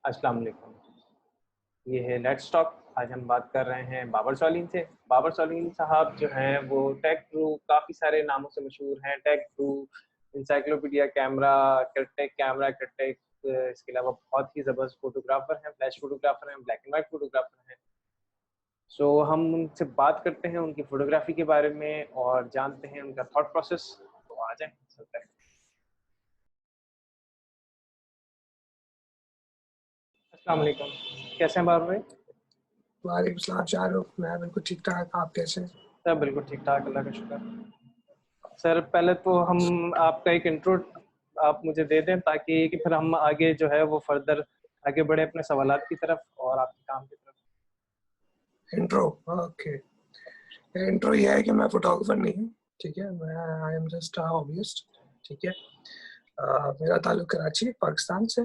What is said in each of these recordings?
अस्सलाम वालेकुम। ये है लेट्स टॉक। आज हम बात कर रहे हैं बाबर सॉलिहीन से। बाबर सॉलिहीन साहब जो हैं वो टेक गुरु, काफ़ी सारे नामों से मशहूर हैं। टेक गुरु, इंसाइक्लोपीडिया कैमरा, क्रिटेक कैमरा, क्रिटेक, इसके अलावा बहुत ही ज़बरदस्त फोटोग्राफर हैं, फ्लैश फोटोग्राफर हैं, ब्लैक एंड वाइट फोटोग्राफर हैं। सो हम उनसे बात करते हैं उनकी फोटोग्राफी के बारे में और जानते हैं उनका थॉट प्रोसेस। तो आ जाए, चलते हैं। अस्सलाम वालेकुम, कैसे हैं बाबर भाई? वालेकुम सलाम शाहरुख। मैं बिल्कुल ठीक ठाक। आप कैसे हैं? सब बिल्कुल ठीक ठाक, अल्लाह का शुक्र। सर पहले तो हम आपका एक इंट्रो आप मुझे दे दें ताकि कि फिर हम आगे जो है वो फर्दर आगे बढ़े अपने सवालात की तरफ और आपके काम की तरफ। Intro okay. इंट्रो ये है कि मैं फोटोग्राफर नहीं हूँ, ठीक है। मैं आई एम जस्ट अ हॉबीइस्ट, ठीक है। मेरा ताल्लुक कराची पाकिस्तान से।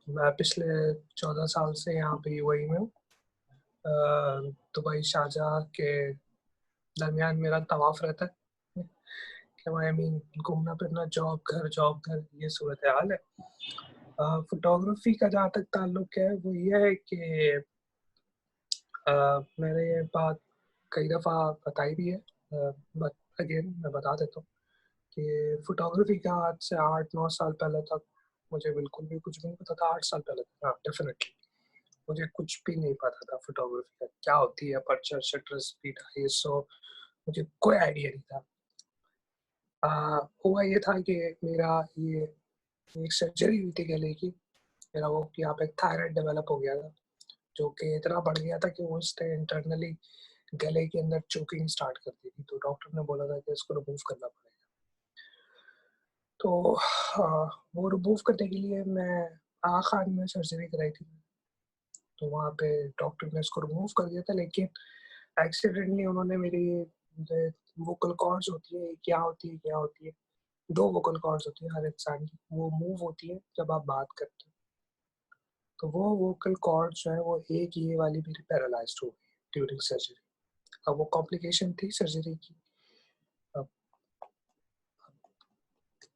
मैं पिछले 14 साल से यहाँ पे यूएई में हूँ। दुबई शारजाह के दरमियान मेरा तवाफ रहता है कि आई मीन घूमना फिरना, जॉब घर ये सूरत हाल है। फोटोग्राफी का जहाँ तक ताल्लुक है वो ये है कि मैंने ये बात कई दफ़ा बताई भी है, बट अगेन मैं बता देता हूँ कि फोटोग्राफी का आज से 8-9 साल पहले तक मुझे बिल्कुल भी कुछ भी नहीं पता था। 8 साल पहले तक, हाँ डेफिनेटली मुझे कुछ भी नहीं पता था फोटोग्राफी का क्या होती है, अपर्चर, शटर स्पीड, आईएसओ, मुझे कोई आइडिया नहीं था। हुआ ये था कि मेरा ये एक सर्जरी हुई थी गले की। मेरा वो यहाँ पे थायराइड डेवलप हो गया था, जो कि इतना बढ़ गया था कि वो उसने इंटरनली गले के अंदर चोकिंग स्टार्ट कर दी थी। तो डॉक्टर ने बोला था कि इसको रिमूव करना पड़ेगा। तो वो रिमूव करने के लिए मैं आगा खान में सर्जरी कराई थी। तो वहाँ पे डॉक्टर ने इसको रिमूव कर दिया था, लेकिन एक्सीडेंटली उन्होंने मेरी वोकल कॉर्ड्स होती है, क्या होती है, 2 वोकल कॉर्ड्स होती है हर इंसान की, वो मूव होती है जब आप बात करते हैं। तो वो वोकल कॉर्ड्स जो है वो एक ये वाली मेरी पैरालाइज्ड हो गई ड्यूरिंग सर्जरी। अब वो कॉम्प्लिकेशन थी सर्जरी की। अब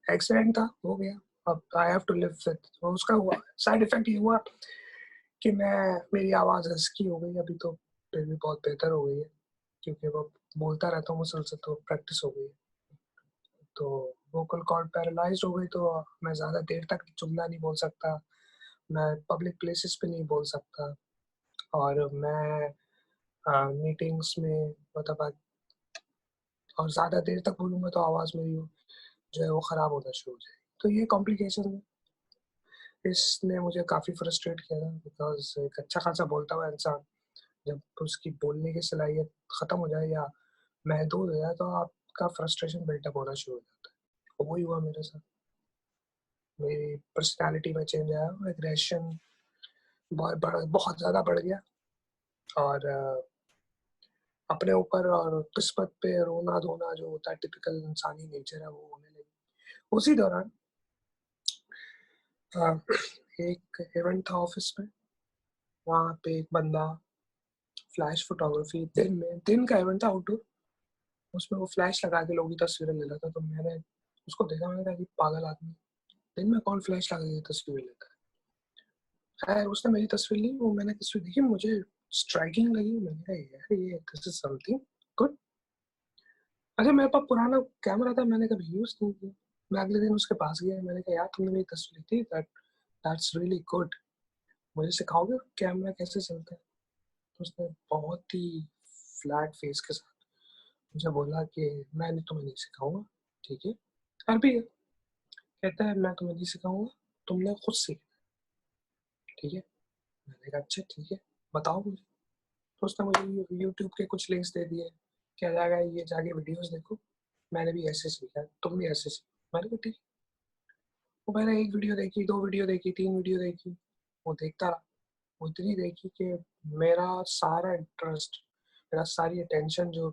एक्सीडेंट था, हो गया। अब I have to live with. तो उसका हुआ साइड इफेक्ट ये हुआ कि मेरी आवाज़ हस्की हो गई। अभी तो फिर भी बहुत बेहतर हो गई है, क्योंकि वो बोलता रहता हूँ मुसलसल, तो प्रैक्टिस हो गई है। तो वोकल कॉर्ड पैरालाइज्ड हो गई, तो मैं ज़्यादा देर तक जुमला नहीं बोल सकता, मैं पब्लिक प्लेसेस पे नहीं बोल सकता, और मैं मीटिंग्स में मतलब और ज़्यादा देर तक बोलूँगा तो आवाज़ मेरी जो है वो ख़राब होना शुरू हो जाएगी। तो ये कॉम्प्लिकेशन है। इसने मुझे काफ़ी फ्रस्ट्रेट किया था, बिकॉज़ एक अच्छा खासा बोलता हुआ इंसान जब उसकी बोलने की सलाहियत ख़त्म हो जाए या महदूद हो जाए, तो आपका फ्रस्ट्रेशन बिल्टअप होना शुरू हो जाता है। और वही हुआ मेरे साथ। मेरी पर्सनैलिटी में चेंज आया, एग्रेशन बहुत ज़्यादा बढ़ गया, और अपने ऊपर और किस्मत पे रोना-धोना जो होता है, टिपिकल इंसानी नेचर है, वो होने लगी। उसी दौरान अ, एक इवेंट था ऑफ़िस में। वहाँ पे एक बंदा फ्लैश फ़ोटोग्राफ़ी दिन का इवेंट था आउटडोर, उसमें वो फ्लैश लगा के लोगों की तस्वीरें ले रहा था। तो मैंने उसको देखा, मैंने कहा ये पागल आदमी है, दिन में कौन फ्लैश लगा के तस्वीरें लेता है। खैर उसने मेरी तस्वीर ली, वो मैंने तस्वीर देखी, मुझे स्ट्राइकिंग लगी। मैंने कहा यार ये दिस इज़ समथिंग गुड। अच्छा, मेरे पास पुराना कैमरा था, मैंने कभी यूज़ नहीं किया। मैं अगले दिन उसके पास गया, मैंने कहा यार तुमने मेरी तस्वीर ली थी, दैट्स रियली गुड, मुझे सिखाओगे कैमरा कैसे चलता है? तो उसने बहुत ही फ्लैट फेस के साथ मुझे बोला कि मैं तुम्हें नहीं सिखाऊँगा, ठीक है? अरबी है। कहता है मैं तुम्हें नहीं सिखाऊँगा, तुमने खुद सीखना है, ठीक है? मैंने कहा अच्छा ठीक है, बताओ मुझे। तो उसने मुझे यूट्यूब के कुछ लिंक्स दे दिए, कह जाएगा ये जाके वीडियोज़ देखो, मैंने भी ऐसे सीखा है, तुम भी ऐसे सीखो। मैंने कहा ठीक है। तो मैंने 1 वीडियो देखी, 2 वीडियो देखी, 3 वीडियो देखी, वो देखता रहा। वो इतनी देखी कि मेरा सारा इंटरेस्ट, मेरा सारी अटेंशन जो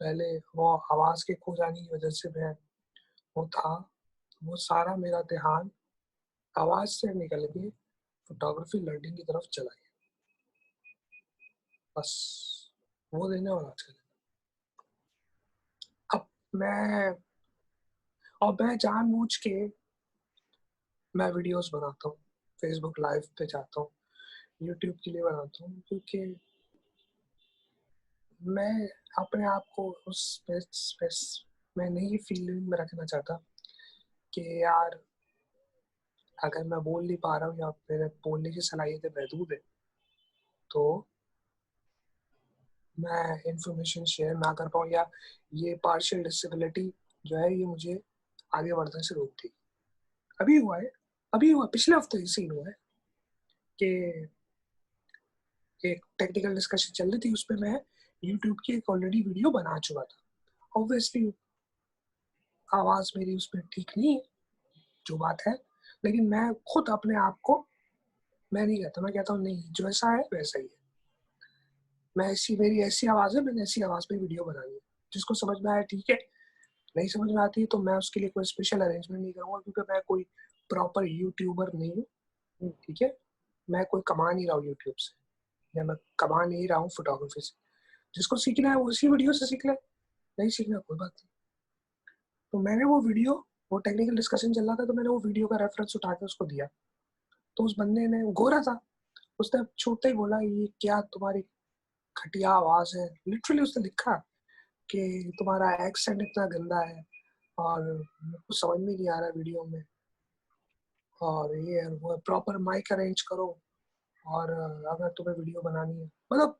पहले वो आवाज़ के खो जाने की वजह से मैं वो था, वो सारा मेरा ध्यान आवाज़ से निकल के फ़ोटोग्राफ़ी लर्निंग की तरफ चला गया। बस वो दिन है और आज का दिन। अब मैं जानबूझ के मैं वीडियोस बनाता हूँ, फेसबुक लाइव पे जाता हूँ, यूट्यूब के लिए बनाता हूँ, क्योंकि मैं अपने आप को उस स्पेस में नहीं फीलिंग में रखना चाहता कि यार अगर मैं बोल नहीं पा रहा हूँ या मेरे बोलने की सलाहियतें महदूद है तो मैं इंफॉर्मेशन शेयर ना कर पाऊँ, या ये पार्शियल डिसेबिलिटी जो है ये मुझे आगे बढ़ने से रोकती है। अभी हुआ है, अभी हुआ, पिछले हफ्ते ही सीन हुआ है कि एक टेक्निकल डिस्कशन चल रही थी, उस पर मैं यूट्यूब की एक ऑलरेडी वीडियो बना चुका था। ऑब्वियसली आवाज़ मेरी उसमें ठीक नहीं है, जो बात है, लेकिन मैं खुद अपने आप को मैं नहीं कहता, मैं कहता हूँ नहीं, जो ऐसा है वैसा ही है। मैं ऐसी, मेरी ऐसी आवाज़ है, मैंने ऐसी आवाज़ पे वीडियो बनानी है। जिसको समझ में आया ठीक है, नहीं समझ में आती तो मैं उसके लिए कोई स्पेशल अरेंजमेंट नहीं करूँगा, क्योंकि मैं कोई प्रॉपर यूट्यूबर नहीं हूँ, ठीक है। मैं कोई कमा नहीं रहा हूँ यूट्यूब से, या मैं कमा नहीं रहा हूँ फोटोग्राफी से। जिसको सीखना है वो उसी वीडियो से सीख ले, नहीं सीखना कोई बात नहीं। तो मैंने वो वीडियो, वो टेक्निकल डिस्कशन चल रहा था तो मैंने वो वीडियो का रेफरेंस उठा के उसको दिया। तो उस बंदे ने, गोरा था, उसने छूटते ही बोला ये क्या तुम्हारी घटिया आवाज़ है। लिटरली उसने लिखा कि तुम्हारा एक्सेंट इतना गंदा है और कुछ समझ में नहीं आ रहा वीडियो में, और ये वो प्रॉपर माइक अरेंज करो, और अगर तुम्हें वीडियो बनानी है, मतलब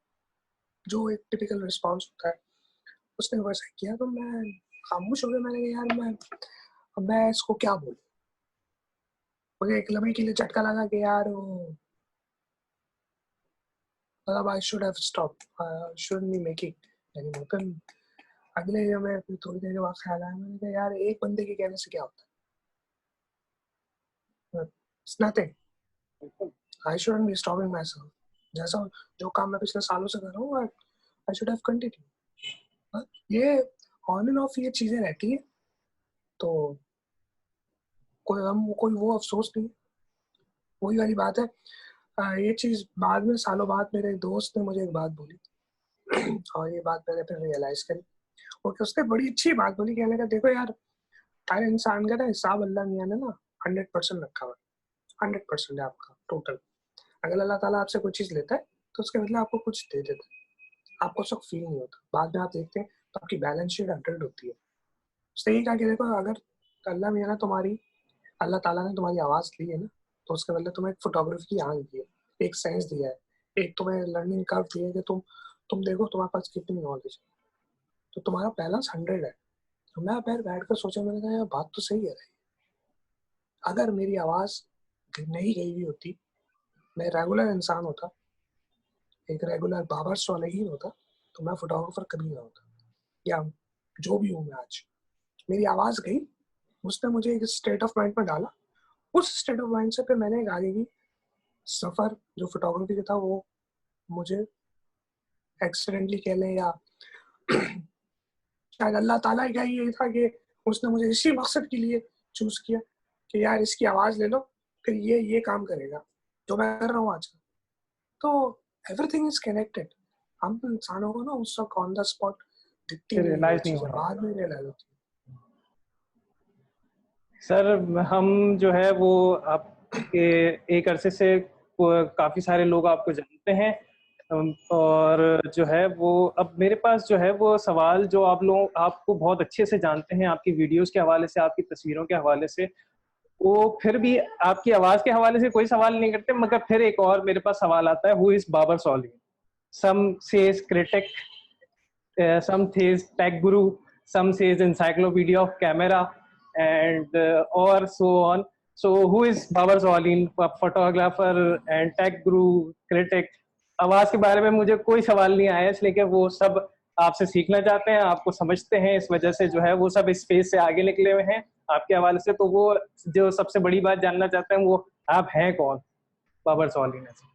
जो एक टिपिकल रिस्पॉन्स होता है उसने वैसा किया। तो मैं खामोश हो गया, मैंने कहा यार मैं इसको क्या बोलूं। मुझे एक लम्हे के लिए झटका लगा कि यार वो, मतलब I should have stop, should be making anymore. फिर अगले में फिर थोड़ी देर के बाद ख्याल आया, मैंने कहा यार एक बंदे के कहने से क्या होता है, it's nothing, I shouldn't be stopping my self. जैसा जो काम मैं पिछले सालों से कर रहा हूँ, आई शुड हैव कंटिन्यू। ये ऑन एंड ऑफ ये चीजें रहती है, तो कोई वो अफसोस नहीं। वही वाली बात है। ये चीज बाद में, सालों बाद मेरे दोस्त ने मुझे एक बात बोली और ये बात मैंने फिर रियलाइज करी, और उसने बड़ी अच्छी बात बोली, कहने का देखो यार, हर इंसान का ना हिसाब अल्लाह मियां ने ना 100% रखा हुआ है। 100% है आपका टोटल। अगर अल्लाह ताला आपसे कोई चीज लेता है तो उसके बदले आपको कुछ दे देता है, आपको सब फील नहीं होता। बाद में आप देखते हैं तो आपकी बैलेंस शीट 100 होती है। उसने ये कहा कि देखो, अगर अल्लाह मियां ने तुम्हारी, अल्लाह ताला ने तुम्हारी आवाज ली है ना, तो उसके बदले तुम्हें एक फोटोग्राफी की आंख दी है, एक साइंस दिया है, एक तुम्हें लर्निंग कर्व दिया है कि तुम देखो तुम्हारे पास कितनी नॉलेज है, तो तुम्हारा बैलेंस 100 है। तो मैं पैर बैठ कर सोचा, मैंने कहा यार बात तो सही है। अगर मेरी आवाज नहीं गई हुई होती, मैं रेगुलर इंसान होता, एक रेगुलर बाबर्स वाले ही होता, तो मैं फोटोग्राफर कभी ना होता, या जो भी हूँ मैं आज। मेरी आवाज गई, उसने मुझे एक स्टेट ऑफ माइंड में डाला। उस स्टेट ऑफ माइंड से फिर मैंने एक आगे की सफर जो फोटोग्राफी का था वो मुझे एक्सीडेंटली कह लें, या शायद अल्लाह ताला का ये था कि उसने मुझे इसी मकसद के लिए चूज किया कि यार इसकी आवाज ले लो, फिर ये काम करेगा जो मैं कर रहा हूँ आज। तो एवरीथिंग इज कनेक्टेड। हम इंसानों को ना उस वक्त ऑन द स्पॉट दिखती नहीं है ये रियलाइज नहीं चीजें, हो रहा। बाद में रियलाइज होती सर हम जो है वो आपके एक अरसे से काफी सारे लोग आपको जानते हैं, और जो है वो अब मेरे पास जो है वो सवाल जो आप लोग आपको बहुत अच्छे से जानते हैं आपकी वीडियोस के हवाले से, आपकी तस्वीरों के हवाले से, वो फिर भी आपकी आवाज के हवाले से कोई सवाल नहीं करते, मगर फिर एक और मेरे पास सवाल आता है, हु इज बाबर सोलिन? Some says critic, some says tech guru, some says encyclopedia of camera, and or so on. So who is Babar Solim, photographer and tech guru, critic? आवाज के बारे में मुझे कोई सवाल नहीं आया, इसलिए कि वो सब आपसे सीखना चाहते हैं, आपको समझते हैं, इस वजह से जो है वो सब इस फेज से आगे निकले हुए हैं आपके हवाले से। तो वो जो सबसे बड़ी बात जानना चाहते हैं वो आप हैं कौन, बाबर सोलिन? है।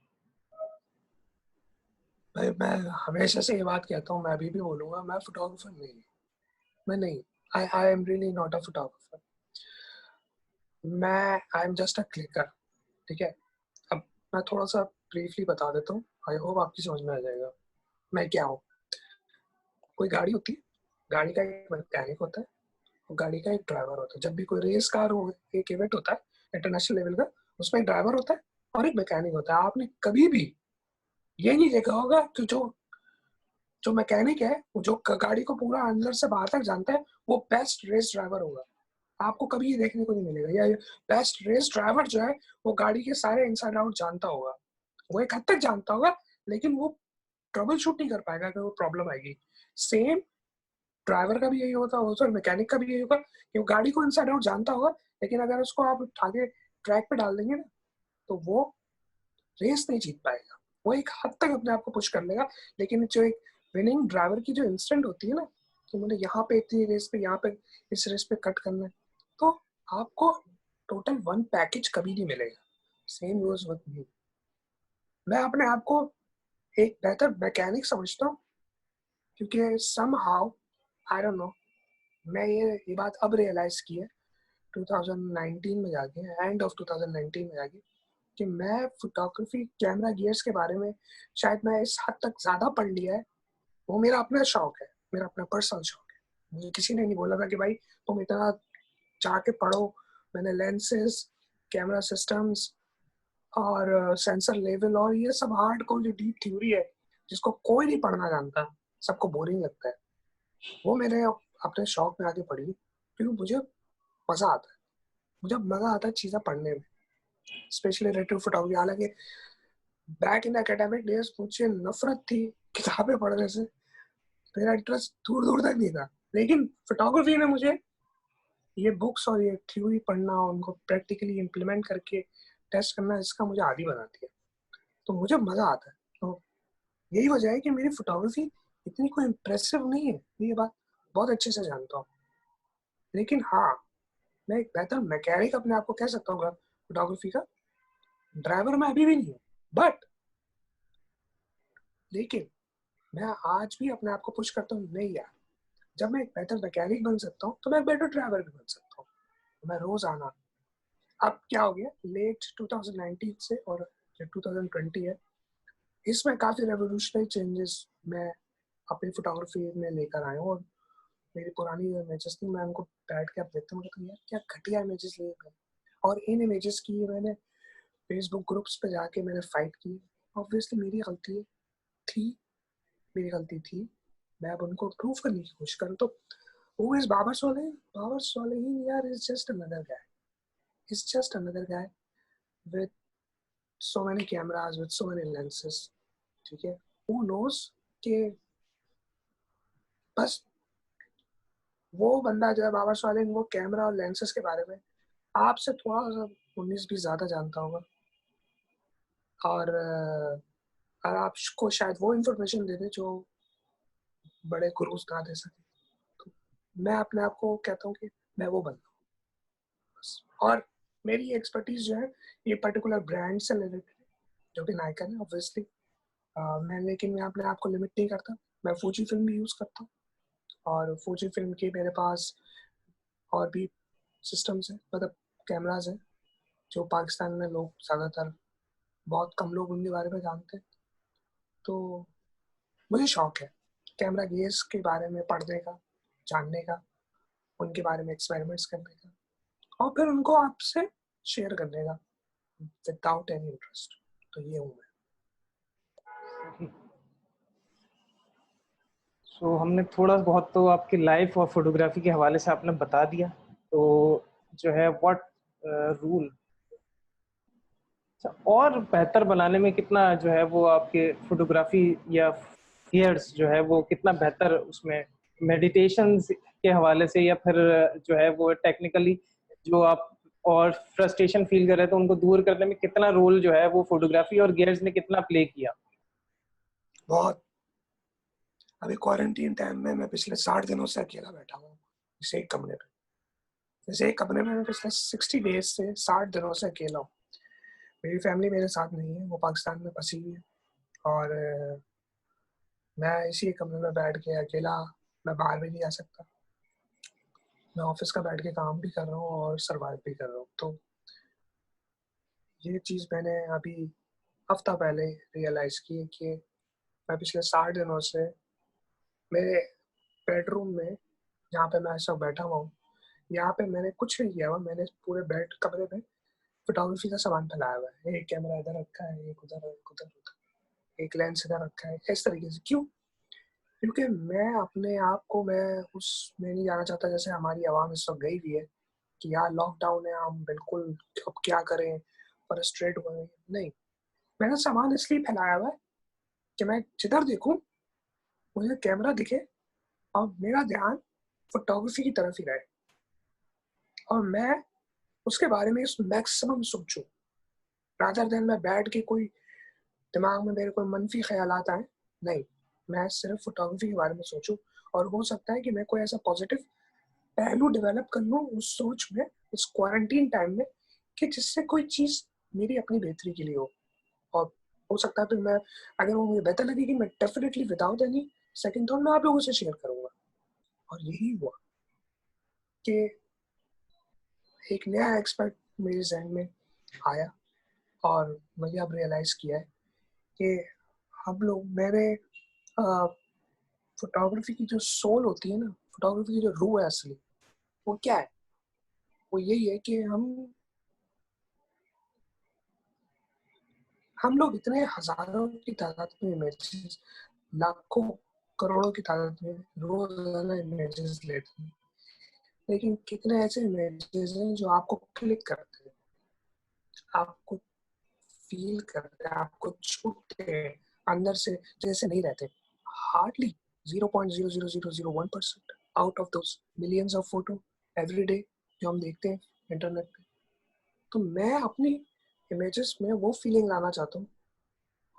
मैं हमेशा से ये बात कहता हूँ, मैं अभी भी बोलूंगा, मैं फोटोग्राफर नहीं हूँ। मैं नहीं, I am really not a photographer. मैं I am just a clicker, ठीक है। अब मैं थोड़ा सा ब्रीफली बता देता हूँ, आई होप आपकी समझ में आ जाएगा मैं क्या हूँ। कोई गाड़ी होती है, गाड़ी का एक मैकेनिक होता है, और गाड़ी का एक ड्राइवर होता है। जब भी कोई रेस कार हो, एक इवेंट होता है, इंटरनेशनल लेवल का, उसमें एक ड्राइवर होता है और एक मैकेनिक होता है। आपने कभी भी ये नहीं देखा होगा कि जो जो मैकेनिक है, वो जो गाड़ी को पूरा अंदर से बाहर तक जानता है, वो बेस्ट रेस ड्राइवर होगा। आपको कभी ये देखने को नहीं मिलेगा। या बेस्ट रेस ड्राइवर जो है, वो गाड़ी के सारे इनसाइड आउट जानता होगा। वो एक हद तक जानता होगा, लेकिन वो ट्रबल शूट नहीं कर पाएगा अगर वो प्रॉब्लम आएगी। सेम ड्राइवर का भी यही होता होगा, सॉरी मैकेनिक का भी यही होगा कि वो गाड़ी को इनसाइड आउट जानता होगा, लेकिन अगर उसको आप आगे ट्रैक पे डाल देंगे ना, तो वो रेस नहीं जीत पाएगा। वो एक हद तक अपने आप को पुश कर लेगा, लेकिन जो एक विनिंग ड्राइवर की जो इंस्टेंट होती है ना, कि मुझे यहाँ पे इतनी रेस पे, यहाँ पे इस रेस पे कट करना है, तो आपको टोटल वन पैकेज कभी नहीं मिलेगा। Same goes with me. मैं अपने आप को एक बेहतर मैकेनिक समझता हूँ, क्योंकि somehow आई डोंट नो, मैं ये बात अब रियलाइज की है 2019 में जाके, एंड ऑफ 2019 में जाके, कि मैं फोटोग्राफी कैमरा गियर्स के बारे में शायद मैं इस हद तक ज़्यादा पढ़ लिया है। वो मेरा अपना शौक है, मेरा अपना पर्सनल शौक है। मुझे किसी ने नहीं बोला था कि भाई तुम इतना जाके पढ़ो। मैंने लेंसेज, कैमरा सिस्टम्स और सेंसर लेवल और ये सब हार्ड कोर जो डीप थ्योरी है, जिसको कोई नहीं पढ़ना जानता, सबको बोरिंग लगता है, वो मैंने अपने शौक में आगे पढ़ी, क्योंकि मुझे मज़ा आता है। मुझे मज़ा आता है चीज़ें पढ़ने में, स्पेशली रेट्रो फोटोग्राफी। हालांकि बैक इन एकेडमिक डेज मुझे नफरत थी किताबें पढ़ने से, मेरा इंटरेस्ट दूर दूर तक नहीं था। लेकिन फोटोग्राफी ने मुझे ये बुक्स और ये थ्योरी पढ़ना, उनको प्रैक्टिकली इम्प्लीमेंट करके टेस्ट करना, इसका मुझे आदी बनाती है। तो मुझे मज़ा आता है। तो यही वजह है कि मेरी फोटोग्राफी इतनी कोई इम्प्रेसिव नहीं है, ये बात बहुत अच्छे से जानता हूँ। लेकिन हाँ, मैं एक बेहतर मैकेनिक अपने आप को कह सकता हूँ फोटोग्राफी का। ड्राइवर मैं अभी भी नहीं हूँ, बट लेकिन मैं आज भी अपने आप को पुश करता हूँ, नहीं यार, जब मैं एक बेहतर मैकेनिक बन सकता हूँ तो मैं एक बेटर ड्राइवर भी बन सकता हूँ। मैं रोज आना, अब क्या हो गया लेट 2019 से और जो 2020 है, इसमें काफी रेवोल्यूशनरी चेंजेस मैं अपनी फोटोग्राफी में लेकर आया हूँ। और मेरी पुरानी इमेजेस थी, मैं उनको बैठ के अब देखता हूँ तो यार क्या घटिया इमेजेस लिए मैं। और इन इमेजेस की मैंने फेसबुक ग्रुप्स पे जाके मैंने फाइट की। ऑब्वियसली मेरी गलती थी, मेरी गलती थी। मैं अब उनको प्रूव करने की कोशिश करूँ। तो who is Babar Solehin? Babar Solehin यार is just another guy. He's just another guy with so many cameras, with so many lenses. ठीक है, who knows कि बस वो बंदा जो है बाबर सोलेहिन, वो कैमरा और लेंसेज के बारे में आपसे थोड़ा सा 19-20 ज्यादा जानता होगा। और आपको शायद वो इन्फॉर्मेशन दे दे जो बड़े गुरुज ना दे सके। तो मैं अपने आप को कहता हूँ कि मैं वो बंदा हूँ बस। और मेरी एक्सपर्टीज जो है ये पर्टिकुलर ब्रांड से रिलेटेड है, जो कि नाइकन है ऑब्वियसली। मैं लेकिन मैं अपने आप को लिमिट नहीं करता, मैं फूजी फिल्म भी यूज़ करता हूँ। और फूजी फिल्म के मेरे पास और भी सिस्टम्स हैं, मतलब कैमराज हैं, जो पाकिस्तान में लोग ज़्यादातर, बहुत कम लोग उनके बारे में जानते हैं। तो मुझे शौक है कैमरा गेयर्स के बारे में पढ़ने का, जानने का, उनके बारे में एक्सपेरिमेंट्स करने का, और फिर उनको आपसे शेयर करने का विदाउट एनी इंटरेस्ट। तो ये हूँ मैं। सो हमने थोड़ा बहुत तो आपकी लाइफ और फोटोग्राफी के हवाले से आपने बता दिया। तो जो है व्हाट रूल और बेहतर बनाने में कितना जो है वो आपके फोटोग्राफी या गियर्स जो है वो कितना बेहतर उसमें मेडिटेशन के हवाले से, या फिर जो है वो टेक्निकली जो आप और फ्रस्ट्रेशन फील कर रहे थे उनको दूर करने में कितना रोल जो है वो फोटोग्राफी और गियर्स ने कितना प्ले किया? बहुत। अभी क्वारंटीन टाइम में मैं पिछले 60 दिनों से अकेला बैठा हूँ इस एक कमरे पे। जैसे एक कमरे में मैं पिछले 60 डेज से 60 दिनों से अकेला हूँ। मेरी फैमिली मेरे साथ नहीं है, वो पाकिस्तान में फंसी हुई है। और मैं इसी कमरे में बैठ के अकेला, मैं बाहर भी नहीं जा सकता। मैं ऑफिस का बैठ के काम भी कर रहा हूँ और सर्वाइव भी कर रहा हूँ। तो ये चीज़ मैंने अभी हफ्ता पहले रियलाइज़ की कि मैं पिछले 60 दिनों से मेरे बेडरूम में, जहाँ पे मैं सब बैठा हुआ हूँ, यहाँ पे मैंने कुछ नहीं किया हुआ। मैंने पूरे बेड कमरे में फोटोग्राफी का सामान फैलाया हुआ है, एक कैमरा इधर रखा है, एक उधर, एक उधर, एक लेंस इधर रखा है, इस तरीके से। क्यों? क्योंकि मैं अपने आप को मैं उसमें नहीं जाना चाहता जैसे हमारी आवाम इस वक्त गई हुई है कि यार लॉकडाउन है, हम बिल्कुल अब क्या करें, फ्रस्ट्रेट हो गए। नहीं, मैंने सामान इसलिए फैलाया हुआ है कि मैं जिधर देखूं मुझे कैमरा दिखे और मेरा ध्यान फोटोग्राफी की तरफ ही रहे और मैं उसके बारे में मैक्सिमम सोचूं, रादर देन मैं बैठ के कोई दिमाग में मेरे कोई मनफी ख्यालात आए। नहीं, मैं सिर्फ फोटोग्राफी के बारे में सोचूं और हो सकता है कि मैं कोई ऐसा पॉजिटिव पहलू डेवलप कर लूं उस सोच में, इस क्वारंटीन टाइम में, कि जिससे कोई चीज़ मेरी अपनी बेहतरी के लिए हो। और हो सकता है फिर मैं, अगर वो मुझे बेहतर लगेगी, मैं definitely without any second thought मैं आप लोगों से शेयर करूंगा। और यही हुआ कि एक नया एक्सपर्ट मेरे जहन में आया और मैंने अब रियलाइज किया है कि हम लोग, मैंने फोटोग्राफी की जो सोल होती है ना, फोटोग्राफी की जो रूह है असली, वो क्या है? वो यही है कि हम लोग इतने हजारों की तादाद में इमेजेस, लाखों करोड़ों की तादाद में रोजाना इमेजेस लेते हैं, लेकिन कितने ऐसे इमेजेस हैं जो आपको क्लिक करते हैं, आपको फील करते हैं, आपको छूते हैं अंदर से, जैसे नहीं रहते। Hardly 0.00001% out of those millions of photo every day जो हम देखते हैं इंटरनेट पे। तो मैं अपनी इमेजेस में वो फीलिंग लाना चाहता हूँ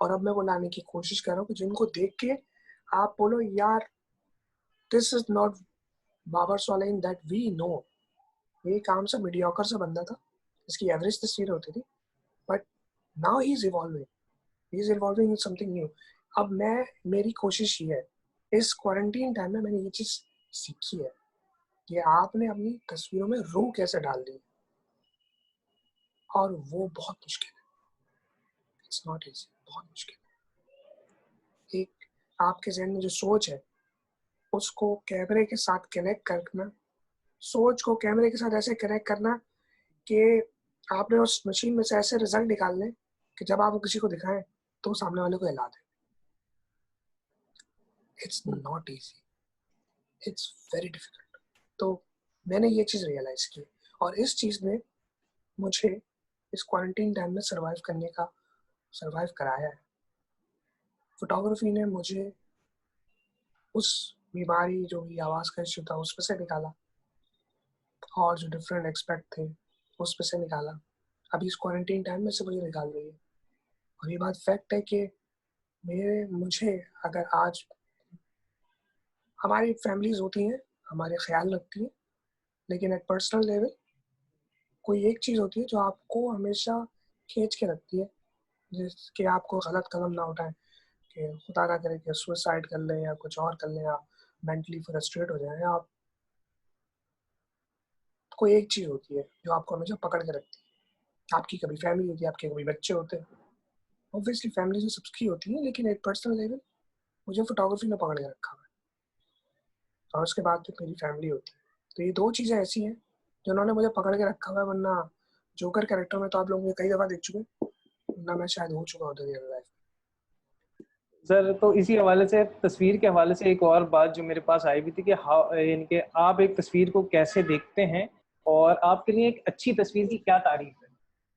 और अब मैं वो लाने की कोशिश कर रहा हूँ कि जिनको देख के आप बोलो यार दिस इज नॉट बाबर सोलाइन दैट वी नो। ये काम से मीडियोकर सा बंदा था, इसकी एवरेज तस्वीर होती थी, but now he is evolving in something new. अब मैं, मेरी कोशिश ये है, इस क्वारंटीन टाइम में मैंने ये चीज सीखी है कि आपने अपनी तस्वीरों में रूह कैसे डाल दी, और वो बहुत मुश्किल है। इट्स नॉट इजी, बहुत मुश्किल है। एक आपके जहन में जो सोच है उसको कैमरे के साथ कनेक्ट करना, सोच को कैमरे के साथ ऐसे कनेक्ट करना कि आपने उस मशीन में से ऐसे रिजल्ट निकालने कि जब आप वो किसी को दिखाएं तो सामने वाले को हिला दे। It's not easy, it's very difficult. तो मैंने ये चीज़ रियलाइज की और इस चीज़ ने मुझे इस क्वारंटीन टाइम में सर्वाइव कराया है। फोटोग्राफी ने मुझे उस बीमारी जो भी आवाज़ का इश्यू था उसमें से निकाला और जो डिफरेंट एक्सपेक्ट थे उसमें से निकाला। अभी इस क्वारंटीन टाइम में से मुझे निकाल रही है। और ये बात फैक्ट है कि मुझे अगर आज हमारी फैमिलीज होती हैं, हमारे ख्याल रखती हैं, लेकिन एट पर्सनल लेवल कोई एक चीज़ होती है जो आपको हमेशा खींच के रखती है, जिसके आपको गलत कदम ना उठाएं कि खुदा ना करे कि सुसाइड कर लें या कुछ और कर लें, या मेंटली फ्रस्ट्रेट हो जाएं आप। कोई एक चीज़ होती है जो आपको हमेशा पकड़ के रखती है। आपकी कभी फैमिली होती है, आपके कभी बच्चे होते हैं, ऑब्वियसली फैमिली तो सबकी होती है, लेकिन एक पर्सनल लेवल मुझे फोटोग्राफी में पकड़ के रखा हुआ है और उसके बाद फिर मेरी फैमिली होती है। तो ये दो चीज़ें ऐसी हैं जिन्होंने मुझे पकड़ के रखा हुआ है, वरना जोकर कैरेक्टर में तो आप लोग मुझे कई दफ़ा देख चुके हैं, वरना मैं शायद हो चुका होता रियल लाइफ। सर तो इसी हवाले से, तस्वीर के हवाले से एक और बात जो मेरे पास आई भी थी कि यानी कि आप एक तस्वीर को कैसे देखते हैं और आपके लिए एक अच्छी तस्वीर की क्या तारीफ है,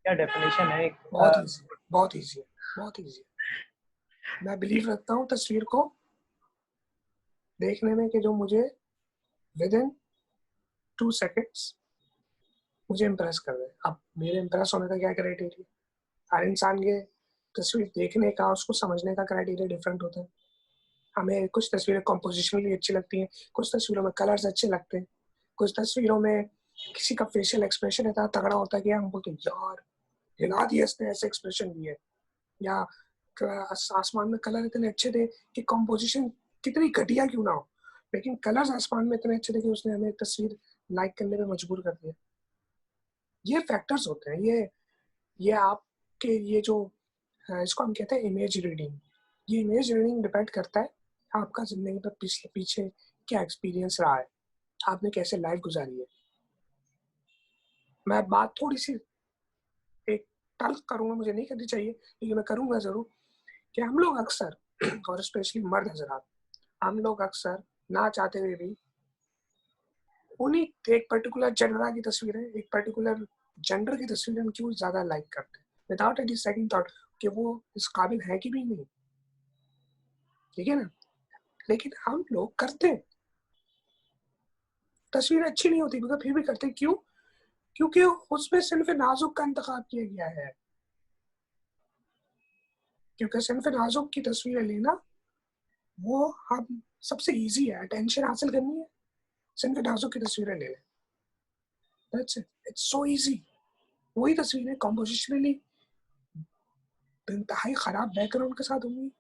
क्या डेफिनेशन है एक बहुत ईजी है, बहुत ईजी है, बहुत ईजी है। मैं बिलीव रखता हूँ तस्वीर को देखने में कि जो मुझे विद इन 2 सेकेंड्स मुझे इम्प्रेस कर दे। अब मेरे इम्प्रेस होने का क्या क्राइटेरिया? हर इंसान के तस्वीर देखने का, उसको समझने का क्राइटेरिया डिफरेंट होता है। हमें कुछ तस्वीरें कॉम्पोजिशनली अच्छी लगती हैं, कुछ तस्वीरों में कलर्स अच्छे लगते हैं, कुछ तस्वीरों में किसी का फेशियल एक्सप्रेशन इतना तगड़ा होता है कि हम बोलते हैं यार हिला दिया इसने, ऐसे एक्सप्रेशन दिए। या आसमान में कलर इतने अच्छे थे कि कॉम्पोजिशन कितनी घटिया क्यों ना हो, लेकिन कलर्स आसमान में इतने अच्छे थे कि उसने हमें तस्वीर लाइक करने में मजबूर कर दिया। ये फैक्टर्स होते हैं, ये आपके ये जो इसको हम कहते हैं इमेज रीडिंग। ये इमेज रीडिंग डिपेंड करता है आपका जिंदगी पर पीछे क्या एक्सपीरियंस रहा है, आपने कैसे लाइफ गुजारी है। मैं बात थोड़ी सी तल्ख करूँगा, मुझे नहीं करनी चाहिए लेकिन मैं करूँगा ज़रूर, कि हम लोग अक्सर और स्पेशली मर्द हज़रात, हम लोग अक्सर ना चाहते हुए भी उन्हीं एक पर्टिकुलर जेंडर की तस्वीरें, एक पर्टिकुलर जेंडर की तस्वीरें हम क्यों ज़्यादा लाइक करते हैं, विदाउट एनी सेकंड थॉट कि वो इस काबिल है कि भी नहीं, ठीक है ना? लेकिन हम लोग करते हैं। तस्वीर अच्छी नहीं होती मगर फिर भी करते हैं, क्यों? क्योंकि उसमें सिर्फ नाजुक का इंतखाब किया गया है। क्योंकि सिर्फ नाजुक की तस्वीरें लेना वो हम सबसे ईज़ी है, अटेंशन हासिल करनी है, सिर्फ नाजुक की तस्वीरें ले लें। That's it, it's so easy. वही तस्वीरें कंपोजिशनली इंतहाई खराब बैकग्राउंड के साथ होंगी,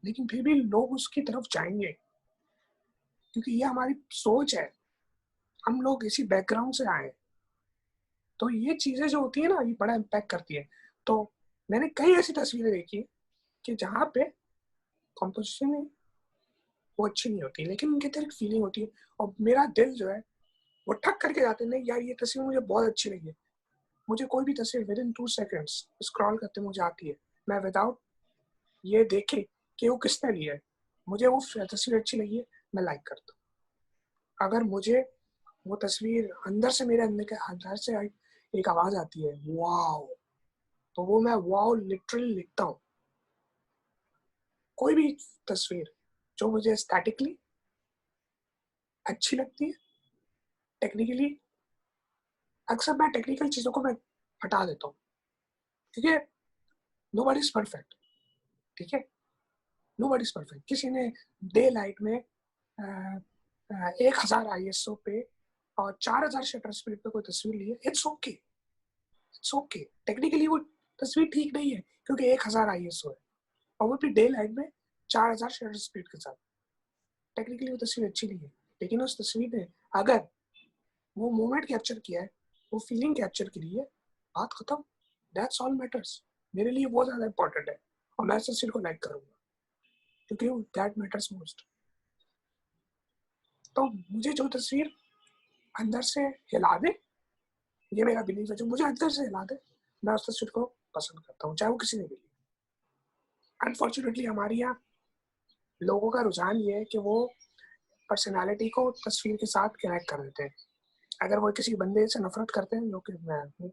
लेकिन फिर भी लोग उसकी तरफ जाएँगे, क्योंकि ये हमारी सोच है, हम लोग इसी बैकग्राउंड से आए हैं। तो ये चीज़ें जो होती है ना, ये बड़ा इम्पैक्ट करती है। तो मैंने कई ऐसी तस्वीरें देखी कि जहाँ पे कंपोजिशन वो अच्छी नहीं होती, लेकिन उनके अंदर एक फीलिंग होती है और मेरा दिल जो है, वो ठक करके जाते हैं, नहीं यार ये तस्वीर मुझे बहुत अच्छी लगी है। मुझे कोई भी तस्वीर विदिन 2 सेकंड्स स्क्रॉल करते मुझे आती है। मैं विदाउट ये देखे कि वो किसने लिया है, मुझे वो तस्वीर अच्छी लगी है, मैं लाइक करता हूँ। अगर मुझे वो तस्वीर अंदर से मेरे अंदर से एक आवाज़ आती है, वॉव! तो वो मैं वॉव लिटरली लिखता हूँ। कोई भी तस्वीर जो मुझे एस्थेटिकली अच्छी लगती है, टेक्निकली अक्सर मैं टेक्निकल चीज़ों को मैं हटा देता हूँ, क्योंकि नोबडी इज़ परफेक्ट, ठीक है? Nobody is perfect. किसी ने डे लाइट में 1000 आईएसओ पे और 4000 शटर स्पीड पे कोई तस्वीर ली है, it's okay, it's okay. Technically वो तस्वीर ठीक नहीं है क्योंकि 1000 आईएसओ है और वो भी डे लाइट में 4000 शटर स्पीड के साथ। टेक्निकली वो तस्वीर अच्छी नहीं है, लेकिन उस तस्वीर ने अगर वो मोमेंट कैप्चर किया है, वो फीलिंग कैप्चर करी है, बात खत्म। That's all matters. मेरे लिए वो ज़्यादा इम्पोर्टेंट है और मैं इस तस्वीर को लाइक करूँगा क्योंकि दैट मैटर्स मोस्ट। तो मुझे जो तस्वीर अंदर से हिला दे, ये मेरा बिलीफ है, जो मुझे अंदर से हिला दे, मैं उस तस्वीर को पसंद करता हूँ, चाहे वो किसी ने भी ली। अनफॉर्चुनेटली हमारे यहाँ लोगों का रुझान ये है कि वो पर्सनैलिटी को तस्वीर के साथ कनेक्ट कर देते हैं। अगर वो किसी बंदे से नफरत करते हैं, जो कि मैं हूँ,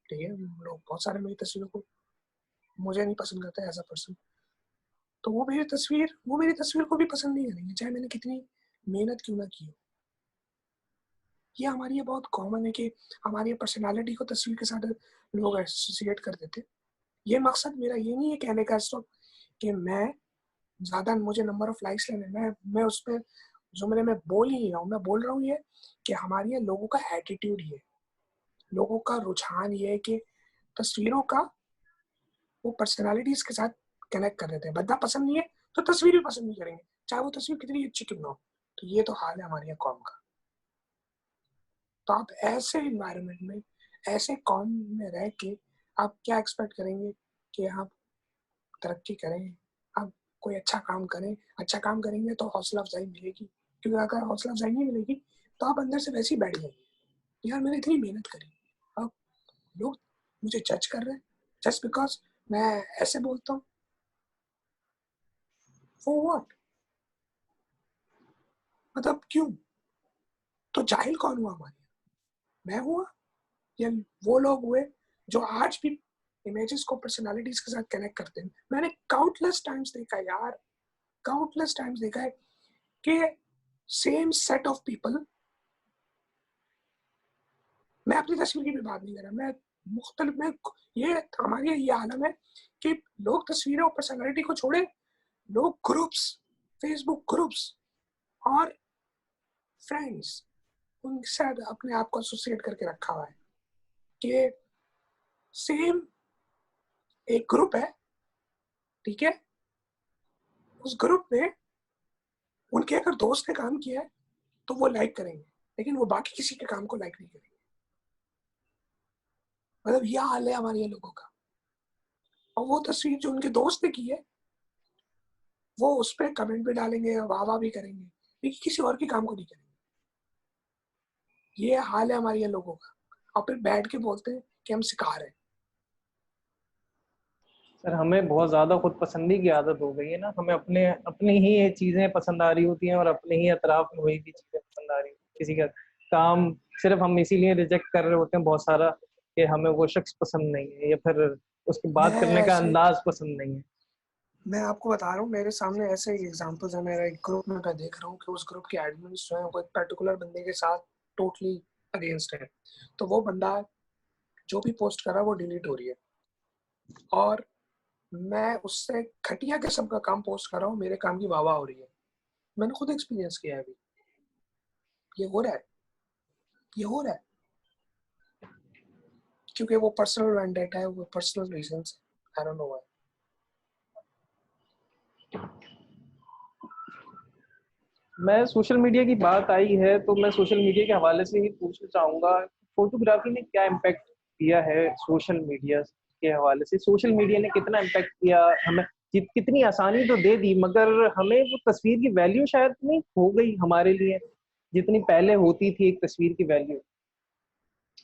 ठीक है, लोग बहुत सारे मेरी तस्वीरों को मुझे नहीं पसंद करते एज अ पर्सन, तो वो मेरी तस्वीर को भी पसंद नहीं करेंगे, चाहे मैंने कितनी मेहनत क्यों ना की हो। ये हमारे ये बहुत कॉमन है कि हमारी पर्सनैलिटी को तस्वीर के साथ लोग एसोसिएट कर देते हैं। ये मकसद मेरा ये नहीं है कहने का इस वक़्त कि मैं ज़्यादा मुझे नंबर ऑफ लाइक्स लेने, मैं उस पे जो मैं बोल ही नहीं रहा हूँ, मैं बोल रहा हूँ ये कि हमारे यहाँ लोगों का एटीट्यूड ये है, लोगों का रुझान ये है कि तस्वीरों का वो पर्सनैलिटीज़ के साथ कनेक्ट कर देते हैं। बंदा पसंद नहीं है, तो तस्वीर भी पसंद नहीं करेंगे, चाहे वो तस्वीर कितनी अच्छी क्यों ना हो। तो ये तो हाल है हमारे यहाँ कौम का। तो आप ऐसे एनवायरनमेंट में, ऐसे कौम में रह के आप क्या एक्सपेक्ट करेंगे कि आप तरक्की करें, आप कोई अच्छा काम करें। अच्छा काम करेंगे तो हौसला अफ़ज़ाई मिलेगी, क्योंकि अगर हौसला अफ़ज़ाई नहीं मिलेगी, तो आप अंदर से वैसे ही बैठ जाएँगे। यार मैंने इतनी मेहनत करी, अब लोग मुझे जज कर रहे हैं जस्ट बिकॉज़ मैं ऐसे बोलता हूँ, फॉर व्हाट? मतलब क्यों? तो जाहिल कौन हुआ हमारे यहाँ? मैं हुआ या वो लोग हुए जो आज भी इमेजेस को पर्सनैलिटीज़ के साथ कनेक्ट करते हैं? मैंने काउंटलेस टाइम्स देखा है यार, काउंटलेस टाइम्स देखा है कि सेम सेट ऑफ पीपल, मैं अपनी तस्वीर की भी बात नहीं कर रहा, मैं मुख्तलिफ में ये हमारे ये आलम है कि लोग तस्वीरें और पर्सनैलिटी को छोड़े, लोग ग्रुप्स, फेसबुक ग्रुप्स और फ्रेंड्स, उनके साथ अपने आप को एसोसिएट करके रखा हुआ है कि सेम एक ग्रुप है, ठीक है? उस ग्रुप में उनके अगर दोस्त ने काम किया है, तो वो लाइक करेंगे, लेकिन वो बाकी किसी के काम को लाइक नहीं करेंगे। मतलब ये हाल है हमारे यहाँ लोगों का। और वो तस्वीर जो उनके दोस्त ने की है, वो उस पे कमेंट भी डालेंगे, वाह-वाह भी करेंगे, लेकिन किसी और के काम को नहीं करेंगे। ये हाल है हमारे यहाँ लोगों का और फिर बैठ के बोलते हैं कि हम सिखा रहे हैं। सर हमें बहुत ज्यादा खुद पसंदी की आदत हो गई है ना, हमें अपने अपनी ही ये चीजें पसंद आ रही होती हैं और अपने ही अतराफ में वही भी चीजें पसंद आ रही होती हैं। किसी का काम सिर्फ हम इसीलिए रिजेक्ट कर रहे होते हैं बहुत सारा कि हमें वो शख्स पसंद नहीं है या फिर उसकी बात मैं करने का ऐसे अंदाज पसंद नहीं है। मैं आपको बता रहा हूँ, मेरे सामने ऐसे एग्जांपल्स है। मेरा एक ग्रुप में मैं देख रहा हूँ कि उस ग्रुप के एडमिन्स जो है वो एक पर्टिकुलर बंदे के साथ टोटली अगेंस्ट है। तो वो बंदा जो भी पोस्ट कर रहा है वो डिलीट हो रही है, और मैं उससे घटिया किस्म का काम पोस्ट कर रहा हूँ, मेरे काम की वाह वाह हो रही है। मैंने खुद एक्सपीरियंस किया है अभी। ये हो रहा है, ये हो रहा है, क्योंकि वो पर्सनल वेंडेटा है, वो personal reasons, I don't know why. मैं सोशल मीडिया की बात आई है तो मैं सोशल मीडिया के हवाले से ही पूछना चाहूंगा, फोटोग्राफी ने क्या इम्पैक्ट किया है सोशल मीडिया के हवाले से? सोशल मीडिया ने कितना इम्पैक्ट किया हमें? कितनी आसानी तो दे दी, मगर हमें वो तस्वीर की वैल्यू शायद नहीं हो गई हमारे लिए जितनी पहले होती थी एक तस्वीर की वैल्यू।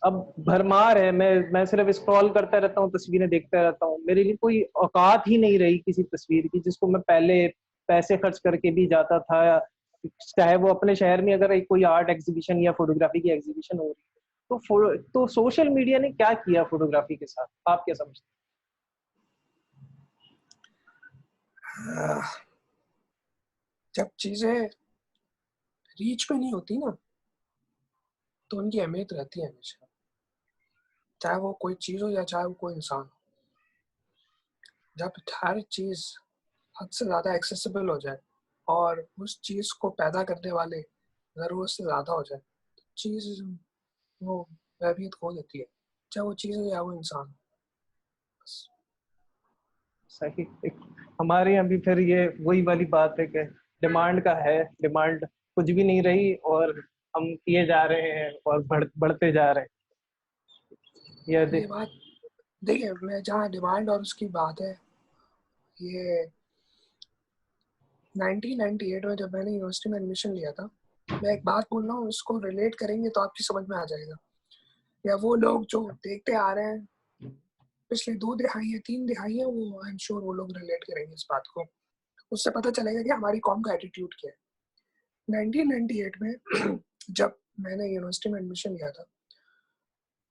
अब भरमार है, मैं सिर्फ स्क्रॉल करता रहता हूँ, तस्वीरें देखता रहता हूँ, मेरे लिए कोई औकात ही नहीं रही किसी तस्वीर की जिसको मैं पहले पैसे खर्च करके भी जाता था। चाहे वो अपने शहर में अगर एक कोई आर्ट एग्जीबिशन या फोटोग्राफी की एग्जीबिशन हो रही है तो सोशल मीडिया ने क्या किया फोटोग्राफी के साथ, आप क्या समझते जब चीजें रीच पे नहीं होती ना, तो उनकी अहमियत रहती है हमेशा, चाहे वो कोई चीज हो या चाहे वो कोई इंसान हो। जब हर चीज हद से ज्यादा एक्सेसिबल हो जाए और उस चीज को पैदा करने वाले जरूरत से ज्यादा हो जाए, तो चीज वो अहमियत खो देती है, चाहे वो चीज हो या वो इंसान हो। बस। हैं? सही हमारे यहाँ भी फिर ये वही वाली बात है कि डिमांड का है, डिमांड कुछ भी नहीं रही और हम किए जा रहे हैं और बढ़ते जा रहे हैं। ये बात देखिए, मैं जहाँ डिमांड और उसकी बात है, ये 1998 में जब मैंने यूनिवर्सिटी में एडमिशन लिया था, मैं एक बात बोल रहा हूँ, उसको रिलेट करेंगे तो आपकी समझ में आ जाएगा। या वो लोग जो देखते आ रहे हैं पिछले 2 दिहाई या 3 दिहाई है, वो आई एम श्योर वो लोग रिलेट करेंगे इस बात को। उससे पता चलेगा कि हमारी कॉम का एटीट्यूड क्या है। 1998 में जब मैंने यूनिवर्सिटी में एडमिशन लिया था,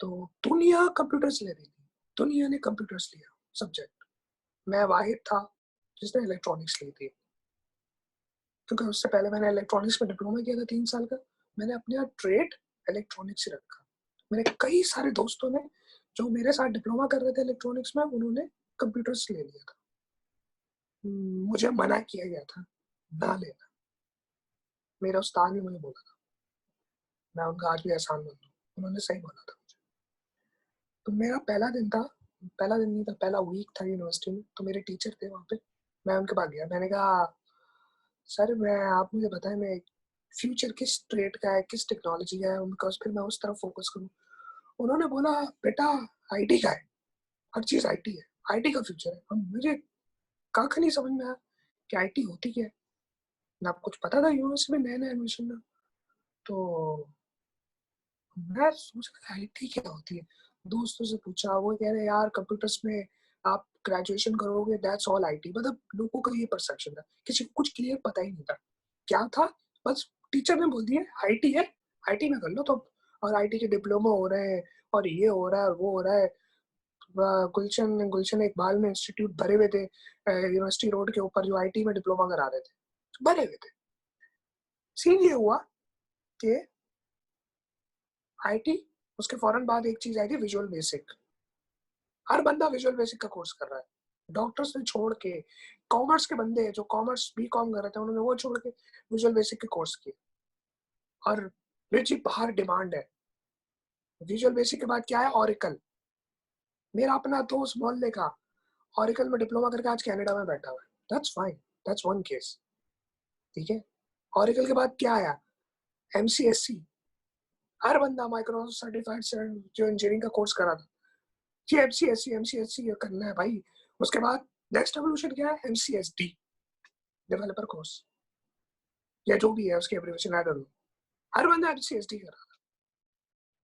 तो दुनिया कंप्यूटर्स ले रही थी, दुनिया ने कंप्यूटर्स लिया सब्जेक्ट। मैं वाहिद था जिसने इलेक्ट्रॉनिक्स ली थी, क्योंकि उससे पहले मैंने इलेक्ट्रॉनिक्स में डिप्लोमा किया था 3 साल का। मैंने अपना ट्रेड इलेक्ट्रॉनिक्स से रखा। मेरे कई सारे दोस्तों ने जो मेरे साथ डिप्लोमा कर रहे थे इलेक्ट्रॉनिक्स में, उन्होंने कंप्यूटर्स ले लिया था। मुझे मना किया गया था ना लेना। मेरे उस्ताद ने मुझे बोला था, मैं उनका आज भी एहसान मंद हूँ, उन्होंने सही बोला था मुझे। तो मेरा पहला दिन था, पहला दिन नहीं था, पहला वीक था यूनिवर्सिटी में। तो मेरे टीचर थे वहाँ पे, मैं उनके पास गया। मैंने कहा सर, मैं आप मुझे बताएं मैं फ्यूचर किस ट्रेड का है, किस टेक्नोलॉजी का है, बिकॉज फिर मैं उस तरफ फोकस करूँ। उन्होंने बोला बेटा आईटी का है, हर चीज आईटी है, आईटी का फ्यूचर है। अब मुझे कख नहीं समझ में आया कि आईटी होती क्या है। ना कुछ पता था यूनिवर्सिटी में नया नया एडमिशन में। तो मैं सोच रहा आईटी क्या होती है, दोस्तों से पूछा, वो कह रहे यार कंप्यूटर्स में आप ग्रेजुएशन करोगे दैट्स ऑल आईटी। मतलब लोगों का ये परसेप्शन था, किसी को कुछ क्लियर पता ही नहीं था क्या था। बस टीचर ने बोल दिया आईटी है, आईटी में कर लो तो। और आईटी के डिप्लोमा हो रहे हैं और ये हो रहा है और वो हो रहा है। गुलशन गुलशन इकबाल में इंस्टीट्यूट भरे हुए थे यूनिवर्सिटी रोड के ऊपर, जो आईटी में डिप्लोमा करा रहे थे, भरे हुए थे। सीन ये हुआ कि आईटी, उसके फौरन बाद एक चीज आई थी विजुअल बेसिक। हर बंदा विजुअल बेसिक का कोर्स कर रहा है। डॉक्टर्स ने छोड़ के, कॉमर्स के बंदे जो कॉमर्स बी कॉम कर रहे थे, उन्होंने वो छोड़ के विजुअल बेसिक के कोर्स किए। और जी बाहर डिमांड है। विजुअल बेसिक के बाद क्या है, ऑरिकल। मेरा अपना दोस्त मोहल्ले का ऑरिकल में डिप्लोमा करके आज कनाडा में बैठा हुआ है। That's fine, that's one case, ठीक है। ऑरिकल के बाद क्या आया, एमसीएससी। हर बंदा माइक्रोसॉफ्ट सर्टिफाइड जो इंजीनियरिंग का कोर्स करा था, जी एमसीएससी एमसीएससी करना है भाई। उसके बाद नेक्स्ट एवोल्यूशन क्या है, एमसीएसडी, डेवलपर कोर्स या जो भी है उसकी एब्रिविएशन, आई डोंट नो। हर बंदा एमसीएसडी कर रहा था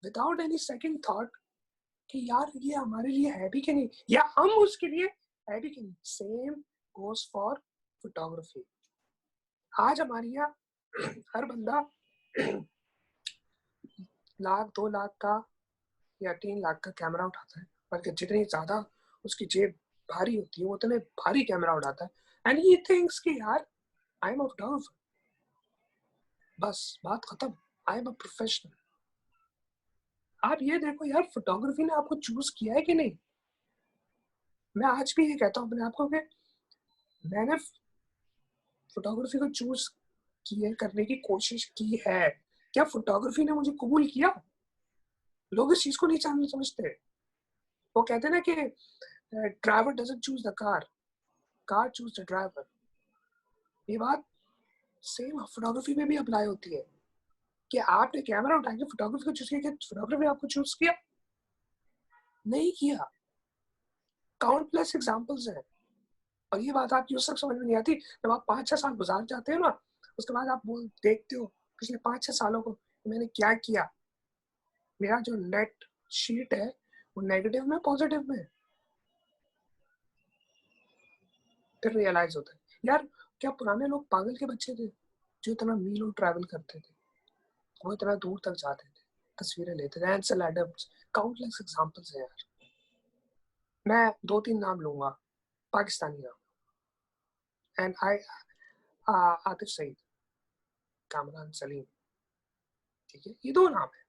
विदाउट एनी सेकंड थॉट कि यार ये हमारे लिए है भी कि नहीं, या हम उसके लिए editing same goes for photography. आज हमारे यहाँ हर बंदा लाख 2 लाख का या 3 लाख का कैमरा उठाता है, बल्कि जितनी ज्यादा उसकी जेब भारी होती है वो उतने भारी कैमरा उठाता है, एंड ही थिंक्स कि यार आई एम अ फोटोग्राफर, बस बात खत्म, आई एम अ प्रोफेशनल। आप ये देखो यार, फोटोग्राफी ने आपको चूज किया है कि नहीं। मैं आज भी ये कहता हूँ अपने आप को कि मैंने फोटोग्राफी को चूज किए करने की कोशिश की है। क्या फोटोग्राफी ने मुझे कबूल किया? लोग इस चीज को नहीं समझते। वो कहते हैं ना कि driver doesn't choose the car, car choose the driver. ये बात सेम फोटोग्राफी में भी अप्लाई होती है कि आपने कैमरा उठा के फोटोग्राफी को चूज किया, फोटोग्राफी आपको चूज किया? नहीं किया। काउंटलेस एग्जांपल्स हैं। और ये बात आपकी उस तक समझ में नहीं आती जब आप 5-6 साल गुजार जाते हो ना, उसके बाद आप देखते हो पिछले 5-6 सालों को मैंने क्या किया। मेरा जो नेट शीट है वो नेगेटिव में पॉजिटिव में, फिर रियलाइज होता है यार क्या पुराने लोग पागल के बच्चे थे जो इतना मीलों ट्रैवल करते थे, वो इतना दूर तक जाते थे, तस्वीरें लेते थे। एंसेल एडम्स, काउंटलेस एग्जांपल्स है यार। मैं 2-3 नाम लूंगा, पाकिस्तानी नाम, एंड आई आतिफ सईद, कामरान सलीम, ठीक है, ये 2 नाम है।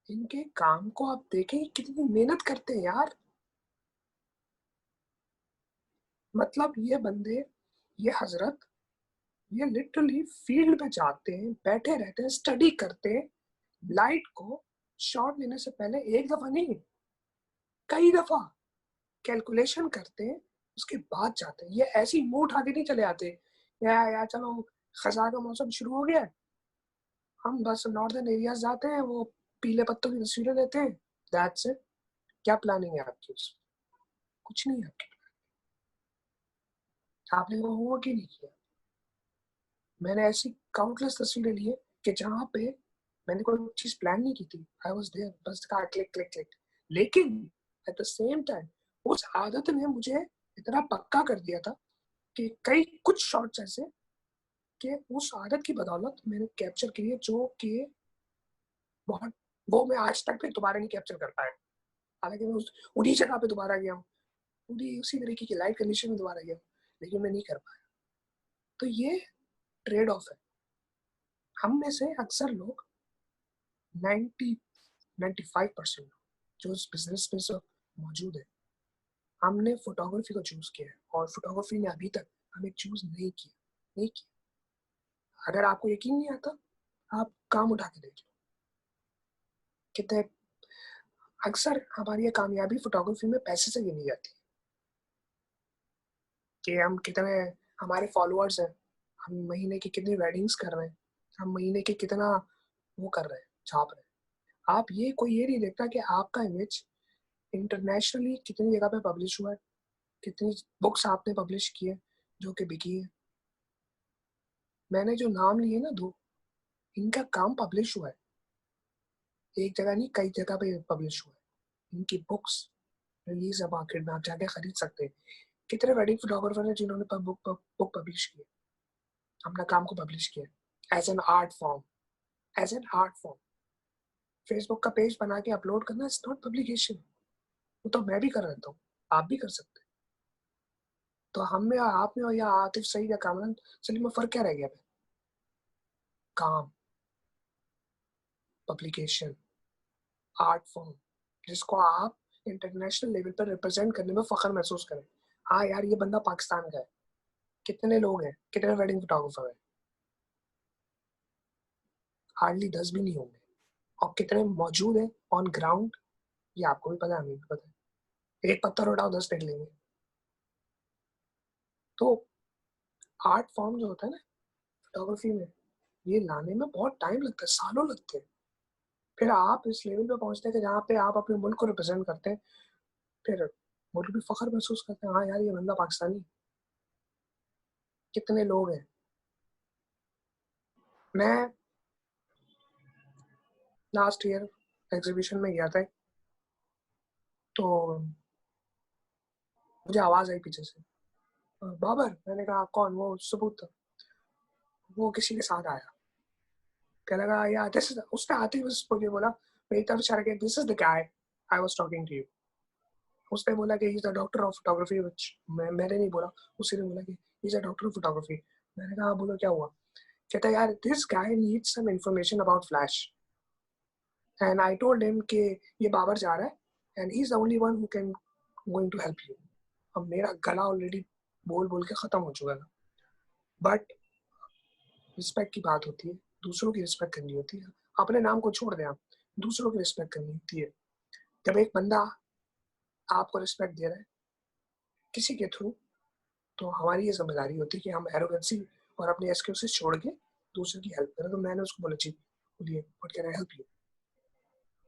इनके काम को आप देखें कितनी मेहनत करते हैं यार। मतलब ये बंदे, ये हजरत, ये लिटरली फील्ड में जाते हैं, बैठे रहते हैं, स्टडी करते हैं, लाइट को शॉट लेने से पहले एक दफा नहीं कई दफा कैलकुलेशन करते हैं, उसके बाद जाते हैं। ये ऐसी मुंह उठा के नहीं चले आते या चलो खजा का मौसम शुरू हो गया है, हम बस नॉर्दर्न एरियाज जाते हैं, वो पीले पत्तों की तस्वीरें लेते हैं, दैट्स इट। क्या प्लानिंग है आपकी उसमें? कुछ नहीं है आपकी। आपने वो होमवर्क ही नहीं किया। मैंने ऐसी काउंटलेस तस्वीरें ली है कि जहाँ पे मैंने कोई चीज प्लान नहीं की थी, आई वाज देयर, बस कहा क्लिक क्लिक क्लिक। लेकिन एट द सेम टाइम उस आदत ने मुझे इतना पक्का कर दिया था कि कई कुछ शॉट्स ऐसे कि उस आदत की बदौलत मैंने कैप्चर किए जो कि बहुत, वो मैं आज तक भी दोबारा नहीं कैप्चर कर पाया। हालांकि मैं उन्हीं जगह पे दोबारा गया हूँ, उसी तरीके की लाइट कंडीशन में दोबारा गया हूँ, लेकिन मैं नहीं कर पाया। तो ये ट्रेड ऑफ है। हम में से अक्सर लोग 90-95% जो इस बिजनेस में सब मौजूद है, हमने फोटोग्राफी को चूज किया है, और फोटोग्राफी ने अभी तक हमें चूज नहीं किया। अगर आपको यकीन नहीं आता, आप काम उठा के देख लो। कितने अक्सर हमारी ये कामयाबी फोटोग्राफी में पैसे से गिनी जाती है कि हम कितने, हमारे फॉलोअर्स हैं, हम महीने की कितनी वेडिंग्स कर रहे हैं, हम महीने के कितना वो कर रहे हैं, छाप रहे हैं। आप ये कोई ये नहीं देखता कि आपका इमेज इंटरनेशनली कितनी जगह पे पब्लिश हुआ है, कितनी बुक्स आपने पब्लिश की है जो कि बिकी है। मैंने जो नाम लिए ना 2, इनका काम पब्लिश हुआ है, एक जगह नहीं कई जगह पे पब्लिश हुआ है। इनकी बुक्स रिलीज है मार्केट में, आप जाके खरीद सकते हैं। कितने वेडिंग फोटोग्राफर हैं जिन्होंने बुक पब्लिश की है, अपना काम को पब्लिश किया as an art form, as an art form. Facebook का पेज बना के अपलोड करना इज नॉट पब्लिकेशन। वो तो मैं भी कर रहा हूँ, आप भी कर सकते हैं। तो हम में, आप में, और या आतिफ सईद या कामरान सलीम में फर्क क्या रह गया? काम, पब्लिकेशन, आर्ट फॉर्म, जिसको आप इंटरनेशनल लेवल पर रिप्रेजेंट करने में फख्र महसूस करें। हाँ यार, ये बंदा पाकिस्तान का है। कितने लोग हैं, कितने वेडिंग फोटोग्राफर हैं? हार्डली 10 भी नहीं होंगे। और कितने मौजूद हैं ऑन ग्राउंड, ये आपको भी पता है, हमें भी पता है। एक पत्थर उठाओ 10 निकलेंगे। तो आर्ट फॉर्म जो होता है ना फोटोग्राफी में, ये लाने में बहुत टाइम लगता है, सालों लगते हैं। फिर आप इस लेवल पे पहुंचते हैं कि जहाँ पे आप अपने मुल्क को रिप्रेजेंट करते हैं, फिर मुल्क भी फख्र महसूस करते हैं, हाँ यार ये बंदा पाकिस्तानी। कितने लोग हैं। मैं लास्ट ईयर एग्जीबिशन में गया था, तो मुझे आवाज आई पीछे से, बाबर। मैंने कहा कौन? वो सबूत था। वो किसी के साथ आया, कह लगा यार दिस इज, उसने आते ही बस मुझे बोला, मेरी तरफ इशारा किया, this is the guy I was talking to you. उसने बोला कि he is the doctor of photography, which मैंने नहीं बोला, उसी ने बोला कि he is a doctor of photography. मैंने कहा बोलो क्या हुआ? कहता यार this guy needs some information about flash and I told him कि ये बाबर जा रहा है and he is the only one who can going to help you. अब मेरा गला ऑलरेडी बोल बोल के खत्म हो चुका था, बट रिस्पेक्ट की बात होती है, दूसरों की रिस्पेक्ट करनी होती है। अपने नाम को छोड़ दें, आप दूसरों की रिस्पेक्ट करनी होती है। जब एक बंदा आपको रिस्पेक्ट दे रहा है किसी के थ्रू, तो हमारी ये जिम्मेदारी होती है कि हम एरोगेंसी और अपने एक्सक्यूजेस छोड़ के दूसरे की हेल्प करें। तो मैंने उसको बोला जी बोलिए, what can I help you?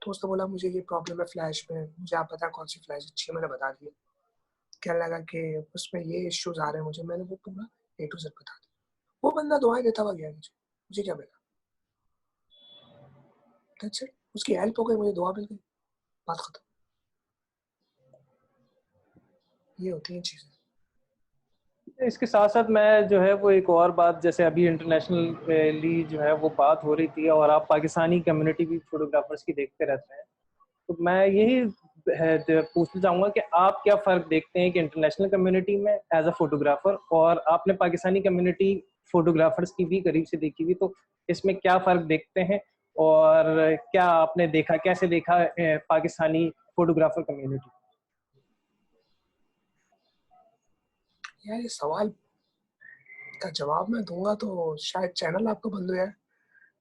तो उसने बोला मुझे ये प्रॉब्लम है फ्लैश में, मुझे आप बताएं कौन सी फ्लैश अच्छी है। मैंने बता दिया। कहने लगा कि उसमें ये इश्यूज आ रहे हैं मुझे। मैंने वो पूरा ए टू जेड बता दिया। वो बंदा दुआएं देता हुआ गया मुझे क्या मिला? That's it. उसकी हेल्प हो गई, मुझे दुआ मिल गई, बात खत्म। ये होती हैं चीजें। इसके साथ साथ मैं जो है वो एक और बात, जैसे अभी इंटरनेशनली जो है वो बात हो रही थी और आप पाकिस्तानी कम्युनिटी भी फोटोग्राफर्स की देखते रहते हैं, तो मैं यही पूछना चाहूँगा कि आप क्या फ़र्क देखते हैं कि इंटरनेशनल कम्युनिटी में एज अ फोटोग्राफर, और आपने पाकिस्तानी कम्युनिटी फोटोग्राफर्स की भी करीब से देखी हुई, तो इसमें क्या फ़र्क देखते हैं और क्या आपने देखा, कैसे देखा पाकिस्तानी फोटोग्राफर कम्युनिटी? यार ये सवाल का जवाब मैं दूंगा तो शायद चैनल आपका बंद हो जाए,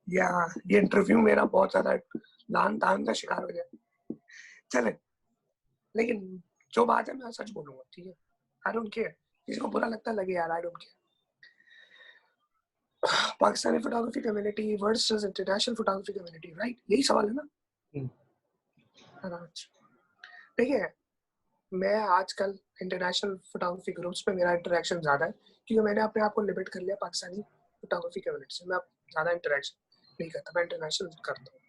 या ये इंटरव्यू मेरा बहुत ज्यादा लान तान का शिकार हो जाए। चले, लेकिन जो बात है मैं सच बोलूंगा, ठीक है? आई डोंट केयर, किसी को बुरा लगता लगे यार, I don't care. Pakistani photography community versus international photography community, right? यही सवाल है ना? देखिए, मैं आजकल इंटरनेशनल फोटोग्राफी ग्रुप्स पे मेरा इंटरेक्शन ज़्यादा है, क्योंकि मैंने अपने आप को लिमिट कर लिया पाकिस्तानी फोटोग्राफी कम्युनिटी से। मैं अब ज़्यादा इंटरेक्शन नहीं करता, मैं इंटरनेशनल करता हूँ।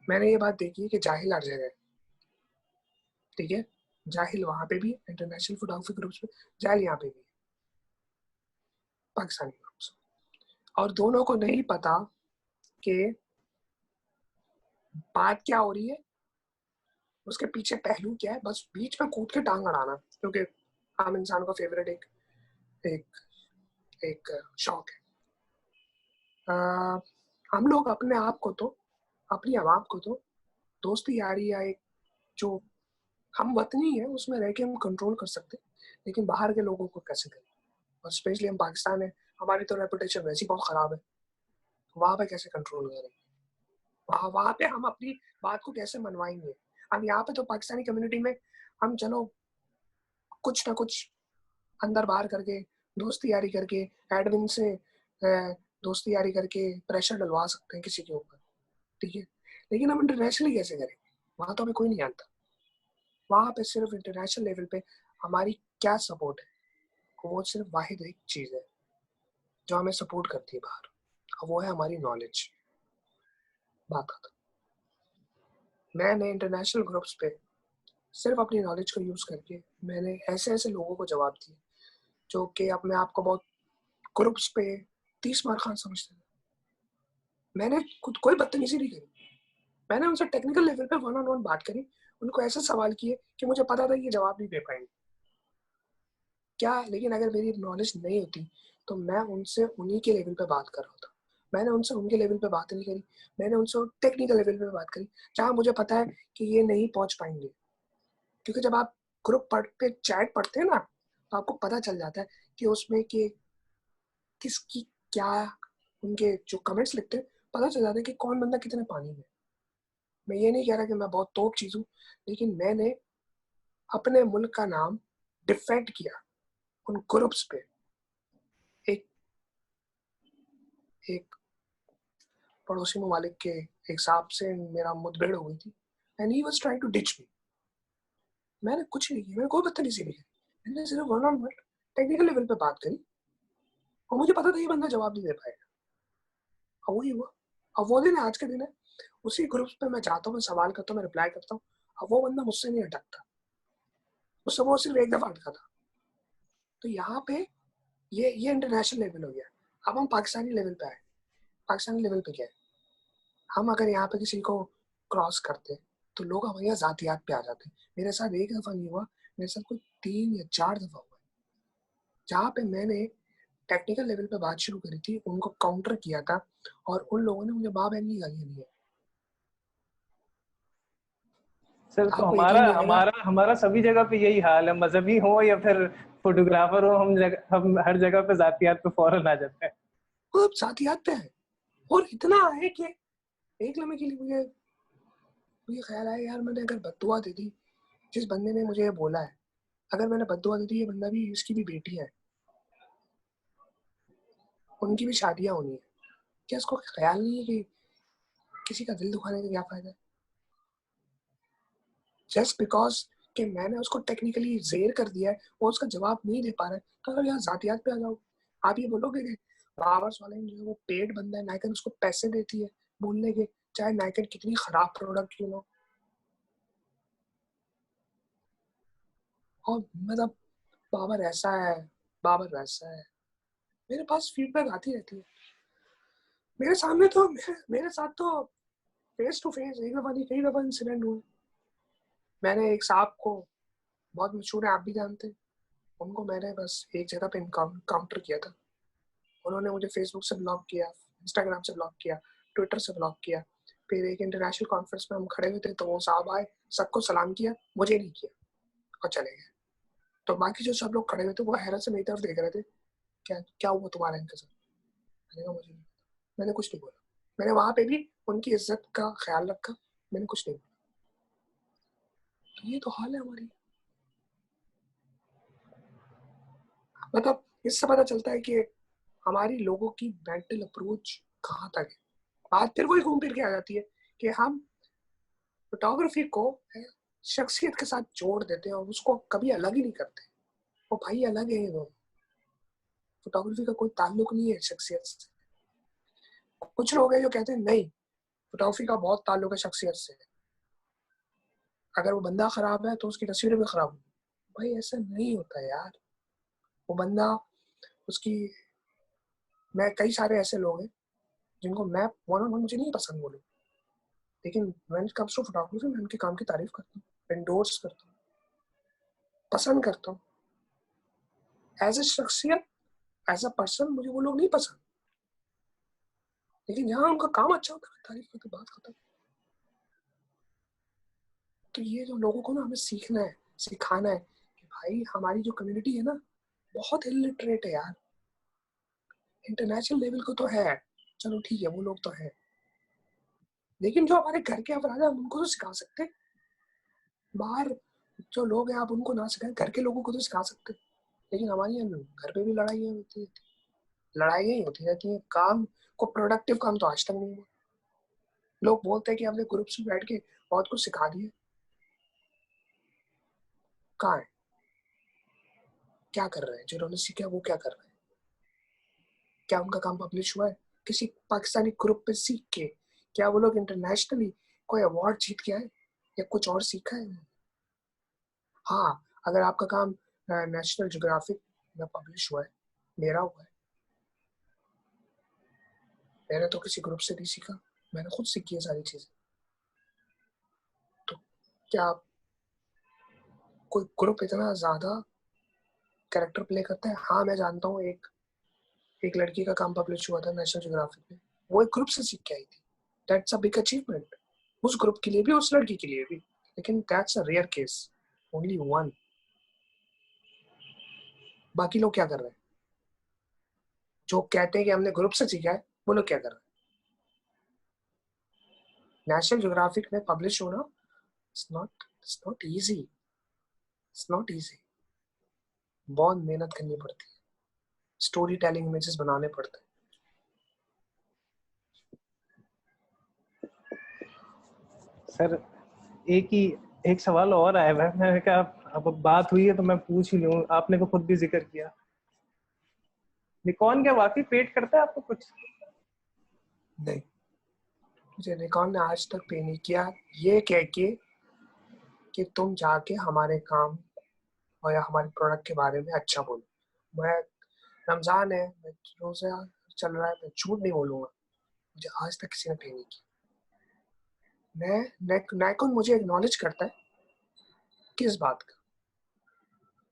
मैंने ये बात देखी है कि जाहिल हर जगह है, ठीक है? जाहिल वहाँ पे भी, इंटरनेशनल फोटोग्राफी ग्रुप्स पे, जाहिल यहाँ पे भी है, पाकिस्तानी ग्रुप्स। और दोनों को नहीं पता कि बात क्या हो रही है, उसके पीछे पहलू क्या है, बस बीच में कूद के टांग अड़ाना, क्योंकि आम इंसान का फेवरेट एक एक एक शौक है। हम लोग अपने आप को तो, अपनी आवाम को तो दोस्ती यारी या एक जो हम वतनी है उसमें रह के हम कंट्रोल कर सकते, लेकिन बाहर के लोगों को कैसे करें? और स्पेशली हम पाकिस्तान है, हमारी तो रेपुटेशन वैसी बहुत खराब है, वहां पे कैसे कंट्रोल करें? वहां पे हम अपनी बात को कैसे मनवाएंगे? अब यहाँ पे तो पाकिस्तानी कम्युनिटी में हम चलो कुछ ना कुछ अंदर बाहर करके, दोस्ती यारी करके, एडमिन से दोस्ती यारी करके प्रेशर डलवा सकते हैं किसी के ऊपर, ठीक है? लेकिन हम इंटरनेशनली कैसे करेंगे? वहां तो हमें कोई नहीं जानता। वहां पे सिर्फ इंटरनेशनल लेवल पे हमारी क्या सपोर्ट है, वो सिर्फ वाहिद एक चीज है जो हमें सपोर्ट करती है बाहर, और वो है हमारी नॉलेज। बात खत्म। मैंने इंटरनेशनल ग्रुप्स पे सिर्फ अपनी नॉलेज को यूज करके मैंने ऐसे ऐसे लोगों को जवाब दिए जो कि अपने आप को बहुत ग्रुप्स पे 30 मार खान समझते थे। मैंने खुद कोई बदतमीजी नहीं करी, मैंने उनसे टेक्निकल लेवल पे वन ऑन वन बात करी, उनको ऐसे सवाल किए कि मुझे पता था ये जवाब नहीं दे पाएंगे क्या, लेकिन अगर मेरी नॉलेज नहीं होती तो मैं उनसे उन्हीं के लेवल पे बात कर रहा था। मैंने उनसे उनके लेवल पे बात नहीं करी, मैंने उनसे टेक्निकल लेवल पे बात करी जहाँ मुझे पता है कि ये नहीं पहुंच पाएंगे। क्योंकि जब आप ग्रुप पे चैट पढ़ते हैं ना, तो आपको पता चल जाता है कि उसमें कि किसकी क्या, उनके जो कमेंट्स लिखते हैं पता चल जाता है कि कौन बंदा कितने पानी में। मैं ये नहीं कह रहा कि मैं बहुत तोप चीज हूँ, लेकिन मैंने अपने मुल्क का नाम डिफेंड किया उन ग्रुप्स पे। एक एक पड़ोसी ममालिक के एक साहब से मेरा मुठभेड़ हो गई थी and he was trying to ditch me. मैंने कुछ नहीं किया, मैंने कोई बदतमीजी नहीं की, मैंने सिर्फ one on one technical level पे बात करी, और मुझे पता था ये बंदा जवाब नहीं दे पाएगा, और वही हुआ। अब वो दिन आज के दिन है, उसी ग्रुप्स पे मैं जाता हूँ, मैं सवाल करता हूँ, मैं रिप्लाई करता हूँ, अब वो बंदा मुझसे नहीं अटकता। उससे वो सिर्फ एक दफा अटका था, तो यहाँ पे ये इंटरनेशनल लेवल हो गया। अब हम पाकिस्तानी लेवल पे आए। पाकिस्तानी लेवल पे क्या है, हम अगर यहाँ पे किसी को क्रॉस करते तो लोग हमारे यहाँ जातियात पे आ जाते। मेरे साथ एक दफा नहीं हुआ, मेरे साथ कोई 3 या 4 दफा हुआ, जहाँ पे मैंने टेक्निकल लेवल पे बात शुरू करी थी, उनको काउंटर किया था और उन लोगों ने मुझे माँ बहन की गालियां दी है। सर तो आपको हमारा यकीन नहीं आएगा, हमारा हमारा सभी जगह पे यही हाल है, मजहबी हो या फिर फोटोग्राफर हो, हम हर जगह पे जातियात पे फौरन आ जाते हैं। वो अब जातियात पे है। और इतना है कि एक लम्हे के लिए मुझे ख्याल आया, यार मैंने अगर बद्दुआ दे दी, जिस बंदे ने मुझे ये बोला है, अगर मैंने बद्दुआ दे दी, ये बंदा भी, इसकी भी बेटी है, उनकी भी शादियां होनी है, क्या इसको ख्याल नहीं है कि किसी का दिल दुखाने का क्या फायदा है? जस्ट बिकॉज कि मैंने उसको टेक्निकली जेर कर दिया है, वो उसका जवाब नहीं दे पा रहा है, तो अगर यहाँ जातियात पे आ जाओ, आप ये बोलोगे कि बाबर सोलेन जो है वो पेड बंदा है, नाइकन उसको पैसे देती है बोलने के, चाहे नाइकन कितनी खराब प्रोडक्ट क्यों ना हो। और मतलब बाबर ऐसा है, बाबर वैसा है, मेरे पास फीडबैक आती रहती है। मेरे सामने तो मेरे साथ तो फेस टू फेस एक दफा नहीं कई दफा इंसिडेंट हुए। मैंने एक साहब को, बहुत मशहूर है, आप भी जानते हैं उनको, मैंने बस एक जगह पे काउंटर किया था। उन्होंने मुझे फेसबुक से ब्लॉक किया, इंस्टाग्राम से ब्लॉक किया, ट्विटर से ब्लॉक किया। फिर एक इंटरनेशनल कॉन्फ्रेंस में हम खड़े हुए थे, तो वो साहब आए, सबको सलाम किया, मुझे नहीं किया और चले गए। तो बाकी जो सब लोग खड़े हुए थे वो हैरत से मेरी तरफ देख रहे थे, क्या क्या हुआ तुम्हारा इनके साथ? मैंने कहा मुझे नहीं पता। मैंने कुछ नहीं बोला। मैंने वहां पे भी उनकी इज्जत का ख्याल रखा, मैंने कुछ नहीं बोला। तो ये तो हाल है हमारी। मतलब इससे पता चलता है कि हमारी लोगों की मेंटल अप्रोच कहाँ तक है। बात फिर वही घूम फिर के आ जाती है कि हम फोटोग्राफी को शख्सियत के साथ जोड़ देते हैं और उसको कभी अलग ही नहीं करते। वो भाई अलग है ये दोनों, फोटोग्राफी का कोई ताल्लुक नहीं है शख्सियत से। कुछ लोग हैं जो कहते हैं नहीं, फोटोग्राफी का बहुत ताल्लुक है शख्सियत से, अगर वो बंदा खराब है तो उसकी तस्वीरें भी खराब होंगी। भाई ऐसा नहीं होता यार। वो बंदा, उसकी, मैं कई सारे ऐसे लोग हैं जिनको मैं वन ऑन वन मुझे नहीं पसंद वो लोग, लेकिन when it comes to photography मैं उनके काम की तारीफ करता हूँ, एंडोर्स करता हूँ, पसंद करता हूँ। एज ए शख्सियत, एज अ पर्सन मुझे वो लोग नहीं पसंद, लेकिन जहाँ उनका काम अच्छा होता है तारीफ करके बात खत्म। तो ये जो लोगों को ना हमें सीखना है, सिखाना है कि भाई हमारी जो कम्युनिटी है ना बहुत इलिटरेट है यार। इंटरनेशनल लेवल को तो है, चलो ठीक है वो लोग तो है, लेकिन जो हमारे घर के अफराद है हम उनको तो सिखा सकते हैं। बाहर जो लोग हैं आप उनको ना सिखाएं, घर के लोगों को तो सिखा सकते हैं। लेकिन हमारी यहाँ घर पे भी लड़ाइयाँ होती है, लड़ाइयाँ ही होती रहती हैं। काम को प्रोडक्टिव काम तो आज तक नहीं हुआ। लोग बोलते हैं कि हमने ग्रुप्स में बैठ के बहुत कुछ सिखा दिया, कहाँ है? क्या कर रहे हैं जिन्होंने सीखा, वो क्या कर रहे हैं? क्या उनका काम पब्लिश हुआ है किसी पाकिस्तानी ग्रुप पे सीख के? क्या वो लोग इंटरनेशनली कोई अवार्ड जीत के आए या कुछ और सीखा है? हाँ, अगर आपका काम नेशनल ज्योग्राफिक में पब्लिश हुआ है, मेरा हुआ है, मैंने तो किसी ग्रुप से नहीं सीखा, मैंने खुद सीखी है सारी चीजें। तो क्या कोई ग्रुप इतना ज्यादा कैरेक्टर प्ले करता है? हाँ मैं जानता हूँ, एक एक लड़की का काम पब्लिश हुआ था नेशनल ज्योग्राफिक में, वो एक ग्रुप से सीख के आई थी। दैट्स अ बिग अचीवमेंट, उस ग्रुप के लिए भी, उस लड़की के लिए भी। लेकिन that's a rare case, only one. बाकी लोग क्या कर रहे हैं? जो कहते हैं कि हमने ग्रुप से सीखा है, वो लोग क्या कर रहे हैं? नेशनल ज्योग्राफिक में पब्लिश होना, it's not easy, it's not easy. बहुत मेहनत करनी पड़ती है, स्टोरी टेलिंग इमेजेस बनाने पड़ते हैं। सर एक सवाल और आया है, मैंने कहा अब बात हुई है तो मैं पूछ ही लूं, आपने तो खुद भी जिक्र किया, निकॉन क्या वाकई पेड करता है आपको कुछ? नहीं, मुझे निकॉन ने आज तक पे नहीं किया, ये कह के कि तुम जाके हमारे काम और या हमारे प्रोडक्ट के बारे में अच्छा बोलो। मैं रमजान है, मैं रोजा चल रहा है, मैं झूठ नहीं बोलूंगा, मुझे आज तक किसी ने पे नहीं की। मैं नायकन मुझे एक्नॉलेज करता है किस बात का?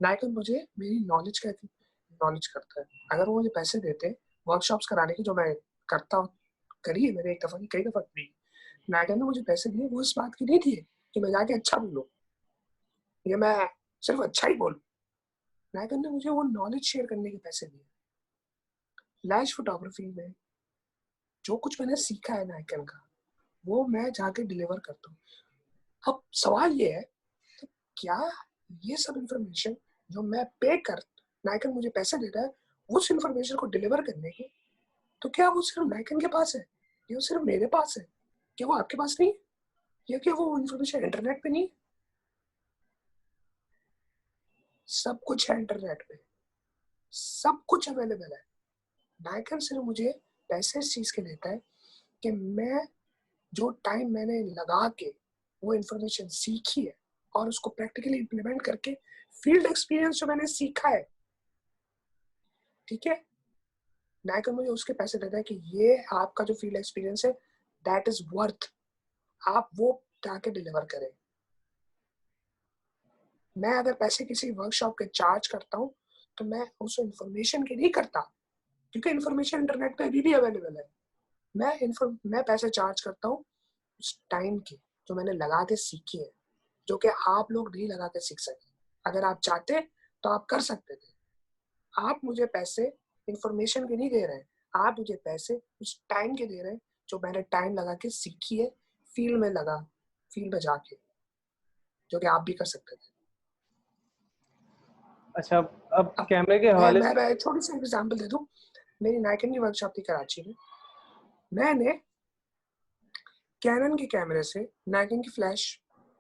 नायकन मुझे मेरी नॉलेज का नॉलेज करता है। अगर वो मुझे पैसे देते वर्कशॉप्स कराने की, जो मैं करता हूँ, करी है मैंने एक दफा नहीं कई दफा करी, नायकन ने मुझे पैसे दिए वो इस बात के नहीं दिए कि मैं जाके अच्छा बोलूँ या मैं सिर्फ अच्छा ही बोलूँ। नायकन ने मुझे वो नॉलेज शेयर करने के पैसे दिए। फ्लैश फोटोग्राफी में जो कुछ मैंने सीखा है नायकन का, वो मैं जाके डिलीवर करता हूँ। अब सवाल ये है, तो क्या ये सब इंफॉर्मेशन जो मैं पे कर, नायकन मुझे पैसे दे रहा है उस इंफॉर्मेशन को डिलीवर करने के, तो क्या वो सिर्फ नायकन के पास है या वो सिर्फ मेरे पास है? क्या वो आपके पास नहीं है? या क्या वो इंफॉर्मेशन इंटरनेट पे नहीं है? सब कुछ है इंटरनेट पे, सब कुछ अवेलेबल है। नायकन सिर्फ मुझे पैसे इस चीज के देता है कि मैं जो टाइम मैंने लगा के वो इंफॉर्मेशन सीखी है और उसको प्रैक्टिकली इम्प्लीमेंट करके फील्ड एक्सपीरियंस जो मैंने सीखा है, ठीक है, नायकन मुझे उसके पैसे देता है कि ये आपका जो फील्ड एक्सपीरियंस है दैट इज वर्थ, आप वो जाके डिलीवर करें। मैं अगर पैसे किसी वर्कशॉप के चार्ज करता हूँ तो मैं उस इंफॉर्मेशन के नहीं करता, क्योंकि इंफॉर्मेशन इंटरनेट पे अभी भी अवेलेबल है। मैं पैसे चार्ज करता हूँ उस टाइम की जो मैंने लगा के सीखी है, जो कि आप लोग नहीं लगा के सीख सके। अगर आप चाहते तो आप कर सकते थे। आप मुझे पैसे इंफॉर्मेशन के नहीं दे रहे हैं, आप मुझे पैसे उस टाइम के दे रहे हैं जो मैंने टाइम लगा के सीखी है, फील्ड में जाके, जो कि आप भी कर सकते थे। अच्छा, अब अब कैमरे के मैं हवाले मैं, से। मैं छोटी सी एग्जांपल दे दूं। मेरी नाइकन की वर्कशॉप थी कराची में। मैंने कैनन के कैमरे से नाइकन की फ्लैश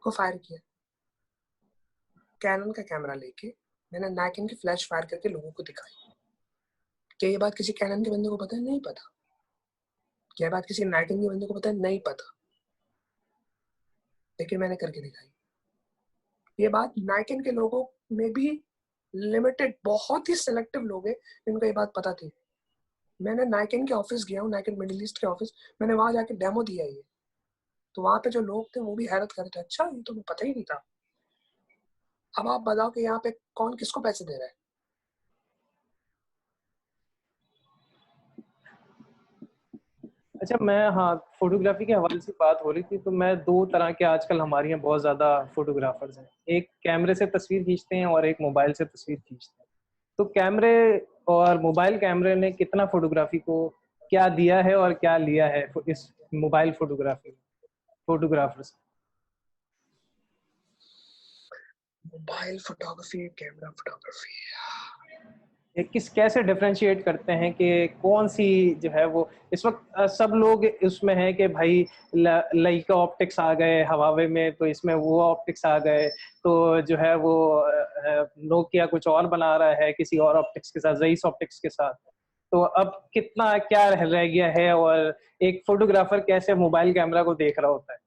को फायर किया। कैनन का कैमरा लेके मैंने नाइकन की फ्लैश फायर करके लोगों को दिखाई। क्या ये बात किसी कैनन के बंदे को पता है? नहीं पता। क्या बात किसी नाइकन के बंदे को पता है? नहीं पता। लेकिन मैंने करके दिखाई। ये बात नाइकन के लोगों में भी लिमिटेड, बहुत ही सिलेक्टिव लोग हैं जिनको ये बात पता थी। मैंने नाइकन के ऑफिस गया हूँ, नाइकन मिडिल ईस्ट के ऑफिस, मैंने वहां जाके डेमो दिया ये। तो वहां पे जो लोग थे वो भी हैरत कर रहे थे, अच्छा ये तो मुझे पता ही नहीं था। अब आप बताओ कि यहाँ पे कौन किसको पैसे दे रहा है? अच्छा, मैं, हाँ, फोटोग्राफी के हवाले से बात हो रही थी, तो मैं दो तरह के आजकल हमारे यहाँ बहुत ज़्यादा फोटोग्राफर्स हैं। एक कैमरे से तस्वीर खींचते हैं और एक मोबाइल से तस्वीर खींचते हैं। तो कैमरे और मोबाइल कैमरे ने कितना फोटोग्राफी को क्या दिया है और क्या लिया है इस mobile photography photographers? Mobile photography, camera photography. ये किस कैसे डिफरेंशिएट करते हैं कि कौन सी जो है वो इस वक्त सब लोग उसमें है कि भाई लाइका ऑप्टिक्स आ गए हवावे में, तो इसमें वो ऑप्टिक्स आ गए, तो जो है वो नोकिया कुछ और बना रहा है किसी और ऑप्टिक्स के साथ, ज़ईस ऑप्टिक्स के साथ। तो अब कितना क्या रह गया है, और एक फोटोग्राफर कैसे मोबाइल कैमरा को देख रहा होता है?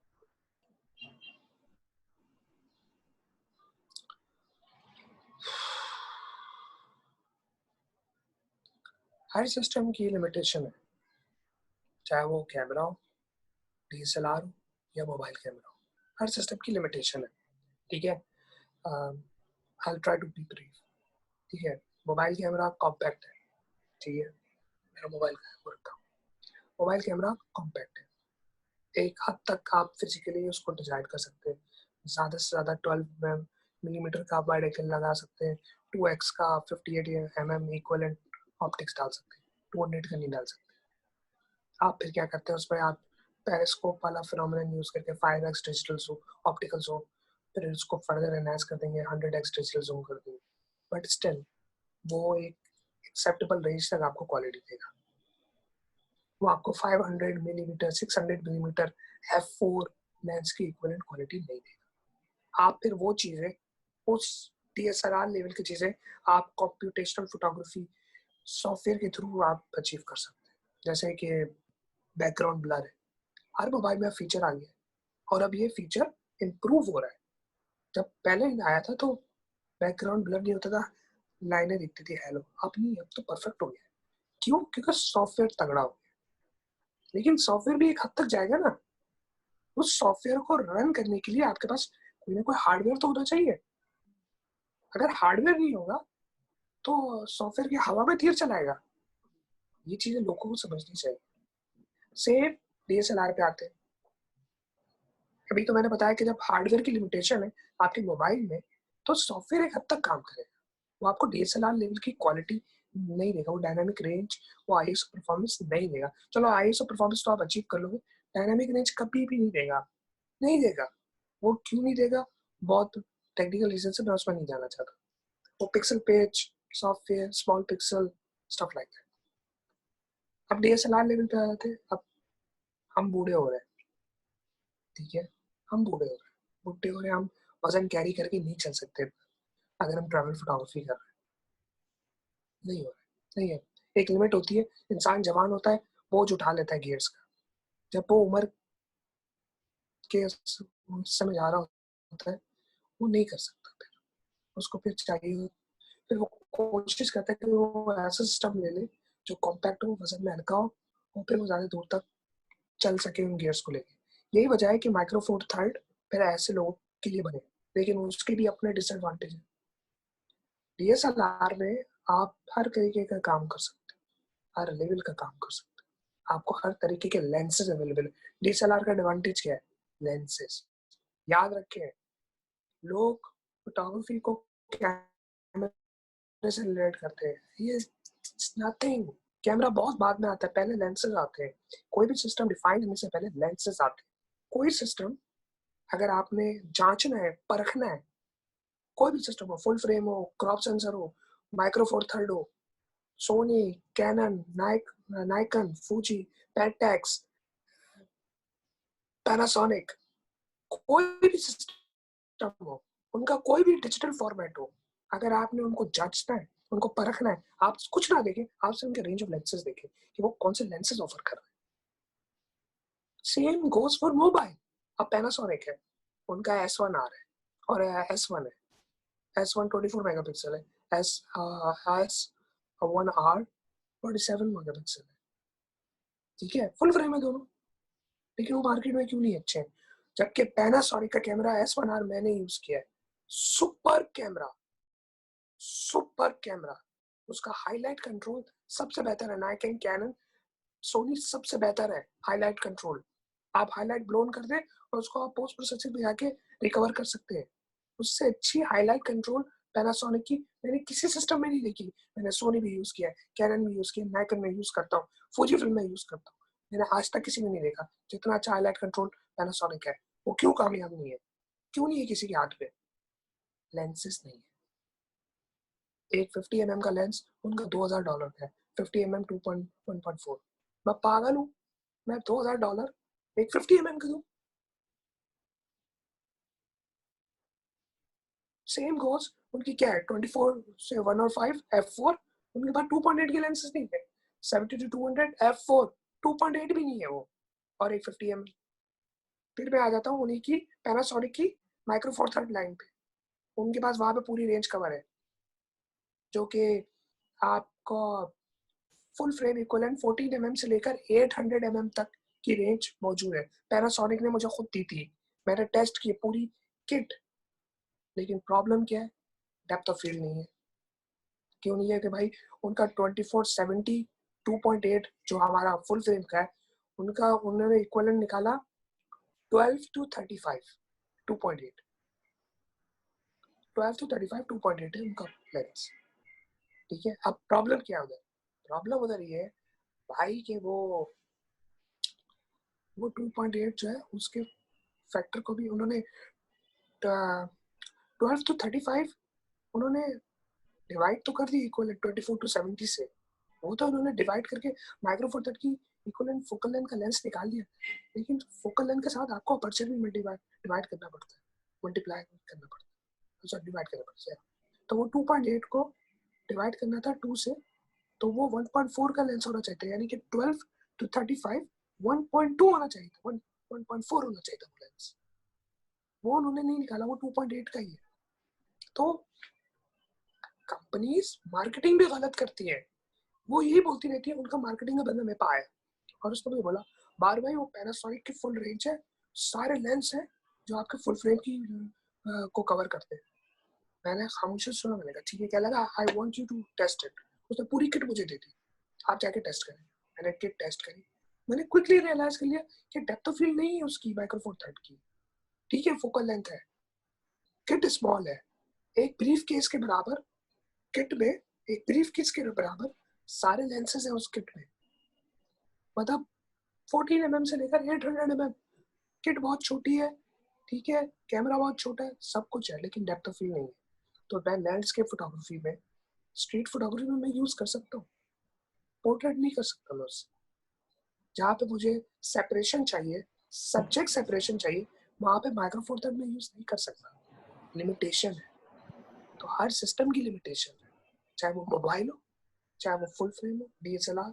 हर सिस्टम की लिमिटेशन है, चाहे वो कैमरा हो, डीएसएलआर हो या मोबाइल कैमरा हो। हर सिस्टम की लिमिटेशन है, ठीक है। I try to be brief, ठीक है। मोबाइल कैमरा कॉम्पैक्ट है, ठीक है। मेरा मोबाइल का रखा हूँ। मोबाइल कैमरा कॉम्पैक्ट है, एक हद तक आप फिजिकली उसको डिजाइन कर सकते हैं। ज़्यादा से ज़्यादा 12 मिलीमीटर का आप वाइड एंगल लगा सकते हैं। 2x का 58 mm इक्वलेंट ऑप्टिक्स डाल सकते हैं, 200 का नहीं डाल सकते। आप फिर क्या करते हैं उसमें, आप पेरिस्कोप वाला फिनोमेनन यूज करके 5x digital zoom optical zoom, फिर उसको फर्दर एनहांस कर देंगे, 100x डिजिटल जूम कर देंगे। बट स्टिल वो एक एक्सेप्टेबल रेंज तक आपको क्वालिटी देगा। वो आपको 500 मिलीमीटर 600 मिलीमीटर f4 लेंस की इक्विवेलेंट क्वालिटी नहीं देगा। आप फिर वो चीज़ें, उस DSLR लेवल की चीज़ें आप कंप्यूटेशनल फोटोग्राफी सॉफ्टवेयर के थ्रू आप अचीव कर सकते हैं। जैसे कि बैकग्राउंड ब्लर है, हर मोबाइल में फीचर आ गया है और अब ये फीचर इम्प्रूव हो रहा है। जब पहले आया था तो बैकग्राउंड ब्लर नहीं होता था, लाइनें दिखती थी हेलो, अब नहीं, अब तो परफेक्ट हो गया। क्यों? क्योंकि सॉफ्टवेयर तगड़ा हो गया। लेकिन सॉफ्टवेयर भी एक हद तक जाएगा ना, उस सॉफ्टवेयर को रन करने के लिए आपके पास कोई ना कोई हार्डवेयर तो होना चाहिए। अगर हार्डवेयर नहीं होगा तो सॉफ्टवेयर की हवा में तीर चलाएगा। ये चीजें लोगों को समझनी चाहिए। सेम डीएसएलआर पे आते हैं। अभी तो मैंने बताया कि जब हार्डवेयर की लिमिटेशन है आपके मोबाइल में, तो सॉफ्टवेयर एक हद तक काम करेगा। वो आपको डीएसएलआर लेवल की क्वालिटी नहीं देगा, वो डायनामिक रेंज, वो आईएसओ परफॉर्मेंस नहीं देगा। चलो आईएसओ परफॉर्मेंस तो आप अचीव कर लोगे, डायनामिक रेंज कभी भी नहीं देगा, नहीं देगा। वो क्यों नहीं देगा? बहुत टेक्निकल रीजन से मैं उसमें नहीं जाना चाहता। वो pixel page software, small pixel, stuff like that. अब डीएसएलआर लेवल पे आ जाते हैं। अब हम बूढ़े हो रहे हैं, ठीक है, हम बूढ़े हो रहे हैं, हम वजन कैरी करके नहीं चल सकते अगर हम ट्रैवल फोटोग्राफी कर रहे हैं। नहीं हो रहा है, नहीं है। एक लिमिट होती है। इंसान जवान होता है, बोझ उठा लेता है गियर्स का। जब वो उम्र के समय जा रहा होता है, वो नहीं कर सकता। फिर उसको फिर चाहिए, फिर वो कोशिश करता है कि वो ऐसा सिस्टम ले ले जो कॉम्पैक्ट हो, वजन में हल्का हो, और फिर वो ज़्यादा दूर तक चल सके उन गियर्स को लेके। यही वजह है कि माइक्रो फोर थर्ड फिर ऐसे लोगों के लिए बने, लेकिन उसके भी अपने डिसएडवांटेज है। डीएसएलआर में आप हर तरीके का काम कर सकते हैं, हर लेवल का काम कर सकते हैं। आपको हर तरीके के लेंसेज अवेलेबल है। डीएसएलआर का एडवांटेज क्या है? लेंसेज। याद रखें, लोग फोटोग्राफी को कैमरे से रिलेट करते हैं। ये नथिंग। कैमरा बहुत बाद में आता है, पहले लेंसेज आते हैं। कोई भी सिस्टम डिफाइन होने से पहले लेंसेज आते हैं। कोई सिस्टम अगर आपने जांचना है, परखना है, कोई भी सिस्टम हो, फुल फ्रेम हो, क्रॉप सेंसर हो, माइक्रो फोर थर्ड हो, Sony, Canon, Nikon, Fuji, Pentax, Panasonic, कोई भी सिस्टम हो, उनका कोई भी डिजिटल फॉर्मेट हो, अगर आपने उनको जांचना है, उनको परखना है, आप कुछ ना देखें, आप सिर्फ उनके रेंज ऑफ लेंसेज देखें कि वो कौन से लेंसेज ऑफर कर रहे हैं। Same goes for mobile. अब पैनासोनिक है, उनका S1R है और S1 है। S1 24 मेगापिक्सल है, S1R 47 मेगापिक्सल है। ठीक है, फुल फ्रेम है दोनों, लेकिन वो मार्केट में क्यों नहीं अच्छे हैं? जबकि पैनासोनिक का कैमरा S1R मैंने यूज किया है, सुपर कैमरा, सुपर कैमरा। उसका हाईलाइट कंट्रोल सबसे बेहतर है। नाइकन, कैनन, सोनी सबसे बेहतर है हाईलाइट कंट्रोल। आप हाईलाइट ब्लोन कर दें और उसको आप पोस्ट प्रोसेसिंग में जाके रिकवर कर सकते हैं। उससे अच्छी हाईलाइट कंट्रोल पैनासोनिक की मैंने किसी सिस्टम में नहीं देखी। मैंने सोनी भी यूज किया है, कैनन भी यूज किया है, नाइकन में यूज करता हूँ, फूजी फिल्म में यूज करता हूँ। मैंने आज तक किसी में नहीं देखा जितना अच्छा हाईलाइट कंट्रोल पैनासोनिक है। वो क्यों कामयाब नहीं है? क्यों नहीं है किसी के हाथ पे? लेंसेज नहीं है। एक 50 mm का लेंस उनका $2000 का है। 50 mm 2.1.4। मैं पागल हूँ? मैं $2000 एक 50 mm का दूं? सेम गोज, उनकी क्या है, 24 से 105 f4, उनके पास 2.8 के लेंसेज नहीं है। 70 to 200 f4 2.8 भी नहीं है वो, और एक 50 mm। फिर मैं आ जाता हूँ उन्हीं की पैनासोनिक की माइक्रो फोर थर्ड लाइन पे। उनके पास वहां पे पूरी रेंज कवर है, जो कि आपको फुल फ्रेम इक्विवेलेंट 14 mm से लेकर 800 mm तक की रेंज मौजूद है। पैनासोनिक ने मुझे खुद दी थी, मैंने टेस्ट की पूरी किट। लेकिन प्रॉब्लम क्या है? डेप्थ ऑफ फील्ड नहीं है। क्यों नहीं है? कि भाई उनका 2470 2.8 जो हमारा फुल फ्रेम का है, उनका उन्होंने इक्विवेलेंट निकाला 12 to 35 2.8। 12 to 35 2.8 है उनका लेंस। ठीक है, अब प्रॉब्लम क्या है उधर? प्रॉब्लम उधर ये है भाई कि वो 2.8 जो है उसके फैक्टर को भी उन्होंने 12 to 35 उन्होंने डिवाइड तो कर दी इक्वल 24 to 70 से। वो तो उन्होंने डिवाइड करके माइक्रो फोर थर्ड की इक्वल फोकल लेंथ का लेंस निकाल दिया, लेकिन फोकल लेंथ के साथ आपको अपर्चर भी डिवाइड करना पड़ता है, मल्टीप्लाई करना पड़ता है, सॉरी डिवाइड करना पड़ता है। तो वो 2.8 को डिवाइड करना था 2 से, तो वो 1.4 का लेंस होना चाहिए था, यानी कि 12 to 35 1.2 होना चाहिए था, 1.4 होना चाहिए था वो लेंस। वो उन्होंने नहीं निकाला, वो 2.8 का ही है। तो कंपनीज मार्केटिंग भी गलत करती है, वो यही बोलती रहती है उनका मार्केटिंग का बंदा मेरे पास आया और उसने मुझे बोला बार भाई वो पैनासोनिक की फुल रेंज है, सारे लेंस हैं जो आपके फुल फ्रेम की को कवर करते हैं। मैंने खामोशी सुना, मैंने कहा ठीक है क्या लगा, I want you to test it. उसने पूरी किट मुझे दे दी, आप जाके टेस्ट करें। मैंने किट टेस्ट करी, मैंने क्विकली रियलाइज कर लिया कि डेप्थ ऑफ फील्ड नहीं है उसकी माइक्रो फोर थर्ड की, ठीक है फोकल लेंथ है, किट स्मॉल है, एक ब्रीफ केस के बराबर किट में, एक ब्रीफ केस के बराबर सारे लेंसेज हैं उस किट में, मतलब 14 mm से लेकर 800 mm, किट बहुत छोटी है, ठीक है, कैमरा बहुत छोटा है, सब कुछ है, लेकिन डेप्थ ऑफ फील्ड नहीं है। तो मैं लैंडस्केप फोटोग्राफी में, स्ट्रीट फोटोग्राफी में मैं यूज कर सकता हूँ, पोर्ट्रेट नहीं कर सकता मैं उससे। जहाँ पे मुझे सेपरेशन चाहिए, सब्जेक्ट सेपरेशन चाहिए, वहाँ पे माइक्रो फोर थर्ड में यूज नहीं कर सकता, लिमिटेशन है। तो हर सिस्टम की लिमिटेशन है, चाहे वो मोबाइल हो, चाहे वो फुल फ्रेम हो, DSLR,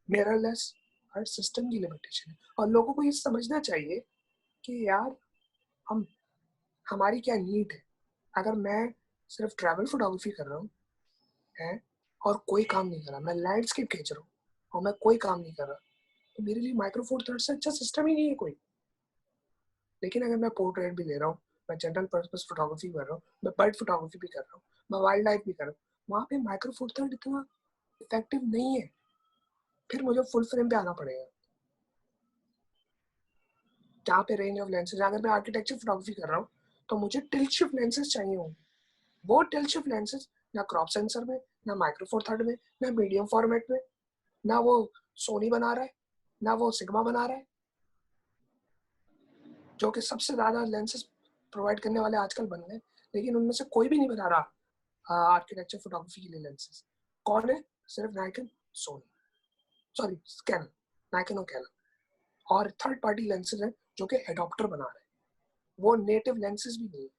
मिररलेस, हर सिस्टम की लिमिटेशन है। और लोगों को ये समझना चाहिए कि यार हम हमारी क्या नीड है। अगर मैं सिर्फ ट्रैवल फोटोग्राफी कर रहा हूँ है और कोई काम नहीं कर रहा, मैं लैंडस्केप खींच रहा हूँ और मैं कोई काम नहीं कर रहा, तो मेरे लिए माइक्रो फोर थर्ड से अच्छा सिस्टम ही नहीं है कोई। लेकिन अगर मैं पोर्ट्रेट भी ले रहा हूँ, मैं जनरल पर्पस फोटोग्राफी कर रहा हूँ, मैं बर्ड फोटोग्राफी भी कर रहा हूँ, मैं वाइल्ड लाइफ भी कर रहा हूँ, वहाँ पे माइक्रो फोर थर्ड इतना इफेक्टिव नहीं है, फिर मुझे फुल फ्रेम पे आना पड़ेगा। जहाँ पे रेंज ऑफ लेंसेज, अगर मैं आर्किटेक्चर फोटोग्राफी कर रहा हूँ तो मुझे टिल्ट शिफ्ट लेंसेज चाहिए होंगे, वो टिल्ट शिफ्ट लेंसेज ना क्रॉप सेंसर में, ना माइक्रो फोर थर्ड में, ना मीडियम फॉर्मेट में, ना वो सोनी बना रहा है, ना वो सिग्मा बना रहा है, जो कि सबसे ज्यादा लेंसेज प्रोवाइड करने वाले आजकल बन गए, लेकिन उनमें से कोई भी नहीं बना रहा आर्किटेक्चर फोटोग्राफी के लिए लेंसेज। कौन है? सिर्फ Nikon, Sony, sorry Canon, Nikon और कैनन, और थर्ड पार्टी लेंसेज हैं जो कि एडॉप्टर बना रहे हैं, वो नेटिव लेंसेज भी नहीं है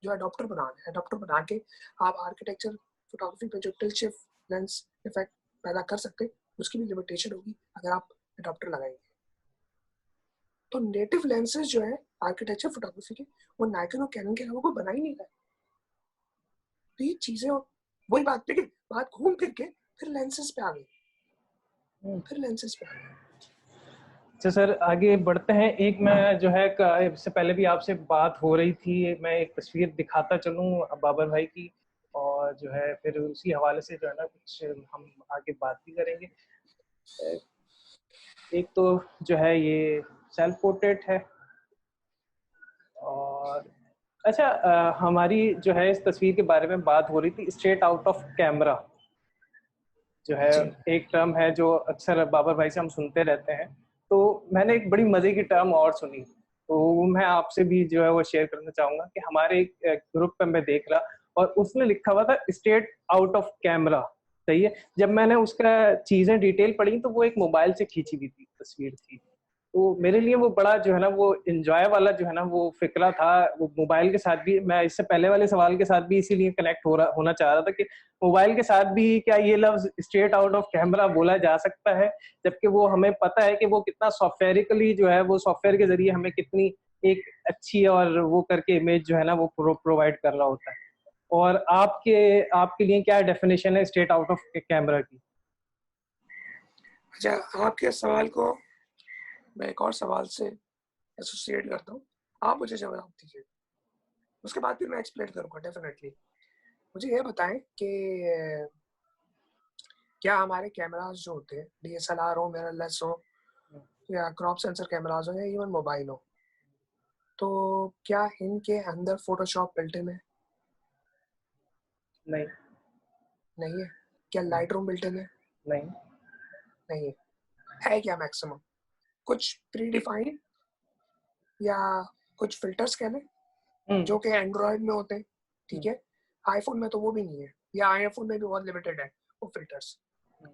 जो एडॉप्टर बना रहे हैं। एडॉप्टर बना के आप आर्किटेक्चर फोटोग्राफी पे जो टिल्ट शिफ्ट लेंस इफेक्ट पैदा कर सकते हैं, उसकी भी लिमिटेशन होगी अगर आप एडॉप्टर लगाएंगे। तो नेटिव लेंसेज जो है आर्किटेक्चर फोटोग्राफी के, वो नाइकन और कैनन के अलावा कोई बना ही नहीं रहा है। तो ये चीजें, वही बात, देखिए बात घूम फिर के फिर लेंसेज पे आ गई, फिर लेंसेज पे आ गई। अच्छा सर, आगे बढ़ते हैं। एक मैं जो है इससे पहले भी आपसे बात हो रही थी, मैं एक तस्वीर दिखाता चलूँ बाबर भाई की, और जो है फिर उसी हवाले से जो है ना कुछ हम आगे बात भी करेंगे। एक तो जो है ये सेल्फ पोर्ट्रेट है, और अच्छा हमारी जो है इस तस्वीर के बारे में बात हो रही थी, स्ट्रेट आउट ऑफ कैमरा जो है जी एक टर्म है जो अक्सर बाबर भाई से हम सुनते रहते हैं। तो मैंने एक बड़ी मजे की टर्म और सुनी, तो वो मैं आपसे भी जो है वो शेयर करना चाहूंगा कि हमारे एक ग्रुप पे मैं देख रहा और उसने लिखा हुआ था स्ट्रेट आउट ऑफ कैमरा। सही है, जब मैंने उसका चीजें डिटेल पढ़ी तो वो एक मोबाइल से खींची हुई थी तस्वीर थी। तो मेरे लिए वो बड़ा जो है ना वो एंजॉय वाला जो है ना वो फिक्रा था। वो मोबाइल के साथ भी, मैं इससे पहले वाले सवाल के साथ भी इसीलिए कनेक्ट होना चाह रहा था कि मोबाइल के साथ भी क्या ये लफ्ज स्ट्रेट आउट ऑफ कैमरा बोला जा सकता है, जबकि वो हमें पता है कि वो कितना सॉफ्टवेयरिकली जो है वो सॉफ्टवेयर के जरिए हमें कितनी एक अच्छी और वो करके इमेज जो है ना वो प्रोवाइड कर रहा होता है। और आपके आपके लिए क्या डेफिनेशन है स्ट्रेट आउट ऑफ कैमरा की? अच्छा, आपके सवाल को मैं एक और सवाल से एसोसिएट करता हूँ, आप मुझे जवाब दीजिए, उसके बाद फिर मैं एक्सप्लेन करूँगा डेफिनेटली। मुझे ये बताएं कि क्या हमारे कैमरास जो होते हैं, DSLR हो, मिररलेस हो, या क्रॉप सेंसर कैमरास हो, या इवन मोबाइल हो, तो क्या इनके अंदर फोटोशॉप बिल्ट इन है? नहीं। नहीं है। क्या लाइट रूम बिल्ट इन है? नहीं। नहीं है। है क्या मैक्सिमम कुछ प्री डिफाइंड या कुछ फिल्टर्स कह लें जो कि एंड्रॉयड में होते हैं, ठीक है, आईफोन में तो वो भी नहीं है, या आईफोन में भी बहुत लिमिटेड है वो फिल्टर्स,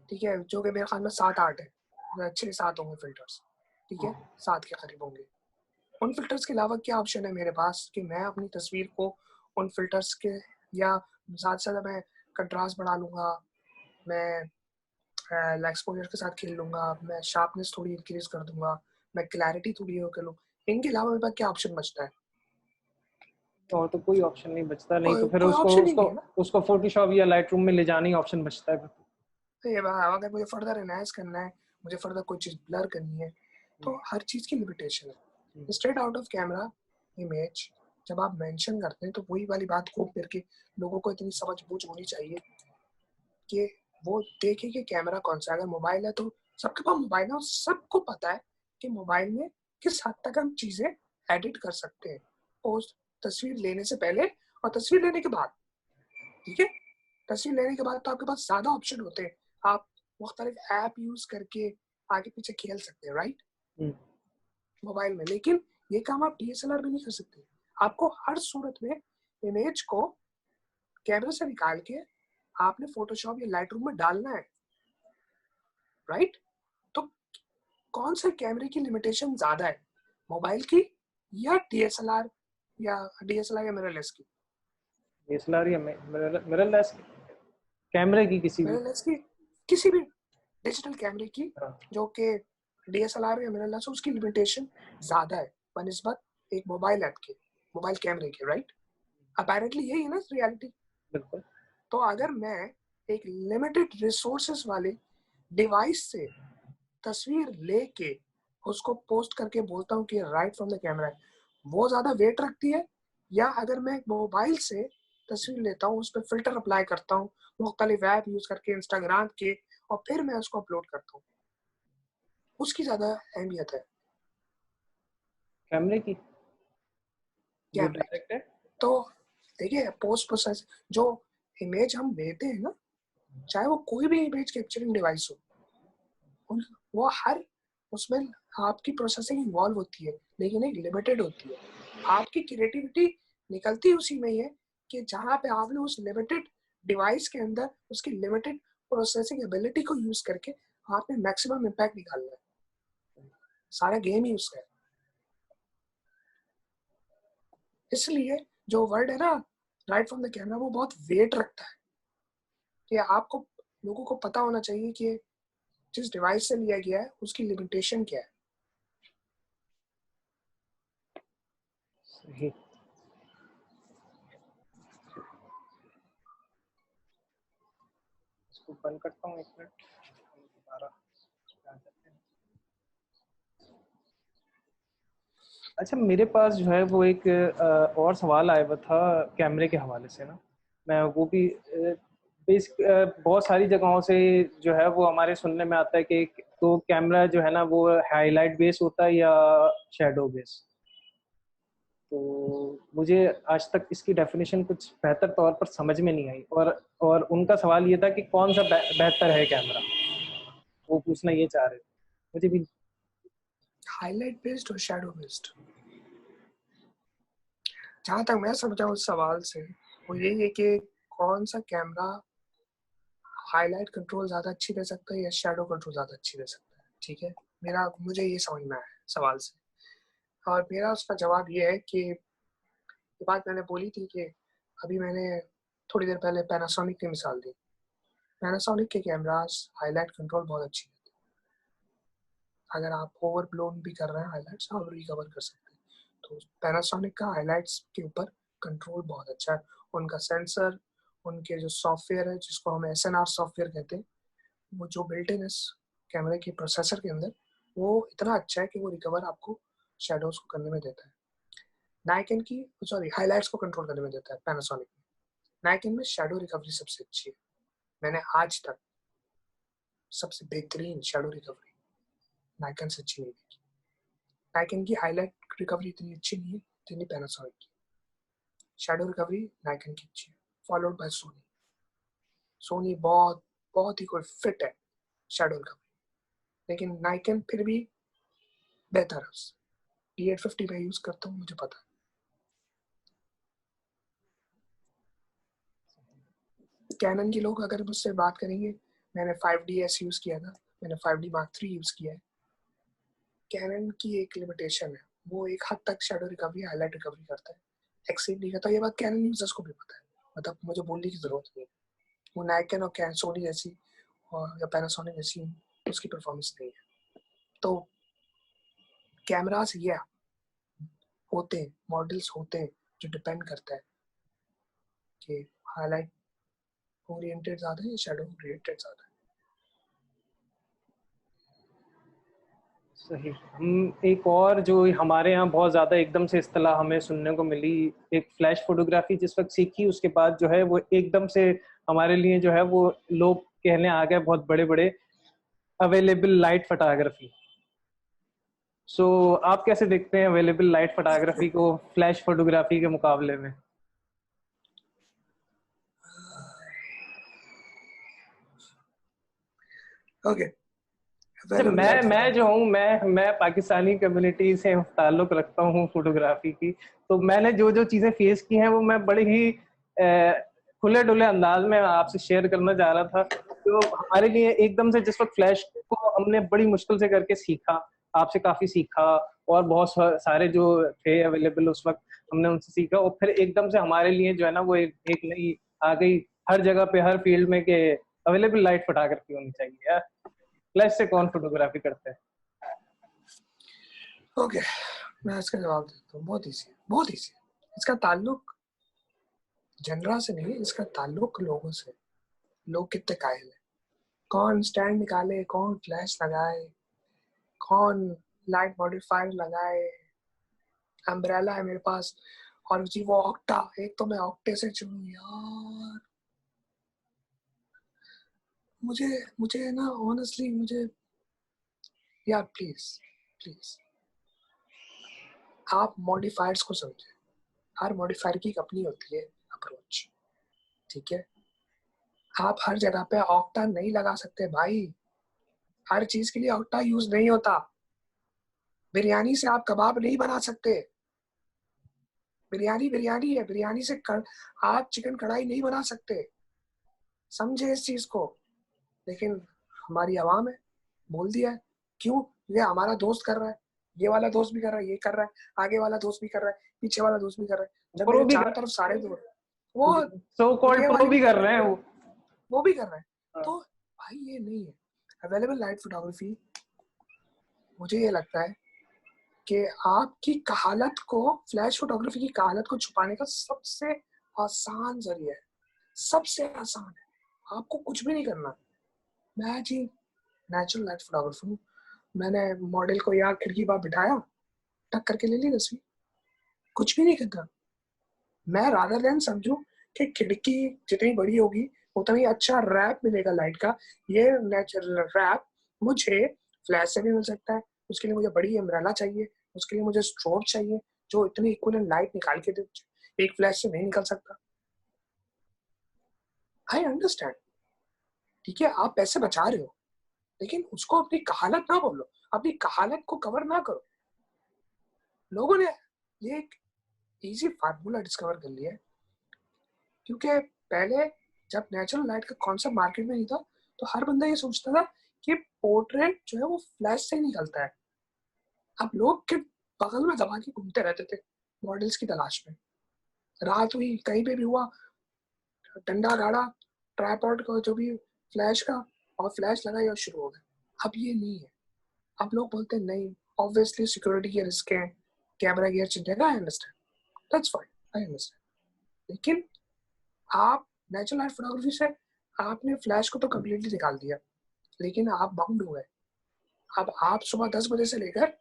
ठीक है, जो कि मेरे ख्याल में 7-8 है, 6-7 होंगे फिल्टर्स, ठीक है, 7 के करीब होंगे। उन फिल्टर्स के अलावा क्या ऑप्शन है मेरे पास कि मैं अपनी तस्वीर को उन फिल्टर्स के, या ज़्यादा से ज़्यादा मैं कंट्रास्ट बढ़ा लूँगा, मैं एक्सपोजर के साथ खेल लूँगा, मैं शार्पनेस थोड़ी इंक्रीज कर दूंगा, मैं क्लैरिटी थोड़ी वो कर लूँ, इनके अलावा मेरे पास क्या ऑप्शन बचता है? और तो कोई ऑप्शन नहीं बचता, नहीं तो फिर कोई उसको ऑप्शन ही उसको नहीं है ना। उसको फोटोशॉप या लाइट रूम में ले जाना ही ऑप्शन बचता है। तो ये बात, अगर मुझे फर्दर एनहांस करना है, मुझे फर्दर कोई चीज़ ब्लर करनी है, तो हर चीज़ की लिमिटेशन है। Straight out of camera image जब आप मेंशन करते हैं तो वही वाली बात घूम फिर के लोगों को इतनी समझ बूझ होनी चाहिए कि वो देखे कि कैमरा कौन सा है। अगर मोबाइल है तो सबके पास मोबाइल है और सबको पता है कि मोबाइल में किस हद तक हम चीज़ें एडिट कर सकते हैं, पोस्ट तस्वीर लेने से पहले और तस्वीर लेने के बाद। ठीक है, तस्वीर लेने के बाद तो आपके पास ज़्यादा ऑप्शन होते हैं, आप मुख्तलिफ ऐप यूज़ करके आगे पीछे खेल सकते हैं, राइट, मोबाइल में। लेकिन ये काम आप DSLR में नहीं कर सकते। आपको हर सूरत में इमेज को कैमरे से निकाल के आपने फोटोशॉप या लाइट रूम में डालना है, राइट। तो कौन से कैमरे की लिमिटेशन ज्यादा है, मोबाइल की या DSLR या मिररलेस की? DSLR या मिररलेस कैमरे की, किसी भी। मिररलेस की, किसी भी डिजिटल कैमरे की हाँ। जो कि DSLR या मिररलेस, उसकी लिमिटेशन ज्यादा है बनिस्बत एक मोबाइल ऐप के, मोबाइल कैमरे के, राइट। अपेरेंटली यही है ना रियलिटी। बिल्कुल। तो अगर मैं एक लिमिटेड रिसोर्सेस वाले डिवाइस से तस्वीर लेके उसको पोस्ट करके बोलता हूँ कि राइट फ्रॉम द कैमरा है, वो ज़्यादा वेट रखती है? या अगर मैं मोबाइल से तस्वीर लेता हूँ, उस पर फिल्टर अप्लाई करता हूँ मुख्तलिफ ऐप यूज़ करके, इंस्टाग्राम के, और फिर मैं उसको अपलोड करता हूँ, उसकी ज़्यादा अहमियत है कैमरे की जो कैमरे की? डायरेक्ट है। तो देखिए, पोस्ट प्रोसेस जो इमेज हम लेते हैं ना, चाहे वो कोई भी इमेज कैप्चरिंग डिवाइस हो, वो हर उसमें आपकी प्रोसेसिंग इन्वॉल्व होती है, लेकिन एक लिमिटेड होती है। आपकी क्रिएटिविटी निकलती उसी में ही है कि जहाँ पे आपने उस लिमिटेड डिवाइस के अंदर उसकी लिमिटेड प्रोसेसिंग एबिलिटी को यूज करके आपने मैक्सिमम इम्पैक्ट निकालना है। सारा गेम ही उसका है। इसलिए जो वर्ड है ना, राइट फ्रॉम द कैमरा, वो बहुत वेट रखता है कि आपको, लोगों को पता होना चाहिए कि जिस डिवाइस से लिया गया है उसकी लिमिटेशन क्या है। सही। इसको बंद करता हूँ 1 मिनट, दोबारा आ जाते हैं। अच्छा, मेरे पास जो है वो एक और सवाल आया हुआ था कैमरे के हवाले से ना। मैं वो भी बहुत सारी जगहों से जो है वो हमारे सुनने में आता है कि तो कैमरा जो है ना वो हाईलाइट बेस होता है या शैडो बेस। तो मुझे आज तक इसकी डेफिनेशन कुछ बेहतर तौर पर समझ में नहीं आई, और उनका सवाल ये था कि कौन सा बेहतर है कैमरा, वो पूछना ये चाह रहे थे मुझे भी। हाईलाइट बेस्ड और शैडो बेस्ड, जहाँ तक मैं समझा उस सवाल से, वो यही है कि कौन सा कैमरा हाईलाइट कंट्रोल ज़्यादा अच्छी दे सकता है या शैडो कंट्रोल ज़्यादा अच्छी दे सकता है। ठीक है, मुझे ये समझ में आया सवाल से, और मेरा उसका जवाब ये है कि ये बात मैंने बोली थी कि अभी मैंने थोड़ी देर पहले पैनासोनिक की मिसाल दी। पैनासोनिक के कैमरास हाईलाइट कंट्रोल बहुत अच्छी है। अगर आप ओवर ब्लोन भी कर रहे हैं हाईलाइट्स, आप रिकवर कर सकते हैं। तो पैनासोनिक का हाईलाइट्स के ऊपर कंट्रोल बहुत अच्छा है। उनका सेंसर, उनके जो सॉफ्टवेयर है जिसको हम SNR सॉफ्टवेयर कहते हैं, वो जो बिल्ट इन इस कैमरे के प्रोसेसर के अंदर, वो इतना अच्छा है कि वो रिकवर आपको शेडोज को करने में देता है। नाइकन की, सॉरी, हाईलाइट्स को कंट्रोल करने में देता है पैनासोनिक में। नाइकन में शेडो रिकवरी सबसे अच्छी है। मैंने आज तक सबसे बेहतरीन शेडो रिकवरी नाइकन से अच्छी नहीं देखी। नाइकन की हाईलाइट रिकवरी इतनी अच्छी नहीं है जितनी पैनासोनिक की। शेडो रिकवरी नाइकन की अच्छी है, फॉलोड बाय सोनी। सोनी बहुत बहुत ही कोई फिट है शेडो रिकवरी, लेकिन नाइकन फिर भी बेहतर है उससे। D850 मैं यूज करता हूँ, मुझे पता है। कैनन के लोग अगर मुझसे बात करेंगे, मैंने 5DS यूज किया था, मैंने 5D Mark III यूज किया है। कैनन की एक लिमिटेशन है, वो एक हद तक शेडो रिकवरी, हाईलाइट रिकवरी करता है, एक्सीड नहीं करता। ये बात कैनन यूजर्स को भी पता है, मतलब मुझे बोलने की जरूरत नहीं है। वो नाइकन और सोनी जैसी और या पैनासोनिक जैसी उसकी परफॉर्मेंस नहीं है। तो कैमरास ये होते हैं, मॉडल्स होते हैं जो डिपेंड करता है कि हाईलाइट ओरिएंटेड ज्यादा है या शैडो ओरिएंटेड ज्यादा है। सही। हम एक और जो हमारे यहाँ बहुत ज्यादा एकदम से इस्तेलाह हमें सुनने को मिली, एक फ्लैश फोटोग्राफी जिस वक्त सीखी उसके बाद जो है वो एकदम से हमारे लिए जो है वो लोग कहने आ गए बहुत बड़े बड़े अवेलेबल लाइट फोटोग्राफी। सो आप कैसे देखते हैं अवेलेबल लाइट फोटोग्राफी को फ्लैश फोटोग्राफी के मुकाबले में? ओके, अच्छा, अवेलेबल लाइट मैं जो फोटोग्राफी। हूँ, मैं पाकिस्तानी कम्युनिटी से ताल्लुक रखता हूँ फोटोग्राफी की। तो मैंने जो जो चीजें फेस की हैं वो मैं बड़े ही खुले डुले अंदाज में आपसे शेयर करना चाह रहा था। तो हमारे लिए एकदम से जिस वक्त फ्लैश को हमने बड़ी मुश्किल से करके सीखा, आपसे काफी सीखा, और बहुत सारे जो थे अवेलेबल उस वक्त हमने उनसे सीखा, और फिर एकदम से हमारे लिए जो है ना वो एक नई आ गई हर जगह पे हर फील्ड में कि अवेलेबल लाइट फोटोग्राफी होनी चाहिए यार। फ्लैश से कौन फोटोग्राफी करते हैं? ओके, मैं इसका जवाब देता हूँ। बहुत इजी है, बहुत इजी है। इसका ताल्लुक जनरा से नहीं, इसका ताल्लुक लोगों से। लोग कितने कायल है, कौन स्टैंड निकाले, कौन फ्लैश लगाए, कौन लाइट मॉडिफायर लगाए। अम्ब्रेला है मेरे पास, और जी वो ऑक्टा, एक तो मैं ऑक्टे से चुनूं यार। मुझे मुझे ना ऑनेस्टली मुझे यार, प्लीज प्लीज आप मॉडिफायर्स को समझे। हर मॉडिफायर की एक अपनी होती है अप्रोच, ठीक है? आप हर जगह पे ऑक्टा नहीं लगा सकते भाई। हर चीज के लिए ऑक्टा यूज नहीं होता। बिरयानी से आप कबाब नहीं बना सकते। बिरयानी बिरयानी है, बिरयानी से आप चिकन कढ़ाई नहीं बना सकते। समझे इस चीज को। लेकिन हमारी आवाम है, बोल दिया है। क्यों? ये हमारा दोस्त कर रहा है, ये वाला दोस्त भी कर रहा है, ये कर रहा है, आगे वाला दोस्त भी कर रहा है, पीछे वाला दोस्त भी कर रहा है। जब प्रो मेरे भी चारों कर, तरफ सारे दोस्त, वो सो कॉल्ड ये प्रो वाली भी भी कर कर रहे रहे हैं, हैं वो। वो भी कर रहे हैं। हाँ। तो भाई ये नहीं है अवेलेबल लाइट फोटोग्राफी। मुझे ये लगता है कि आपकी कहालत को, फ्लैश फोटोग्राफी की कहालत को छुपाने का सबसे आसान जरिया है, सबसे आसान है। आपको कुछ भी नहीं करना। मैं जी नेचुरल लाइट फोटोग्राफर हूँ। मैंने मॉडल को यहाँ खिड़की पर बिठाया, टक करके ले ली तस्वीर। कुछ भी नहीं करना। मैं रादर देन समझू कि खिड़की जितनी बड़ी होगी उतना ही अच्छा रैप मिलेगा लाइट का। ये नेचुरल रैप मुझे फ्लैश से भी मिल सकता है। उसके लिए मुझे बड़ी अम्ब्रेला चाहिए, उसके लिए मुझे स्ट्रोब चाहिए जो इतनी इक्विवेलेंट लाइट निकाल के दे। एक फ्लैश से नहीं निकल सकता। आई अंडरस्टैंड, ठीक है, आप पैसे बचा रहे हो, लेकिन उसको अपनी कहालत ना बोलो, अपनी कहालत को कवर ना करो। लोगों ने ये एक इजी फार्मूला डिस्कवर कर लिया है। क्योंकि पहले जब नेचुरल लाइट का कॉन्सेप्ट मार्केट में नहीं था, तो हर बंदा ये सोचता था कि पोर्ट्रेट जो है वो फ्लैश से ही निकलता है। अब लोग के बगल में दबा के घूमते रहते थे मॉडल्स की तलाश में। रात हुई, कहीं पे भी हुआ, डंडा गाड़ा ट्राइपॉड का जो भी फ्लैश का, और फ्लैश लगाई और शुरू हो गए। अब ये नहीं है। अब लोग बोलते हैं नहीं, ऑब्वियसली सिक्योरिटी के रिस्क है, कैमरा गियर चिंतेगा। I understand, that's fine, I understand. लेकिन आप नेचुरल लाइट फोटोग्राफी से आपने फ्लैश को तो कम्प्लीटली निकाल दिया, लेकिन आप बाउंड हो गए। अब आप सुबह 10 बजे से लेकर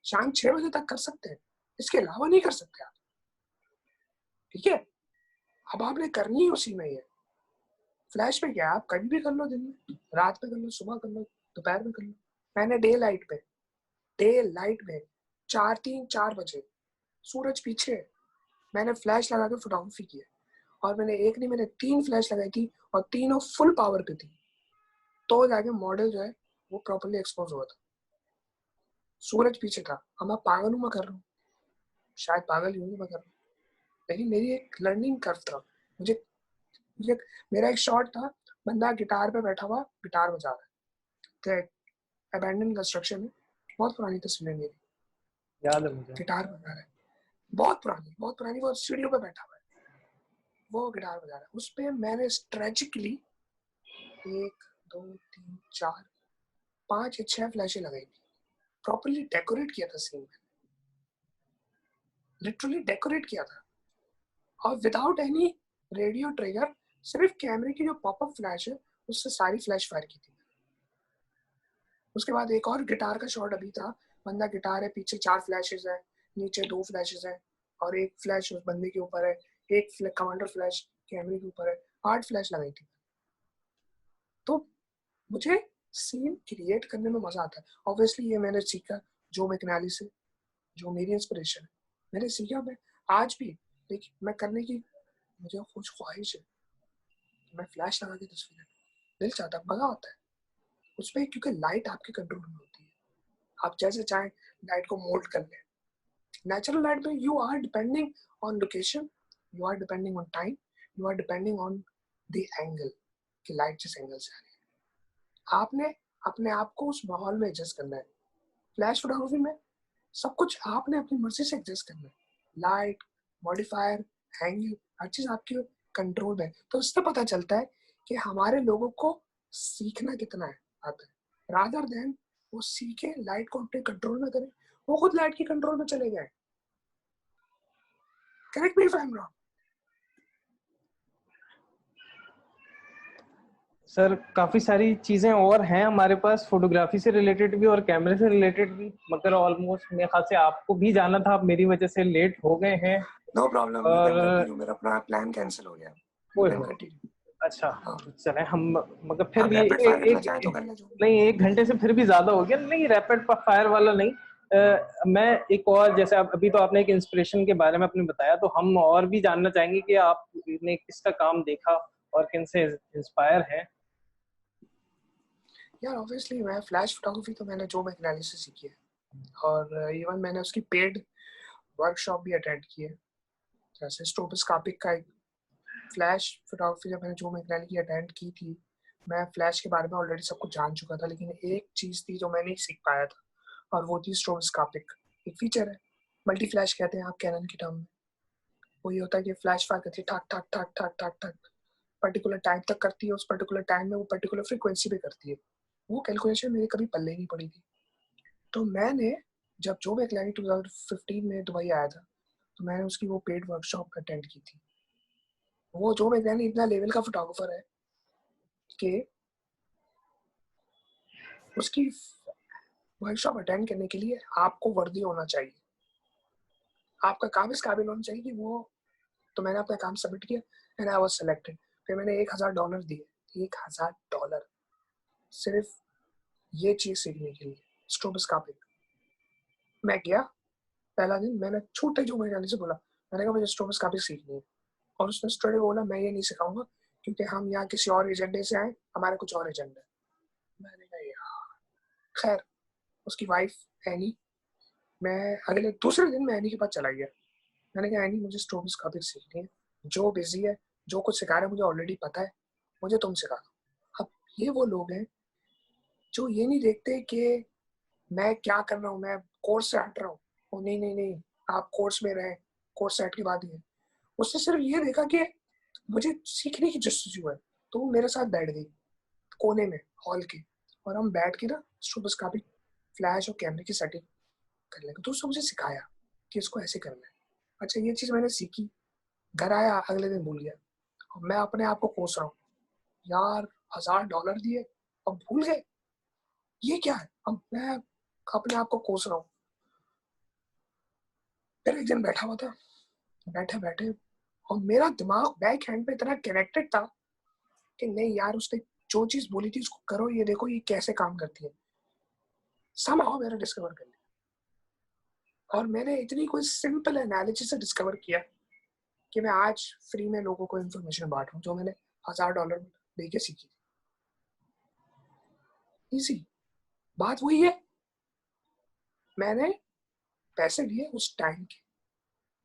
शाम 6 बजे तक कर सकते हैं, इसके अलावा नहीं कर सकते आप, ठीक है? अब आपने करनी ही उसी में ही है। फ्लैश में क्या है, आप कभी भी कर लो, दिन में, रात में कर लो, सुबह कर लो, दोपहर में कर लो। मैंने डे लाइट में 4 3 4 बजे सूरज पीछे मैंने फ्लैश लगा के फोटोग्राफी की है। और मैंने एक नहीं, मैंने 3 फ्लैश लगाई थी और तीनों फुल पावर पे थी। तो जाके मॉडल जो है वो प्रॉपर्ली एक्सपोज हुआ था। सूरज पीछे था। अब मैं पागल हूँ, मैं कर रहा हूँ, शायद पागल ही हूँ मैं कर रहा हूँ, लेकिन मेरी एक लर्निंग कर्व था। मुझे मुझे मेरा एक शॉट था, बंदा गिटार पे बैठा हुआ गिटार बजा रहा है, अबैंडन कंस्ट्रक्शन में। बहुत पुरानी तस्वीर है मेरी, याद है मुझे। गिटार बजा रहा है, बहुत पुरानी बहुत पुरानी। वो स्टूडियो पे बैठा हुआ है, वो गिटार बजा रहा है। उस पर मैंने स्ट्रेटेजिकली 1 2 3 4 5 या 6 फ्लैशें लगाई थी। प्रॉपर्ली डेकोरेट किया था सीन में, लिटरली डेकोरेट किया था। और विदाउट एनी रेडियो ट्रिगर सिर्फ कैमरे की जो पॉपअप फ्लैश है उससे सारी फ्लैश फायर की थी। उसके बाद एक और गिटार का शॉट अभी था, बंदा गिटार है, पीछे 4 फ्लैशेस है, नीचे 2 फ्लैशेस है और एक फ्लैश उस बंदे के ऊपर है, एक कमांडर फ्लैश कैमरे के ऊपर है, 8 फ्लैश लगाई थी। तो मुझे सीन क्रिएट करने में मजा आता है। ऑब्वियसली ये मैंने सीखा जो मैकनाली से, जो मेरी इंस्पिरेशन है, मैंने सीखा। मैं आज भी लेकिन मैं करने की मुझे कुछ ख्वाहिश है, मैं फ्लैश लगा के तस्वीरें, दिल चाहता है, मजा आता है उसमें, क्योंकि लाइट आपके कंट्रोल में होती है, आप जैसे चाहें लाइट को मोल्ड कर लें। नेचुरल लाइट में you are depending on location, you are depending on time, you are depending on the angle कि लाइट जिस एंगल से आ रही है, आपने अपने आप को उस माहौल में एडजस्ट करना है। फ्लैश फोटोग्राफी में सब कुछ आपने अपनी मर्जी से एडजस्ट करना है, लाइट, मॉडिफायर, एंगल, हर चीज आपके कंट्रोल में। तो इससे पता चलता है कि हमारे लोगों को सीखना कितना है आता है, रादर देन वो सीखे लाइट को अपने कंट्रोल में करें, वो खुद लाइट की कंट्रोल में चले गए। Correct me if I am wrong. Sir काफी सारी चीजें और हैं हमारे पास, फोटोग्राफी से रिलेटेड भी और कैमरे से रिलेटेड भी, मगर ऑलमोस्ट मेरे ख्याल से आपको भी जाना था, आप मेरी वजह से लेट हो गए हैं। नो प्रॉब्लम, यू कैन और कंटिन्यू, मेरा अपना प्लान कैंसिल हो गया, यू कैन कंटिन्यू। अच्छा, हाँ, चले हम, मगर फिर आप भी रैपिड फायर करना चाहें तो एक कर ले जो। नहीं, 1 घंटे से फिर भी ज्यादा हो गया। नहीं, रैपिड फायर वाला नहीं। मैं एक और, जैसे अभी तो आपने एक इंस्पिरेशन के बारे में अपने बताया, तो हम और भी जानना चाहेंगे कि आपने किसका काम देखा और किन से इंस्पायर है। यार ऑब्वियसली मैं फ्लैश फोटोग्राफी तो मैंने जो मैकनाली से सीखी है, और इवन मैंने उसकी पेड वर्कशॉप भी अटेंड की है। जैसे स्ट्रोबोस्कोपिक का एक फ्लैश फोटोग्राफी जब मैंने जो मैकनाली की अटेंड की थी, मैं फ्लैश के बारे में ऑलरेडी सब कुछ जान चुका था, लेकिन एक चीज़ थी जो मैं नहीं सीख पाया था, और वो थी स्ट्रोबोस्कोपिक। एक फीचर है, मल्टी फ्लैश कहते हैं आप कैनन की टर्म में। वो ये होता है कि फ्लैश फायर करती है ठाक ठाक ठाक ठाक ठाक ठाक, पर्टिकुलर टाइम तक करती है, उस पर्टिकुलर टाइम में वो पर्टिकुलर फ्रीक्वेंसी पे करती है। वो कैलकुलेशन मेरे कभी पल्ले नहीं पड़ी थी। तो मैंने जब जो मैकनाली 2015 में दुबई आया था, तो मैंने उसकी वो पेड वर्कशॉप अटेंड की थी। वो जो मैकनाली इतना लेवल का फोटोग्राफर है कि उसकी वर्कशॉप अटेंड करने के लिए आपको वर्दी होना चाहिए, आपका काम इस काबिल होना चाहिए कि वो। तो मैंने अपना काम सबमिट किया एंड आई वाज सिलेक्टेड। फिर मैंने $1000 दिए, $1000 सिर्फ ये चीज सीखने के लिए, स्ट्रोबोस्कोपिक। मैं गया पहला दिन, मैंने छोटे जो मैंने से बोला, मैंने कहा मुझे स्ट्रोबोस्कोपिक सीखनी है, और उसने स्टूडेंट बोला मैं ये नहीं सिखाऊंगा क्योंकि हम यहाँ किसी और एजेंडे से आए, हमारे कुछ और एजेंडा है। मैंने कहा यार, खैर उसकी वाइफ एनी, मैं अगले दूसरे दिन मैं एनी के पास चला गया। मैंने कहा एनी मुझे स्ट्रोबोस्कोपिक सीखनी है, जो बिजी है, जो कुछ सिखा रहा है मुझे ऑलरेडी पता है, मुझे तुम सिखा दो। अब ये वो लोग हैं जो ये नहीं देखते कि मैं क्या कर रहा हूँ, मैं कोर्स से हट रहा हूँ। ओ नहीं नहीं नहीं, आप कोर्स में रहे, कोर्स से हट की बात नहीं है। उसने सिर्फ ये देखा कि मुझे सीखने की जस्तजू है, तो वो मेरे साथ बैठ गई कोने में हॉल के, और हम बैठ के ना स्ट्रोबोस्कोपिक फ्लैश और कैमरे की सेटिंग कर लेंगे। तो उसने मुझे सिखाया कि इसको ऐसे करना है। अच्छा, ये चीज़ मैंने सीखी, घर आया अगले दिन भूल गया, और मैं अपने आप को कोस रहा हूँ यार, $1000 दिए अब भूल गए, ये क्या है। अब मैं अपने आप को कोस रहा हूँ। फिर एक दिन बैठा हुआ था, बैठे बैठे, और मेरा दिमाग बैक हैंड पे इतना कनेक्टेड था कि नहीं यार, उसने जो चीज बोली थी उसको करो, ये देखो ये कैसे काम करती है। समहाउ मैंने डिस्कवर कर लिया, और मैंने इतनी कोई सिंपल एनालिसिस से डिस्कवर किया कि मैं आज फ्री में लोगों को इन्फॉर्मेशन बांट रहा हूँ जो मैंने $1000 दे के सीखी थी। इजी बात वही है, मैंने पैसे लिए उस टाइम के,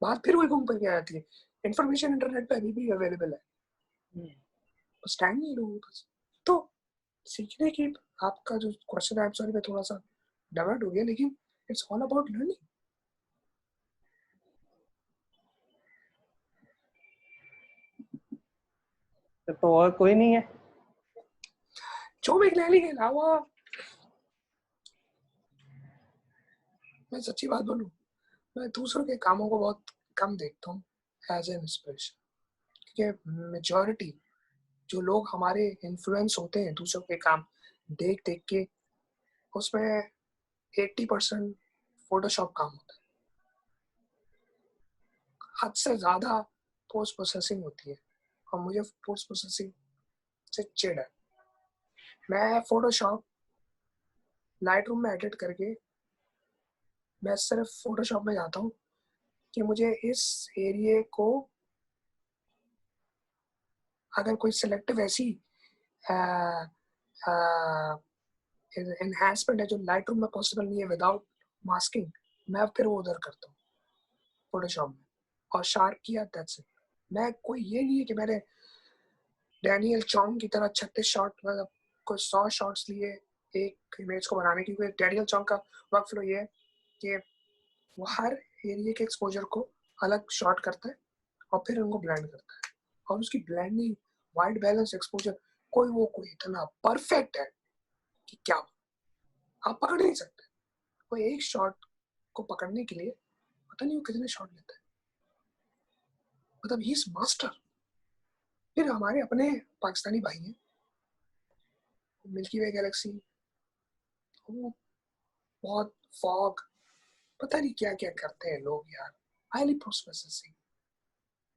बात फिर वही घूम करके आ जाती है। इन्फॉर्मेशन इंटरनेट पे अभी भी अवेलेबल है, बस टाइम नहीं लोगों के पास। तो सीखने की, आपका जो क्वेश्चन है, सॉरी मैं थोड़ा सा डाइवर्ट हो गया, लेकिन इट्स ऑल अबाउट लर्निंग। तो और कोई नहीं है? जो मैकनाली के अलावा, मैं सच्ची बात बोलूं, मैं दूसरों के कामों को बहुत कम देखता हूँ एज एन इंस्पिरेशन, क्योंकि मेजॉरिटी जो लोग हमारे इन्फ्लुएंस होते हैं दूसरों के काम देख देख के, उसमें 80% फोटोशॉप काम होता है, हद से ज्यादा पोस्ट प्रोसेसिंग होती है, और मुझे पोस्ट प्रोसेसिंग से चिढ़ है। मैं फोटोशॉप लाइट रूम में एडिट करके मैं सिर्फ फोटोशॉप में जाता हूँ कि मुझे इस एरिया को, अगर कोई सिलेक्टिव ऐसी एनहांसमेंट है जो लाइट रूम में पॉसिबल नहीं है विदाउट मास्किंग, मैं फिर वो उधर करता हूँ फोटोशॉप में, और शार्प किया, दैट्स इट। मैं कोई ये नहीं है कि मैंने डैनियल चौंग की तरह 36 शॉट, मतलब कोई 100 शॉट्स लिए एक इमेज को बनाने की। डैनियल चौंग का वर्क फ्लो ये है कि वो हर एरिया के एक्सपोजर को अलग शॉट करता है और फिर उनको ब्लेंड करता है, और उसकी ब्लेंडिंग, वाइट बैलेंस, एक्सपोजर, कोई इतना परफेक्ट है कि क्या आप पकड़ नहीं सकते। वो एक शॉट को पकड़ने के लिए पता नहीं वो कितने शॉट लेता है, मतलब ही इज मास्टर। फिर हमारे अपने पाकिस्तानी भाई हैं, मिल्की वे गैलेक्सी, वो बहुत फॉग, पता नहीं क्या क्या करते हैं लोग यार, हाईली प्रोसेसिंग।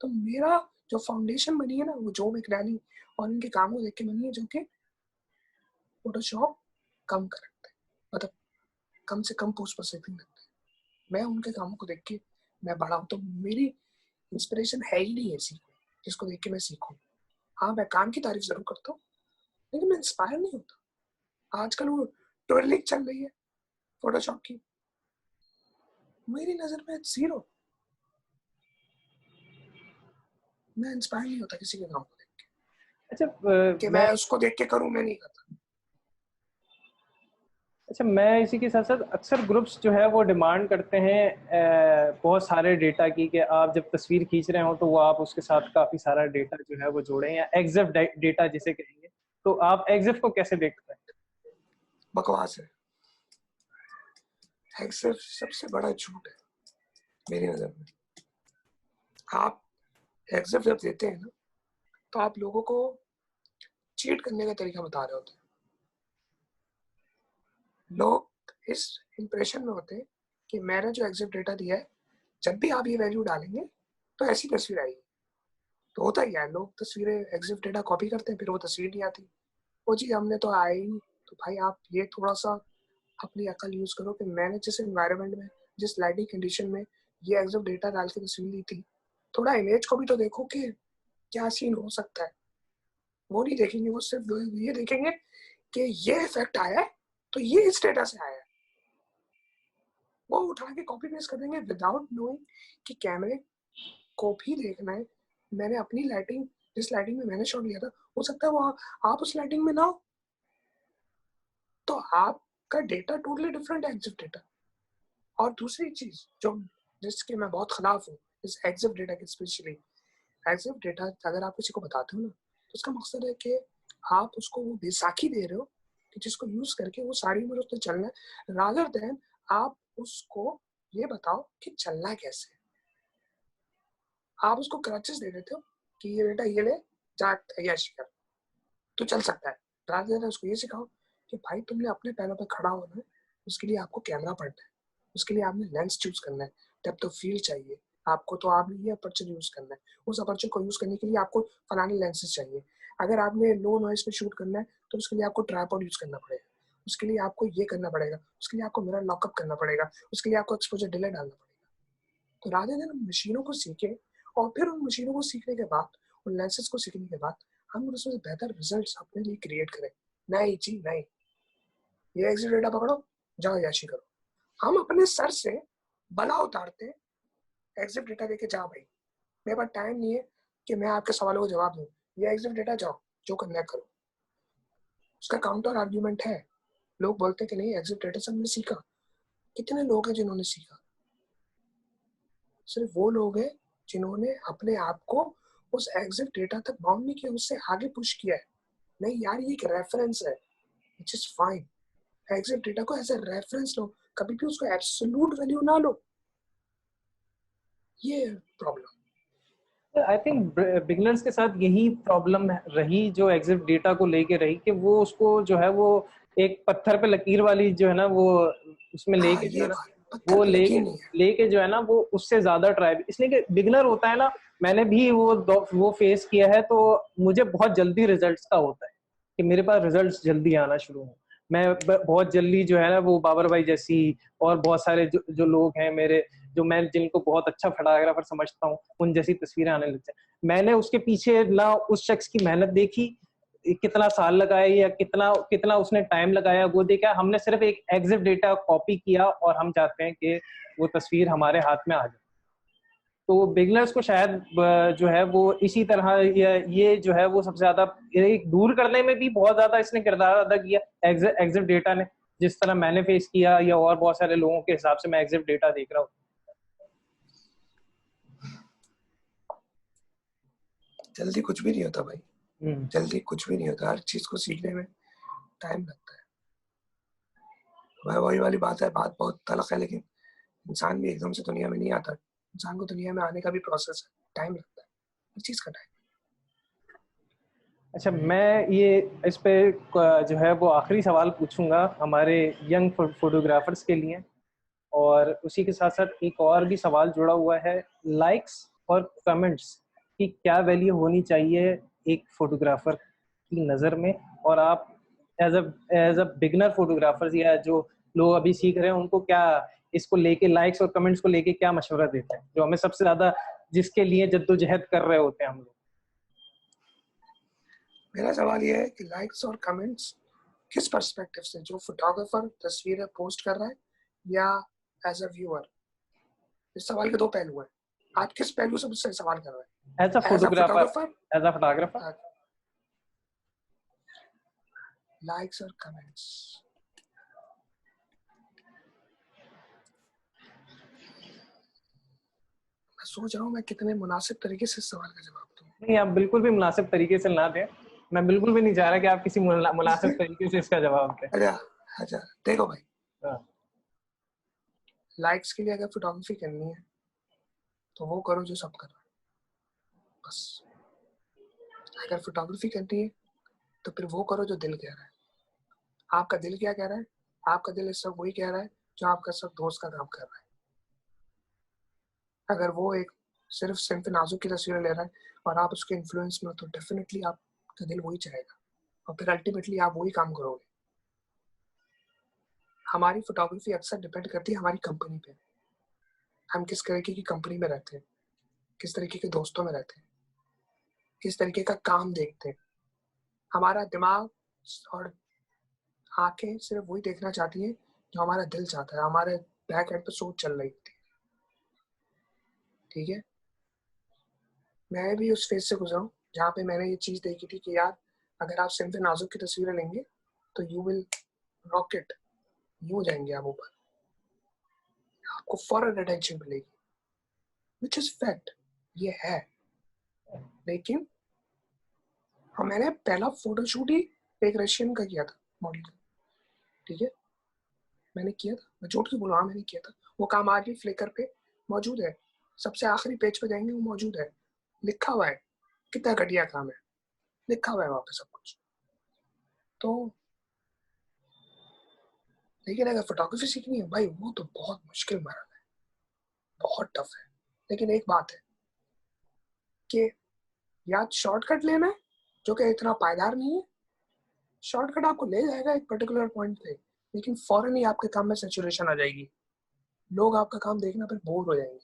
तो मेरा जो फाउंडेशन बनी है ना, वो जो मैकडैनी और इनके काम को देख के बनी है, जो कि फोटोशॉप कम करते हैं, मतलब कम से कम पोस्ट प्रोसेसिंग करते हैं। मैं उनके कामों को देख के मैं बड़ा हूँ, तो मेरी इंस्पिरेशन है ही नहीं ऐसी जिसको देख के मैं सीखूं। हाँ, मैं काम की तारीफ जरूर करता हूँ, लेकिन मैं इंस्पायर नहीं होता। आजकल वो ट्विलिंग चल रही है फोटोशॉप की, मेरी नजर में जीरो। मैं इंस्पायर नहीं होता किसी के काम को देख के। अच्छा कि मैं उसको देख के करूं, मैं नहीं करता। मैं इसी के साथ साथ अक्सर ग्रुप्स जो है वो डिमांड करते हैं बहुत सारे डेटा की, कि आप जब तस्वीर खींच रहे हो तो वो आप उसके साथ काफी सारा डेटा जो है वो जोड़ें, या एग्जिफ डेटा जिसे कहेंगे। तो आप एग्जिफ को कैसे देखते हैं? बकवास है, एक्सेल सबसे बड़ा झूठ है मेरी नजर में। आप एग्जिफ जब देते हैं ना, तो आप लोगों को चीट करने का तरीका बता रहे होते हैं। लोग इस इंप्रेशन में होते हैं कि मैंने जो एग्जिट डेटा दिया है, जब भी आप ये वैल्यू डालेंगे तो ऐसी तस्वीर आएगी। तो होता ही है, लोग तस्वीरें एग्जिट डेटा कॉपी करते हैं, फिर वो तस्वीर नहीं आती। वो चीज हमने तो आई नहीं। तो भाई आप ये थोड़ा सा अपनी अकल यूज करो कि मैंने जिस एनवायरनमेंट में, जिस लाइटिंग कंडीशन में ये एग्जिट डेटा डाल के तस्वीर ली थी, थोड़ा इमेज को भी तो देखो कि क्या सीन हो सकता है। वो नहीं देखेंगे, वो सिर्फ ये देखेंगे कि ये इफेक्ट आया है तो ये इस डेटा से आया है। वो उठा के कॉपी पेस्ट कर देंगे विदाउट नोइंग कि कैमरे को भी देखना है। मैंने अपनी लाइटिंग, जिस लाइटिंग में मैंने शॉट लिया था, हो सकता है वो आप उस लाइटिंग में ना हो, तो आपका डेटा टोटली डिफरेंट है एग्जिट डेटा। और दूसरी चीज जो जिसके मैं बहुत खिलाफ हूँ इस एग्जिट डेटा के, स्पेशली एग्जिट डेटा अगर आप किसी को बताते हो ना, तो उसका मकसद है कि आप उसको वो बैसाखी दे रहे हो कि जिसको यूज करके वो सारी उम्र उसने चलना है, रादर देन आप उसको ये बताओ कि चलना कैसे। आप उसको क्रचेस दे देते हो कि ये बेटा ये ले जा तैयारी कर, तो चल सकता है। रादर देन उसको ये सिखाओ कि भाई तुमने अपने पैरों पर खड़ा होना है, उसके लिए आपको कैमरा पढ़ना है, उसके लिए आपने लेंस चूज करना है, डेप्थ ऑफ फील्ड चाहिए आपको, तो आपने ये अपर्चर यूज करना है। उस अपर्चर को यूज करने के लिए आपको फलाने लेंसेज चाहिए। अगर आपने लो नॉइस पे शूट करना है तो उसके लिए आपको ट्राइपॉड यूज करना पड़ेगा, उसके लिए आपको ये करना पड़ेगा, उसके लिए आपको मिरर लॉकअप करना पड़ेगा, उसके लिए आपको एक्सपोजर डिले डालना पड़ेगा। तो राधे दिन हम मशीनों को सीखें, और फिर उन मशीनों को सीखने के बाद, उन लेंसेज को सीखने के बाद हम उसमें बेहतर रिजल्ट्स अपने लिए क्रिएट करें। नहीं जी नहीं, ये एग्जिट डेटा पकड़ो, जाओ याशी करो। हम अपने सर से बला उतारते हैं, एग्जिट डेटा देके जा भाई, मेरे पास टाइम नहीं है कि मैं आपके सवालों को जवाब दूं, ये एग्जिट डेटा जाओ जो करना है करो। उसका काउंटर आर्ग्यूमेंट है, लोग बोलते हैं कि नहीं एग्जिट डेटा से हमने सीखा। कितने लोग हैं जिन्होंने सीखा? सिर्फ वो लोग हैं जिन्होंने अपने आप को उस एग्जिट डेटा तक बाउंड नहीं किया, उससे आगे पुश किया है। नहीं यार, ये एक रेफरेंस है, which is fine. Exit data को एज ए रेफरेंस लो, कभी भी उसको एब्सोल्यूट वैल्यू ना लो, ये प्रॉब्लम। आई थिंक बिगनर्स के साथ यही प्रॉब्लम रही, जो एग्जिट डेटा को लेके रही, कि वो उसको जो है वो एक पत्थर पे लकीर वाली जो है ना वो उसमें हाँ, लेके जो ये है ना बात पत्थर वो पे लेके यकीन नहीं है। लेके जो है ना वो उससे ज्यादा ट्राई, इसलिए कि बिगनर होता है ना, मैंने भी वो फेस किया है, तो मुझे बहुत जल्दी रिजल्ट्स का होता है कि मेरे पास रिजल्ट्स जल्दी आना शुरू हो। मैं बहुत जल्दी जो है ना वो बाबर भाई जैसी और बहुत सारे जो लोग हैं मेरे, जो मैं जिनको बहुत अच्छा फोटोग्राफर समझता हूँ, उन जैसी तस्वीरें आने लगती हैं। मैंने उसके पीछे ना उस शख्स की मेहनत देखी, कितना साल लगाया या कितना कितना उसने टाइम लगाया वो देखा, हमने सिर्फ एक एग्जिट डेटा कॉपी किया और हम चाहते हैं कि वो तस्वीर हमारे हाथ में आ जाए। तो बिगनर्स को शायद जो है वो इसी तरह ये जो है वो सबसे ज्यादा दूर करने में भी बहुत ज्यादा इसने किरदार अदा किया, एग्जिट डेटा ने, जिस तरह मैंने फेस किया या और बहुत सारे लोगों के हिसाब से मैं एग्जिट डेटा देख रहा हूँ। जल्दी कुछ भी नहीं होता भाई, हम्म। जल्दी कुछ भी नहीं होता, हर चीज को सीखने में टाइम लगता है। भाई वही वाली बात है, बात बहुत तलख है, लेकिन इंसान भी एकदम से दुनिया में नहीं आता। इंसान को दुनिया में आने का भी प्रोसेस है, टाइम लगता है, हर चीज का टाइम। अच्छा, मैं ये इस पे जो है वो आखिरी सवाल पूछूंगा हमारे यंग फोटोग्राफर्स के लिए, और उसी के साथ साथ एक और भी सवाल जुड़ा हुआ है, लाइक्स और कमेंट्स की क्या वैल्यू होनी चाहिए एक फोटोग्राफर की नज़र में, और आप एज अ बिगनर फोटोग्राफर्स या जो लोग अभी सीख रहे हैं उनको क्या इसको लेके, लाइक्स और कमेंट्स को लेके क्या मशवरा देते हैं, जो हमें सबसे ज्यादा जिसके लिए जद्दोजहद कर रहे होते हैं हम लोग। मेरा सवाल ये है कि लाइक्स और कमेंट्स किस पर्सपेक्टिव से, जो फोटोग्राफर तस्वीरें पोस्ट कर रहा है या एज अ व्यूअर? इस सवाल के दो पहलू हैं, आप किस पहलू से मुझसे सवाल कर एज अ रहे हैं? As a photographer, photographer, as a photographer. Likes और कमेंट्स। मैं सोच रहा हूँ मैं कितने मुनासिब तरीके से इस सवाल का जवाब दूं। नहीं, आप बिल्कुल भी मुनासिब तरीके से ना दें, मैं बिल्कुल भी नहीं चाह रहा कि आप किसी मुनासिब तरीके से इसका जवाब दें। अच्छा, अच्छा, देखो भाई, हाँ। लाइक्स के लिए अगर फोटोग्राफी करनी है तो वो करो जो सब कर रहा है, बस। अगर फोटोग्राफी करनी है तो फिर वो करो जो दिल कह रहा है। आपका दिल क्या कह रहा है? आपका दिल इस सब वही कह रहा है जो आपका सब दोस्त का काम कर रहा है। अगर वो एक सिर्फ नाजुक की तस्वीरें ले रहा है और आप उसके इन्फ्लुएंस में हो, तो डेफिनेटली आपका दिल वही चाहेगा और फिर अल्टीमेटली आप वही काम करोगे। हमारी फोटोग्राफी अक्सर डिपेंड करती है हमारी कंपनी पे, हम किस तरीके की कंपनी में रहते हैं, किस तरीके के दोस्तों में रहते हैं, किस तरीके का काम देखते हैं। हमारा दिमाग और आंखें सिर्फ वही देखना चाहती है जो हमारा दिल चाहता है, हमारे बैक एंड पे सोच चल रही थी। ठीक है, मैं भी उस फेज से गुजरा हूँ जहाँ पे मैंने ये चीज देखी थी कि यार, अगर आप सिंपल नाजुक की तस्वीरें लेंगे तो यू विल रॉकेट, यूं जाएंगे आप ऊपर, आपको फॉरन अटेंशन मिलेगी, विच इज फैक्ट, ये है। लेकिन मैंने पहला फोटोशूट ही एक रशियन का किया था, मॉडल का। ठीक है, मैंने किया था, मैं झूठ क्यों बोलूँ, हाँ मैंने किया था। वो काम आज भी फ्लिकर पे मौजूद है, सबसे आखिरी पेज पे जाएंगे वो मौजूद है, लिखा हुआ है कितना घटिया काम है, लिखा हुआ है वहाँ पे सब कुछ। तो लेकिन अगर फोटोग्राफी सीखनी है भाई, वो तो बहुत मुश्किल मरहला है, बहुत टफ है। लेकिन एक बात है कि या शॉर्टकट लेना है जो कि इतना पायदार नहीं है, शॉर्टकट आपको ले जाएगा एक पर्टिकुलर पॉइंट पे, लेकिन फौरन ही आपके काम में सेचुरेशन आ जाएगी, लोग आपका काम देखना फिर बोर हो जाएंगे।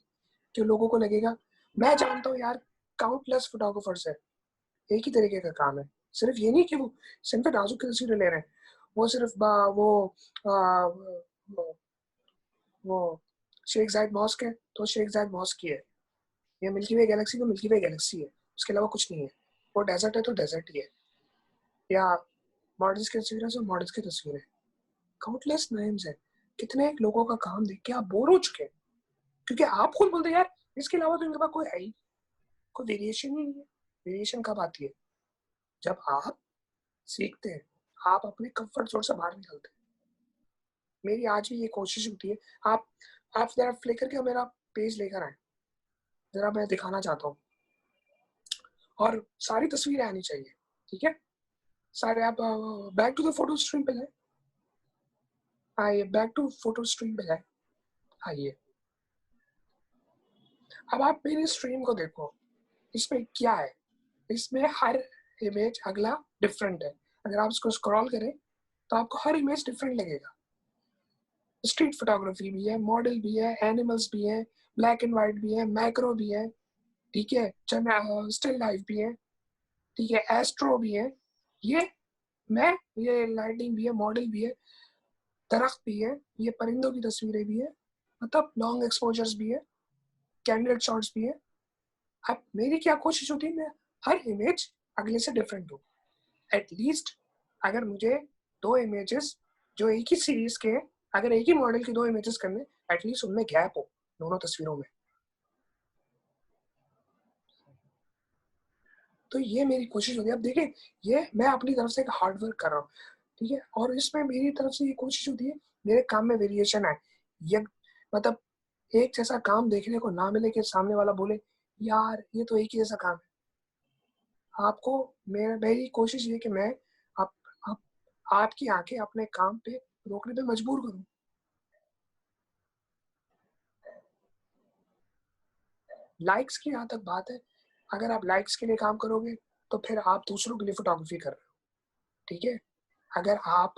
क्यों, लोगों को लगेगा, मैं जानता हूँ यार काउंटलेस फोटोग्राफर्स है, एक ही तरीके का काम है, सिर्फ ये नहीं कि वो सिर्फ नाजुक की तस्वीरें ले रहे हैं, वो सिर्फ वो शेख जायद मॉस्क है तो शेख जायद मॉस्क ही है, ये मिल्की वे गैलेक्सी तो मिल्की वे गैलेक्सी है, उसके अलावा कुछ नहीं है। वो डेजर्ट है तो डेजर्ट ही है, या मॉडल्स की तस्वीरें तो मॉडल्स की तस्वीरें। काउंटलेस नेम्स है, कितने लोगों का काम देख के आप बोर हो चुके हैं, क्योंकि आप खुद बोलते हैं यार इसके अलावा तो इनके पास कोई है ही, कोई वेरिएशन ही नहीं है। वेरिएशन कब आती है? जब आप सीखते हैं, आप अपने कंफर्ट जोन से बाहर निकलते हैं। मेरी आज भी ये कोशिश होती है, आप जरा फ्लिकर का मेरा पेज लेकर आए, जरा मैं दिखाना चाहता हूँ और सारी तस्वीरें आनी चाहिए, ठीक है। सारे आप back to the photo stream पे जाए, आइए बैक टू फोटो स्ट्रीम पे जाए, आइए। अब आप मेरी स्ट्रीम को देखो, इसमें क्या है, इसमें हर इमेज अगला डिफरेंट है। अगर आप इसको स्क्रॉल करें तो आपको हर इमेज डिफरेंट लगेगा। स्ट्रीट फोटोग्राफी भी है, मॉडल भी है, एनिमल्स भी है, ब्लैक एंड व्हाइट भी है, मैक्रो भी है, ठीक है, स्टिल लाइफ भी है, ठीक है, एस्ट्रो भी है, ये मैं ये लाइटिंग भी है, मॉडल भी है, दरख्त भी है, ये परिंदों की तस्वीरें भी है, मतलब लॉन्ग एक्सपोजर्स भी है, कैंडिडेट शॉट्स भी है। अब मेरी क्या कोशिश होती है, मैं हर इमेज अगले से डिफरेंट हूँ। एटलीस्ट अगर मुझे 2 इमेजेस जो एक ही सीरीज के हैं, अगर एक ही मॉडल की 2 इमेजेस करने, एटलीस्ट उनमें गैप हो दोनों तस्वीरों में। तो ये मेरी कोशिश होती है। अब देखिए, ये मैं अपनी तरफ से एक हार्ड वर्क कर रहा हूँ, ठीक है, और इसमें मेरी तरफ से ये कोशिश होती है मेरे काम में वेरिएशन आए। ये मतलब एक जैसा काम देखने को ना मिले कि सामने वाला बोले यार ये तो एक ही जैसा काम है। आपको मेरी कोशिश ये कि मैं आप, आप आपकी आंखें अपने काम पे रोकने पे मजबूर करूं। लाइक्स की यहाँ तक बात है, अगर आप लाइक्स के लिए काम करोगे तो फिर आप दूसरों के लिए फोटोग्राफी कर रहे हो, ठीक है। अगर आप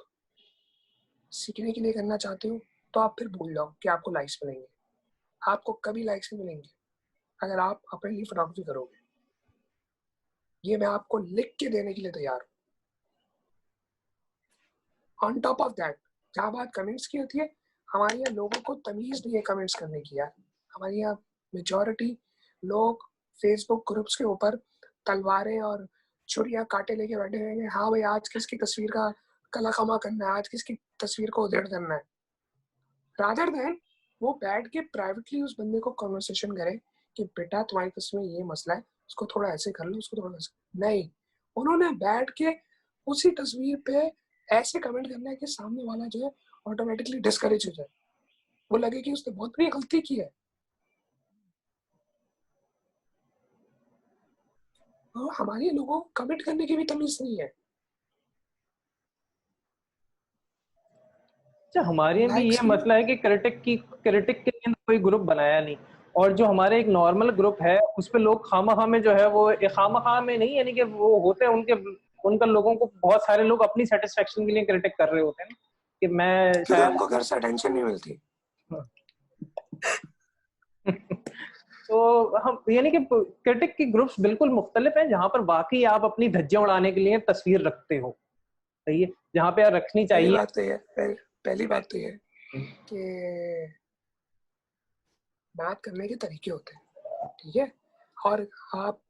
सीखने के लिए करना चाहते हो तो आप फिर भूल जाओ कि आपको लाइक्स मिलेंगे। आपको कभी लाइक्स नहीं मिलेंगे अगर आप अपने लिए फोटोग्राफी करोगे। ये मैं आपको लिख के देने के लिए तैयार हूँ। ऑन टॉप ऑफ दैट, जहाँ बात कमेंट्स की होती है, हमारे यहाँ लोगों को तमीज नहीं है कमेंट्स करने की यार। हमारे यहाँ मेजॉरिटी लोग फेसबुक ग्रुप्स के ऊपर तलवारें और छुरियां काटे लेके बैठे रहेंगे। हाँ भाई, आज किसकी तस्वीर का कला कमा करना है, आज किसकी तस्वीर को उधेड़ करना है, रादर देन वो बैठ के प्राइवेटली उस बंदे को कन्वर्सेशन करे कि बेटा तुम्हारी तस्वीर में ये मसला है, उसको थोड़ा ऐसे कर लो, उसको थोड़ा ऐसे नहीं। उन्होंने बैठ के उसी तस्वीर पे ऐसे कमेंट करना है कि सामने वाला जो है ऑटोमेटिकली डिस्करेज हो जाए, वो लगे कि उसने बहुत बड़ी गलती की है। और हमारे लोगों को कमेंट करने की भी तमीज नहीं है। अच्छा, हमारे यहाँ भी ये लाइक्स की मसला है कि क्रिटिक के लिए कोई ग्रुप बनाया नहीं, और जो हमारे एक नॉर्मल ग्रुप है उस पे लोग खामखा में जो है वो खामखा में नहीं, यानी कि वो होते हैं उनका लोगों को बहुत सारे लोग अपनी सेटिस्फेक्शन के लिए क्रिटिक कर रहे होते हैं कि मैं क्योंकि शायद उनको घर से अटेंशन नहीं मिलती। तो हम यानी कि क्रिटिक की ग्रुप्स बिल्कुल मुख्तलिफ हैं, जहां पर वाकई आप अपनी धज्जियां उड़ाने के लिए तस्वीर रखते हो, सही है, जहां पे यार रखनी पहली चाहिए। बात तो ये पहली बात तो ये कि बात करने के तरीके होते हैं, ठीक है। और आप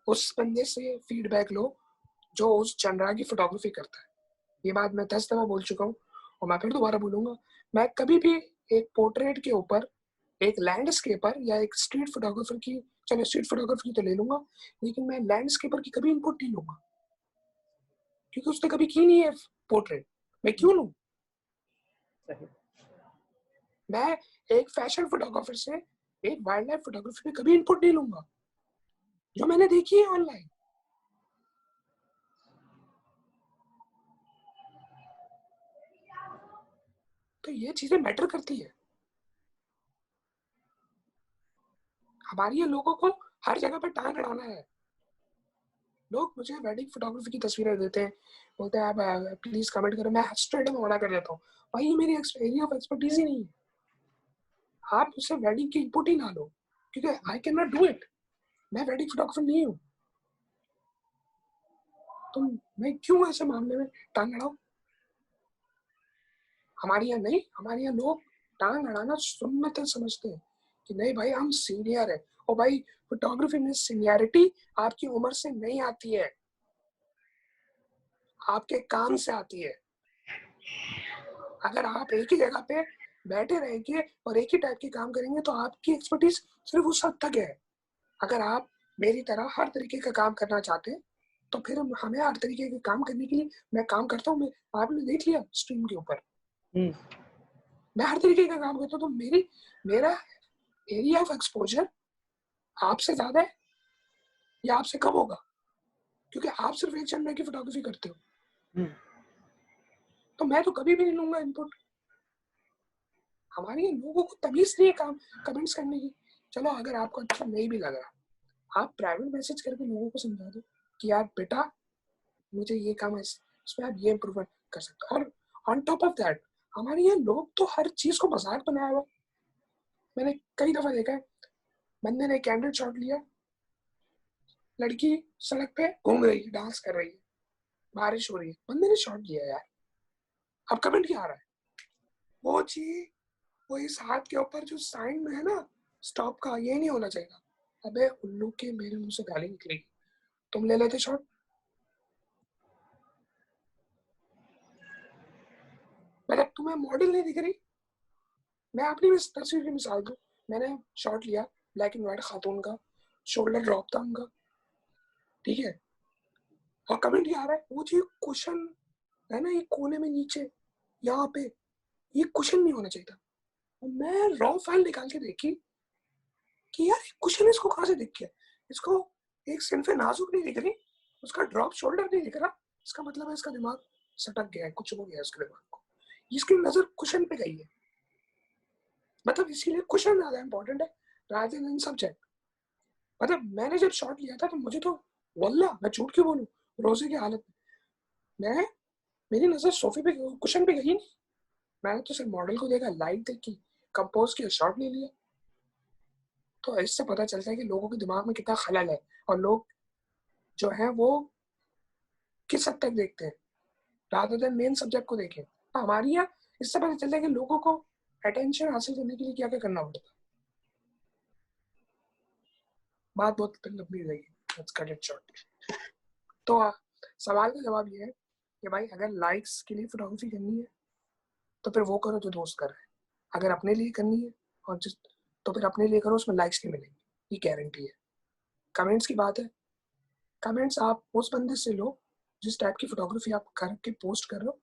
उस बंदे से फीडबैक लो जो उस जनरा की फोटोग्राफी करता है। ये बात मैं 10 दफा बोल चुका हूँ और मैं फिर दोबारा बोलूंगा। मैं कभी भी एक पोर्ट्रेट के ऊपर एक लैंडस्केपर या एक स्ट्रीट फोटोग्राफर की, चलो स्ट्रीट फोटोग्राफर की तो ले लूंगा, लेकिन मैं लैंडस्केपर की कभी इनपुट नहीं लूंगा, क्योंकि उसने कभी की नहीं है पोर्ट्रेट। मैं क्यों लूं? सही। मैं एक फैशन फोटोग्राफर से एक वाइल्ड लाइफ फोटोग्राफी में कभी इनपुट नहीं लूंगा जो मैंने देखी है ऑनलाइन। तो ये चीजें मैटर करती है। हमारे ये लोगों को हर जगह पे टांग अड़ाना है। लोग मुझे वेडिंग फोटोग्राफी की तस्वीरें देते हैं, बोलते हैं आप प्लीज कमेंट करो, मैं स्ट्रेट में मना कर देता हूँ, भाई मेरी एरिया ऑफ एक्सपर्टीज ही नहीं है। आप मुझसे वेडिंग की इनपुट ही ना लो, क्योंकि I can not do it. मैं वेडिंग फोटोग्राफर नहीं हूँ। तो मैं क्यों ऐसे मामले में टांग अड़ाऊं? हमारे यहाँ नहीं, हमारे यहाँ लोग टांग अड़ाना सुन्नत समझते हैं कि नहीं भाई हम सीनियर है। और भाई फोटोग्राफी में सीनियरिटी आपकी उम्र से नहीं आती है, आपके काम से आती है। अगर आप एक ही जगह पे बैठे रहेंगे और एक ही टाइप के काम करेंगे तो आपकी एक्सपर्टीज सिर्फ उस हद तक है। अगर आप मेरी तरह हर तरीके का काम करना चाहते हैं तो फिर हमें हर तरीके के काम करने के लिए मैं काम करता हूँ। मैं आपने देख लिया स्ट्रीम के ऊपर, मैं हर तरीके का काम करता हूँ। तो मेरा एरिया ऑफ एक्सपोजर आपसे ज्यादा है। ये आपसे कब होगा? क्योंकि आप सिर्फ एक जनरे की फोटोग्राफी करते हो। तो मैं तो कभी भी नहीं लूंगा इनपुट। हमारे लोगों को तमीज नहीं है काम कमेंट्स करने की। चलो अगर आपको अच्छा नहीं भी लग रहा, आप प्राइवेट मैसेज करके लोगों को समझा दो कि यार बेटा मुझे ये काम है, इसमें आप ये इम्प्रूवमेंट कर सकते हो। और ऑन टॉप ऑफ दैट हमारे यहाँ लोग तो हर चीज को मजाक बनाया हुआ। मैंने कई दफा देखा है, बंदे ने कैंडल शॉट लिया, लड़की सड़क पे घूम रही है, डांस कर रही है, बारिश हो रही है, बंदे ने शॉट लिया यार। अब कमेंट क्या आ रहा है? वो चीज, वो इस हाथ के ऊपर जो साइन में है ना स्टॉप का, ये नहीं होना चाहिए। अबे उल्लू के मेरे मुंह से गाली निकलेगी, तुम ले लेते शॉट। मतलब तुम्हें मॉडल नहीं दिख रही? मैं अपनी तस्वीर की मिसाल दूं, मैंने शॉट लिया ब्लैक एंड व्हाइट खातून का, शोल्डर ड्रॉप था उनका, ठीक है, और कमेंट क्या आ रहा है? वो जो क्वेश्चन है ना, ये कोने में नीचे यहाँ पे, ये क्वेश्चन नहीं होना चाहिए था। और मैं रॉ फाइल निकाल के देखी कि यार क्वेश्चन इसको कहाँ से दिख गया, इसको एक सिनफे नाजुक नहीं दिख रही, उसका ड्रॉप शोल्डर नहीं दिख रहा, इसका मतलब है इसका दिमाग सटक गया है, कुछ हो गया इसके दिमाग को, इसकी नजर क्वेश्चन पे गई है। मतलब इसीलिए क्वेश्चन ज्यादा इंपॉर्टेंट है रादर देन सब्जेक्ट। मतलब मैंने जब शॉट लिया था तो मुझे तो वल्लाह मैं झूठ क्यों बोलूं, रोजे की हालत में मैं, मेरी नजर सोफे पे क्वेश्चन पे गई नहीं, मैंने तो सिर्फ मॉडल को देखा, लाइट देखी, कंपोज किया, शॉट ले लिया। तो इससे पता चलता है कि लोगों के दिमाग में कितना खलल है और लोग जो है वो किस हद तक देखते हैं रादर देन मेन सब्जेक्ट को देखें। हमारी यहाँ इससे पता चलता है कि लोगों को अटेंशन हासिल करने के लिए क्या क्या करना पड़ता है। बात बहुत लंबी रहेगी, लेट्स कट इट शॉर्ट। तो सवाल का जवाब ये है कि भाई अगर लाइक्स के लिए फोटोग्राफी करनी है तो फिर वो करो जो दोस्त कर रहे हैं। अगर अपने लिए करनी है और जिस, तो फिर अपने लिए करो, उसमें लाइक्स नहीं मिलेंगे, ये गारंटी है। कमेंट्स की बात है, कमेंट्स आप उस बंदे से लो जिस टाइप की फोटोग्राफी आप करके पोस्ट कर रहे हो।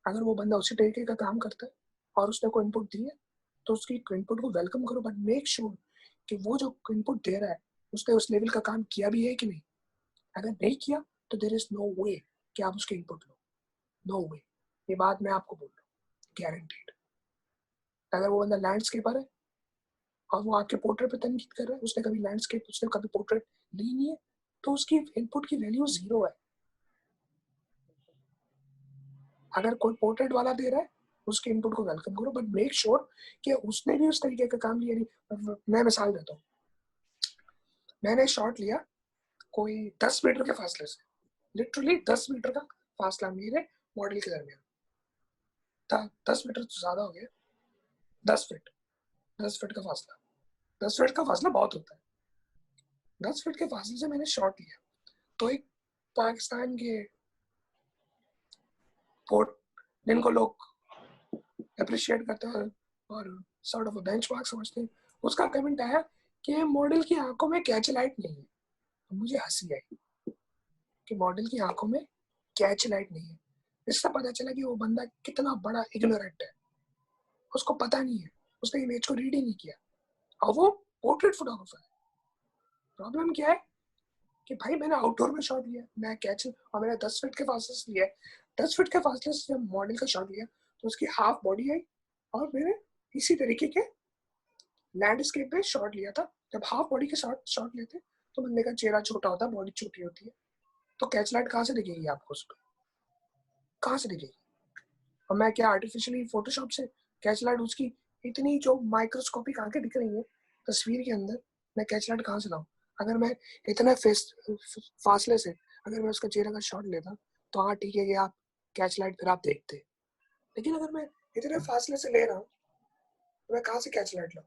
अगर वो बंदा उसी तरीके का काम करता है और उसने कोई इनपुट दी है तो उसकी इनपुट को वेलकम करो, बट मेक श्योर कि वो जो इनपुट दे रहा है उसने उस लेवल का काम किया भी है कि नहीं। अगर नहीं किया तो देयर इज नो वे कि आप उसके इनपुट लो, नो वे। ये बात मैं आपको बोल रहा हूँ गारंटीड। अगर वो बंदा लैंडस्केपर है और वो आपके पोर्ट्रेट पे तनकीद कर रहा है, उसने कभी लैंडस्केप, उसने कभी पोर्ट्रेट ली नहीं है, तो उसकी इनपुट की वैल्यू 0 है। अगर कोई पोर्ट्रेट वाला दे रहा है उसके इनपुट को वेलकम करो, बट मेक श्योर कि उसने भी उस तरीके का काम लिया नहीं। मैं मिसाल देता हूँ, मैंने शॉट लिया कोई 10 मीटर के फासले से, लिटरली 10 मीटर का फासला मेरे मॉडल के दरमियान था। 10 मीटर तो ज्यादा हो गया, 10 फीट, 10 फीट का फासला, 10 फीट का फासला बहुत होता है। 10 फीट के फासले से मैंने शॉट लिया, तो एक पाकिस्तान के पोर्ट जिनको लोग अप्रिशिएट करते हैं और सॉर्ट ऑफ बेंचमार्क समझते हैं, उसका कमेंट आया कि मॉडल की आंखों में कैच लाइट नहीं है। तो मुझे हंसी आई कि मॉडल की आंखों में कैच लाइट नहीं है। इससे पता चला कि वो बंदा कितना बड़ा इग्नोरेंट है, उसको पता नहीं है, उसने इमेज को रीड ही नहीं किया और वो पोर्ट्रेट फोटोग्राफर है। प्रॉब्लम क्या है कि भाई मैंने आउटडोर में शॉट लिया, मैं कैच, और मैंने 10 फीट के फासले से लिया, 10 फीट के फासले से जब मॉडल का शॉट लिया तो उसकी हाफ बॉडी आई, और मैंने इसी तरीके के लैंडस्केप पे शॉट लिया था। जब हाफ बॉडी के शॉट लेते तो बंदे का चेहरा छोटा होता है, बॉडी छोटी होती है, तो कैच लाइट कहाँ से दिखेगी आपको उस पर, कहाँ से दिखेगी? और मैं क्या आर्टिफिशियली फोटोशॉप से कैच लाइट, उसकी इतनी जो माइक्रोस्कोपिक आंखें दिख रही हैं तस्वीर के अंदर, मैं कैच लाइट कहाँ से लाऊं? अगर मैं इतना फासले से अगर मैं उसका चेहरे का शॉट लेता तो हाँ ठीक है कि आप कैच लाइट फिर आप देखते, लेकिन अगर मैं इतने फासले से ले रहा हूँ तो मैं कहाँ से कैच लाइट लाऊं?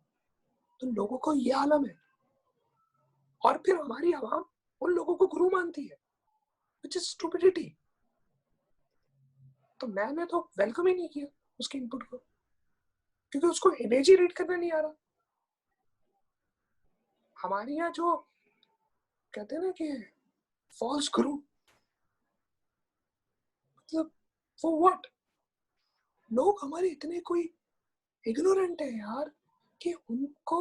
तो लोगों को ये आलम है, और फिर हमारी आवाम उन लोगों को गुरु मानती है, विच इज स्टुपिडिटी। तो मैंने तो वेलकम ही नहीं किया उसके इनपुट को, क्योंकि उसको इमेज ही रीड करना नहीं आ रहा। हमारे यहाँ जो कहते हैं ना कि फॉल्स गुरु, मतलब फॉर व्हाट? लोग हमारे इतने कोई इग्नोरेंट है यार कि उनको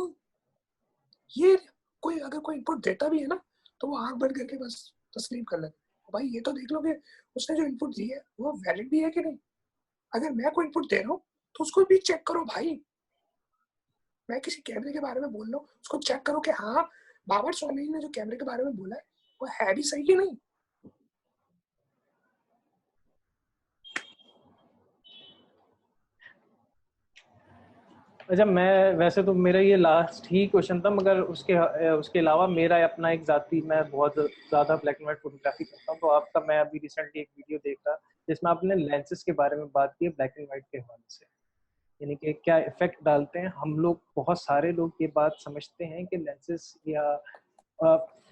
ये, कोई अगर कोई इनपुट देता भी है ना तो वो आंख बंद करके बस तस्लीम कर लेते। भाई ये तो देख लो कि उसने जो इनपुट दी है वो वैलिड भी है कि नहीं। अगर मैं कोई इनपुट दे रहा हूँ तो उसको भी चेक करो भाई। मैं किसी कैमरे के बारे में बोल रहा हूँ, उसको चेक करो कि हाँ बाबर सोनी ने जो कैमरे के बारे में बोला है वो है भी सही कि नहीं। अच्छा, मैं वैसे तो मेरा ये लास्ट ही क्वेश्चन था, मगर उसके अलावा मेरा अपना एक जाती, मैं बहुत ज़्यादा ब्लैक एंड व्हाइट फोटोग्राफी करता हूँ। तो आपका, मैं अभी रिसेंटली एक वीडियो देख रहा जिसमें आपने लेंसेज के बारे में बात की है ब्लैक एंड व्हाइट के हवाले से, यानी कि क्या इफेक्ट डालते हैं। हम लोग, बहुत सारे लोग ये बात समझते हैं कि लेंसेज या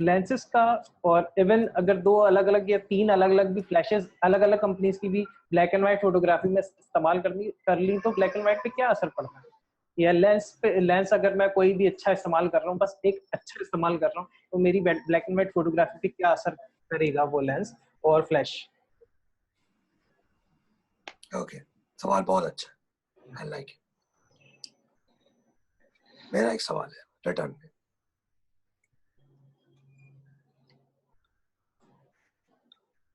लेंसेज का, और इवन अगर दो अलग अलग या तीन अलग अलग भी फ्लैशेस अलग अलग कंपनीज की भी ब्लैक एंड व्हाइट फोटोग्राफी में इस्तेमाल कर ली तो ब्लैक एंड व्हाइट पे क्या असर पड़ता है, या लेंस अगर मैं कोई भी अच्छा इस्तेमाल कर रहा हूँ, बस एक अच्छा इस्तेमाल कर रहा हूँ, तो मेरी ब्लैक एंड व्हाइट फोटोग्राफी पे क्या असर करेगा वो लेंस और फ्लैश। ओके, सवाल बहुत अच्छा है, आई लाइक इट। मेरा एक सवाल है रिटर्न में,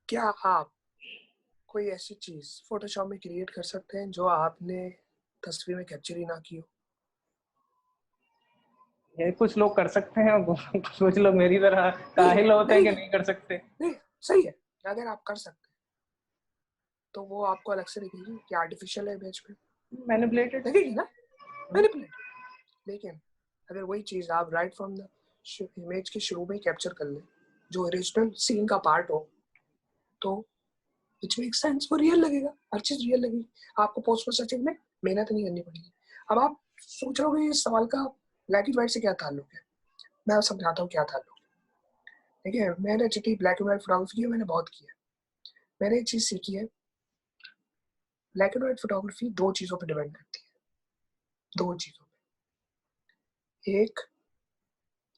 क्या आप कोई ऐसी चीज फोटोशॉप में क्रिएट कर सकते हैं जो आपने तस्वीर में कैप्चर ही ना की हो? ये कुछ लोग कर सकते हैं, कुछ लोग मेरी तरह नहीं काहिल होते हैं नहीं कि है, नहीं कर सकते। नहीं सही है। अगर आप कर सकते हैं तो वो आपको अलग से दिखेगी कि आर्टिफिशियल है इमेज में, मैनिपुलेटेड। लगेगी ना, मैनिपुलेटेड। लेकिन अगर वही चीज आप राइट फ्रॉम द इमेज के शुरू में कैप्चर कर ले, जो ओरिजिनल सीन का पार्ट हो, तो विच मेक सेंस, वो रियल लगेगा, हर चीज रियल लगेगी। आपको पोस्ट प्रोसेसिंग में मेहनत नहीं करनी पड़ेगी। अब आप सोच रहे हो इस सवाल का ब्लैक एंड व्हाइट से क्या ताल्लुक है, मैं समझाता हूँ क्या ताल्लुक है। देखिए, मैंने जितनी ब्लैक एंड व्हाइट फोटोग्राफी की है मैंने बहुत की है। मैंने एक चीज सीखी है, ब्लैक एंड व्हाइट फोटोग्राफी दो चीजों पर डिपेंड करती है, दो चीजों पे। एक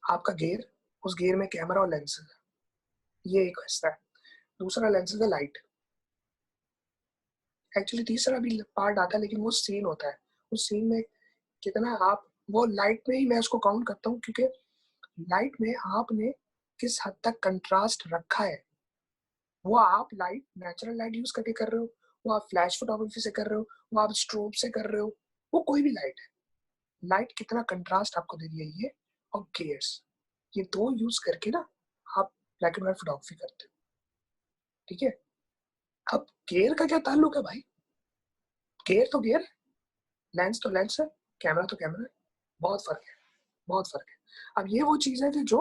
आपका गेयर, उस गेयर में कैमरा और लेंसेज है, ये एक हिस्सा है। दूसरा लेंसेज है लाइट। एक्चुअली तीसरा भी पार्ट आता है लेकिन वो सीन होता है, उस सीन में कितना आप, वो लाइट में ही मैं उसको काउंट करता हूँ, क्योंकि लाइट में आपने किस हद तक कंट्रास्ट रखा है। वो आप लाइट, नेचुरल लाइट यूज करके कर रहे हो, वो आप फ्लैश फोटोग्राफी से कर रहे हो, वो आप स्ट्रोब से कर रहे हो, वो कोई भी लाइट है, लाइट कितना कंट्रास्ट आपको दे रही है ये, और गेयर्स, ये दो यूज करके ना आप ब्लैक एंड व्हाइट फोटोग्राफी करते हो। ठीक है, अब गेयर का क्या ताल्लुक है भाई, गेयर तो गेयर, लेंस तो लेंस है, कैमरा तो कैमरा है, बहुत फर्क है, बहुत फर्क है। अब ये वो चीज है कि जो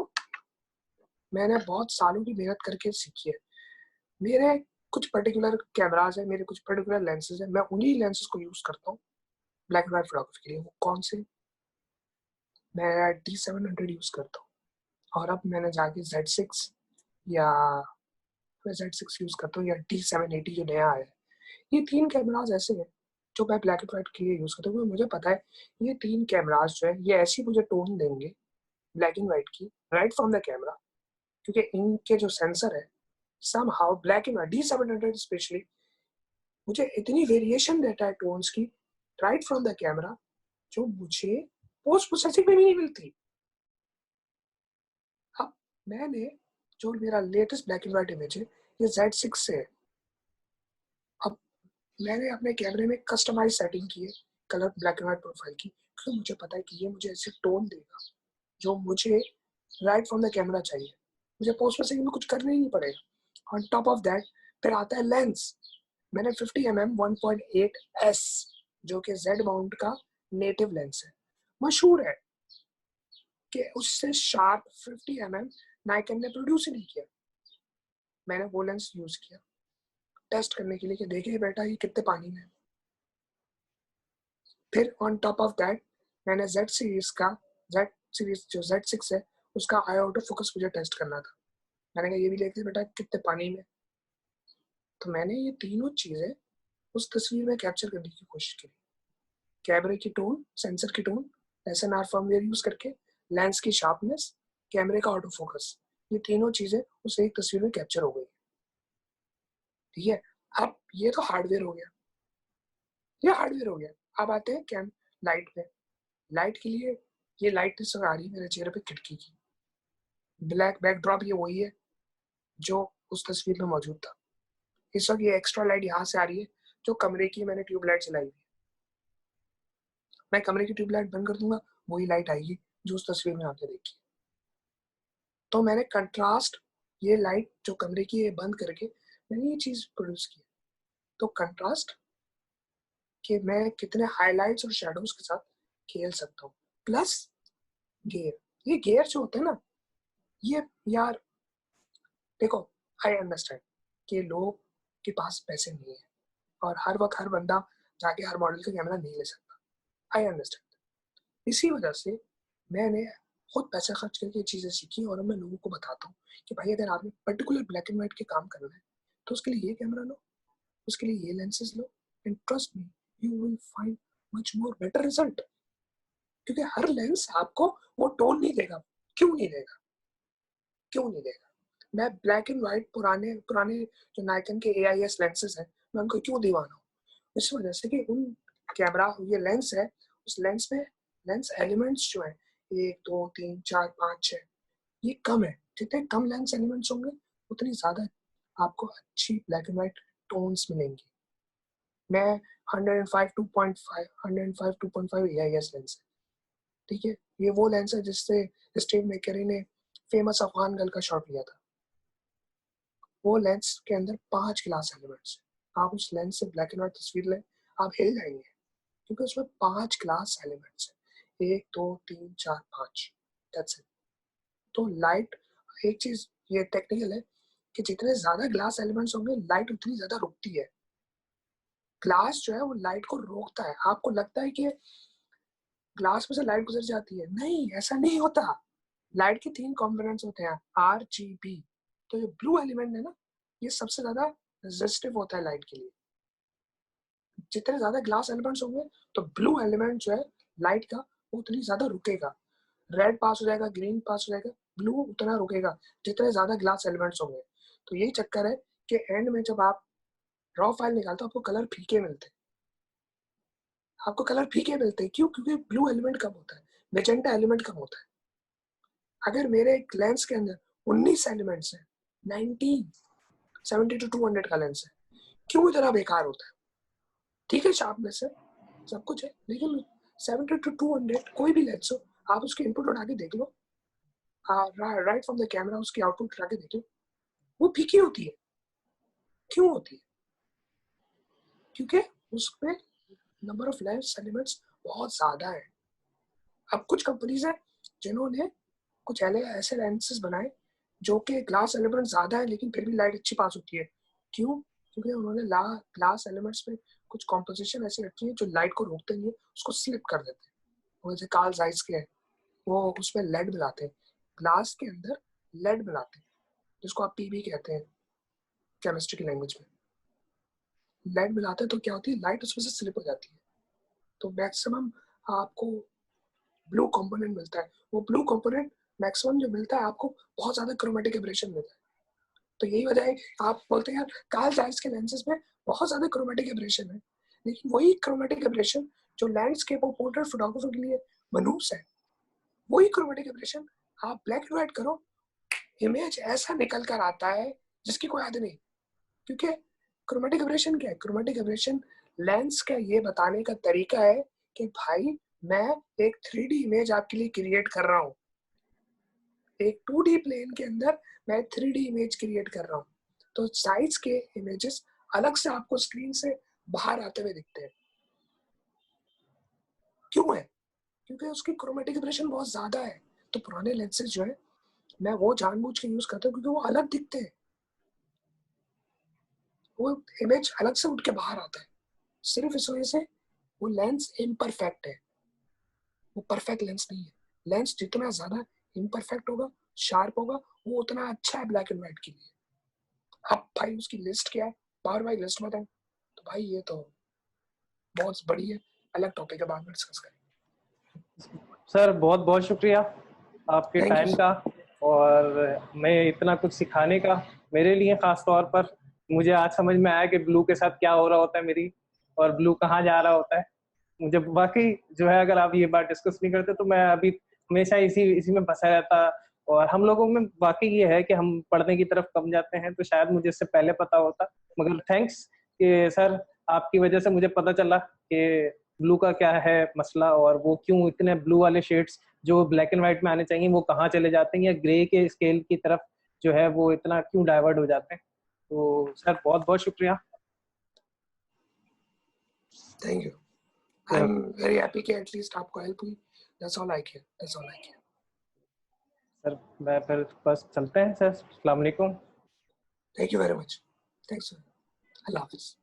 मैंने बहुत सालों की मेहनत करके सीखी है। मेरे कुछ पर्टिकुलर कैमराज है, मेरे कुछ पर्टिकुलर लेंसेज है, मैं उन्हीं लेंसेज को यूज करता हूँ ब्लैक एंड व्हाइट फोटोग्राफी के लिए। वो कौन से, मैं D700 यूज करता हूँ, और अब मैंने जाके Z6 या मैं Z6 यूज करता हूँ, या D780 जो नया है। ये तीन कैमराज ऐसे हैं जो मैं ब्लैक एंड व्हाइट के लिए यूज करता हूँ, मुझे पता है ये तीन कैमराज जो है ये ऐसी मुझे टोन देंगे ब्लैक एंड व्हाइट की, राइट फ्रॉम द कैमरा, क्योंकि इनके जो सेंसर है somehow black and white D700 specially मुझे इतनी वेरिएशन देता है टोन्स की राइट फ्रॉम द कैमरा, जो मुझे पोस्ट प्रोसेसिंग में भी नहीं मिलती। अब मैंने, जो मेरा latest black and white image है ये Z6 से है। अब मैंने अपने कैमरे में कस्टमाइज सेटिंग की है colour black and white profile की, क्योंकि मुझे पता है कि ये मुझे ऐसे टोन देगा जो मुझे राइट फ्रॉम द कैमरा चाहिए, मुझे पोस्ट प्रोसेसिंग में कुछ करना ही नहीं पड़ेगा। ऑन टॉप ऑफ दैट फिर आता है लेंस। मैंने 50mm 1.8S जो कि जेड माउंट का नेटिव लेंस है, मशहूर है कि उससे शार्प 50mm नाइकन ने प्रोड्यूस ही नहीं किया। मैंने वो लेंस यूज किया टेस्ट करने के लिए कि देखिए बेटा ये कितने पानी में। फिर ऑन टॉप ऑफ दैट मैंने जेड सीरीज जो Z6 है उसका आई ऑटो फोकस मुझे टेस्ट करना था। मैंने कहा ये भी देखते बेटा कितने पानी में। तो मैंने ये तीनों चीजें उस तस्वीर में कैप्चर करने की कोशिश की, कैमरे की टोन, सेंसर की टोन, SNR फर्मवेयर यूज करके, लेंस की शार्पनेस, कैमरे का ऑटो फोकस, ये तीनों चीजें उस एक तस्वीर में कैप्चर हो गई। ठीक है, अब ये तो हार्डवेयर हो गया, ये हार्डवेयर हो गया। अब आते हैं कैम लाइट पे। लाइट के लिए, ये लाइट इस वक्त आ रही है मेरे चेहरे पे खिड़की की, ब्लैक बैकड्रॉप ये वही है जो उस तस्वीर में मौजूद था। इस वक्त ये एक्स्ट्रा लाइट यहाँ से आ रही है जो कमरे की मैंने ट्यूबलाइट चलाई हुई है। मैं कमरे की ट्यूबलाइट बंद कर दूंगा, वही लाइट आएगी जो उस तस्वीर में आपने देखी। तो मैंने कंट्रास्ट, ये लाइट जो कमरे की है बंद करके मैंने ये चीज प्रोड्यूस की। तो कंट्रास्ट कि मैं कितने हाइलाइट्स और शेडोज के साथ खेल सकता हूँ, प्लस गेयर। ये गेयर जो होते हैं ना, ये यार देखो, आई अंडरस्टैंड कि लोग के पास पैसे नहीं है और हर वक्त हर बंदा जाके हर मॉडल का कैमरा नहीं ले सकता। I understand. इसी वजह से मैंने खुद पैसा खर्च करके चीज़ें सीखी और मैं लोगों को बताता हूँ कि भाई अगर आपने पर्टिकुलर ब्लैक एंड व्हाइट के काम करना है तो उसके लिए ये कैमरा लो, उसके लिए ये lenses low, and trust me you will find much more better result. क्योंकि हर लेंस आपको वो टोन नहीं देगा। क्यों नहीं देगा? क्यों नहीं देगा? मैं ब्लैक एंड व्हाइट पुराने पुराने जो नायकन के AIS लेंसेज हैं, मैं उनको क्यों दीवाना हूँ? इस वजह से कि उन कैमरा ये लेंस है, उस लेंस में लेंस एलिमेंट्स जो है 1 2 3 4 5 6 ये कम है। जितने कम लेंस एलिमेंट्स होंगे उतनी ज्यादा आपको अच्छी ब्लैक एंड व्हाइट टोन्स मिलेंगी। मैं 105 2.5 105 2.5 AIS लेंस है, ठीक है। ये वो लेंस है जिससे स्टीव मैकरी ने फेमस अफगान गर्ल का शॉट लिया था। वो लेंस के अंदर 5 ग्लास एलिमेंट्स है। आप उस लेंस से ब्लैक एंड व्हाइट तस्वीर लें, आप हिल जाएंगे क्योंकि उसमें 5 ग्लास एलिमेंट्स है। 1 2 3 4 5, दैट्स इट। तो लाइट, एक चीज ये टेक्निकल है कि जितने ज्यादा ग्लास एलिमेंट्स होंगे लाइट उतनी ज्यादा रुकती है। ग्लास जो है वो लाइट को रोकता है। आपको लगता है कि ग्लास में से लाइट गुजर जाती है, नहीं, ऐसा नहीं होता। लाइट के 3 कंपोनेंट्स होते हैं, RGB। तो ये ब्लू एलिमेंट है ना, ये सबसे ज्यादा रेजिस्टिव होता है लाइट के लिए। जितने ज्यादा ग्लास एलिमेंट्स होंगे तो ब्लू एलिमेंट जो है लाइट का वो उतनी ज्यादा रुकेगा। रेड पास हो जाएगा, ग्रीन पास हो जाएगा, ब्लू उतना रुकेगा जितने ज्यादा ग्लास एलिमेंट्स होंगे। तो यही चक्कर है कि एंड में जब आप रॉ फाइल निकालते हो आपको कलर फीके मिलते हैं। आपको कलर फीके मिलते हैं क्यों? क्योंकि ब्लू एलिमेंट कम होता है, मेजेंटा एलिमेंट कम होता है। अगर मेरे एक लेंस के अंदर 19 एलिमेंट्स है, 19 70 to 200 का लेंस है, क्यों इतना बेकार होता है? ठीक है, शार्पनेस है, सब कुछ है, लेकिन 70 to 200 कोई भी लेंस हो, आप उसके इनपुट उठा के देख लो, राइट फ्रॉम द कैमरा उसकी आउटपुट उठा के देख लो, वो फीकी होती है। क्यों होती है? क्योंकि उसमें नंबर ऑफ लेंस एलिमेंट्स बहुत ज्यादा है। अब कुछ कंपनीज है जिन्होंने कुछ ऐसे लेंसेज बनाए जो कि ग्लास एलिमेंट ज्यादा है लेकिन फिर भी लाइट अच्छी पास होती है। क्यों? क्योंकि उन्होंने ग्लास एलिमेंट्स में कुछ कॉम्पोजिशन ऐसी रखी है जो लाइट को रोकते नहीं है, उसको स्लिप कर देते हैं। वो जैसे कार्ल जाइस के है, वो उसमें लेड मिलाते हैं, ग्लास के अंदर लेड मिलाते हैं, जिसको आप PB कहते हैं केमिस्ट्री की लैंग्वेज में। लेड मिलाते हैं तो क्या होती है, लाइट उसमें से स्लिप हो जाती है। तो मैक्सिमम आपको ब्लू कंपोनेंट मिलता है। वो ब्लू कंपोनेंट मैक्सिमम जो मिलता है आपको बहुत ज्यादा क्रोमेटिक एब्रेशन मिलता है। तो यही वजह है आप बोलते हैं यार कार्ल जाइस के लेंसेज में बहुत ज्यादा क्रोमेटिक एब्रेशन है, लेकिन वही क्रोमेटिक एब्रेशन जो लैंडस्केप और पोर्ट्रेट फोटोग्राफर के लिए मनूस है, वही क्रोमेटिक एब्रेशन आप ब्लैक एंड व्हाइट करो, इमेज ऐसा निकल कर आता है जिसकी कोई हद नहीं। क्योंकि क्रोमेटिक एब्रेशन क्या है? क्रोमेटिक एब्रेशन लेंस का ये बताने का तरीका है कि भाई मैं एक 3D इमेज आपके लिए क्रिएट कर रहा हूँ, एक 2D प्लेन के अंदर मैं 3D इमेज क्रिएट कर रहा हूँ। तो साइज के इमेजेस अलग से आपको स्क्रीन से बाहर आते हुए दिखते हैं। क्यों है? क्योंकि उसकी क्रोमेटिक एब्रेशन बहुत ज्यादा है। तो पुराने लेंसेज जो है मैं वो जानबूझ के यूज करता हूँ क्योंकि वो अलग दिखते हैं, वो इमेज अलग से उठ के बाहर आता है। सिर्फ इस वजह से वो लेंस इम्परफेक्ट है, वो परफेक्ट लेंस नहीं है। लेंस जितना ज्यादा इम्परफेक्ट होगा, शार्प होगा, वो उतना अच्छा है ब्लैक एंड व्हाइट के लिए। अब भाई उसकी लिस्ट क्या है, बार बार लिस्ट बताएं तो भाई ये तो बहुत बड़ी है, अलग टॉपिक है, बाद में डिस्कस करें। सर बहुत बहुत शुक्रिया आपके थैंक यू टाइम का और मैं इतना कुछ सिखाने का। मेरे लिए खास तौर पर मुझे आज समझ में आया कि ब्लू के साथ क्या हो रहा होता है मेरी, और ब्लू कहाँ जा रहा होता है। मुझे बाकी जो है, अगर आप ये बात डिस्कस नहीं करते तो मैं अभी हमेशा इसी इसी में फंसा रहता, और हम लोगों में वाकई ये है कि हम पढ़ने की तरफ कम जाते हैं, तो शायद मुझे इससे पहले पता होता, मगर थैंक्स कि सर आपकी वजह से मुझे पता चला कि ब्लू का क्या है मसला, और वो क्यों इतने ब्लू वाले शेड्स जो ब्लैक एंड व्हाइट में आने चाहिए वो कहाँ चले जाते हैं, या ग्रे के स्केल की तरफ जो है वो इतना क्यों डाइवर्ट हो जाते हैं। तो सर बहुत बहुत शुक्रिया। Thank you. I am very happy कि एटलीस्ट आपको हेल्प हुई। That's all I care, that's all I care. Sir मैं फिर बस चलते हैं सर, अस्सलाम वालेकुम। Thank you very much. Thanks sir. अल्लाह हाफिज़।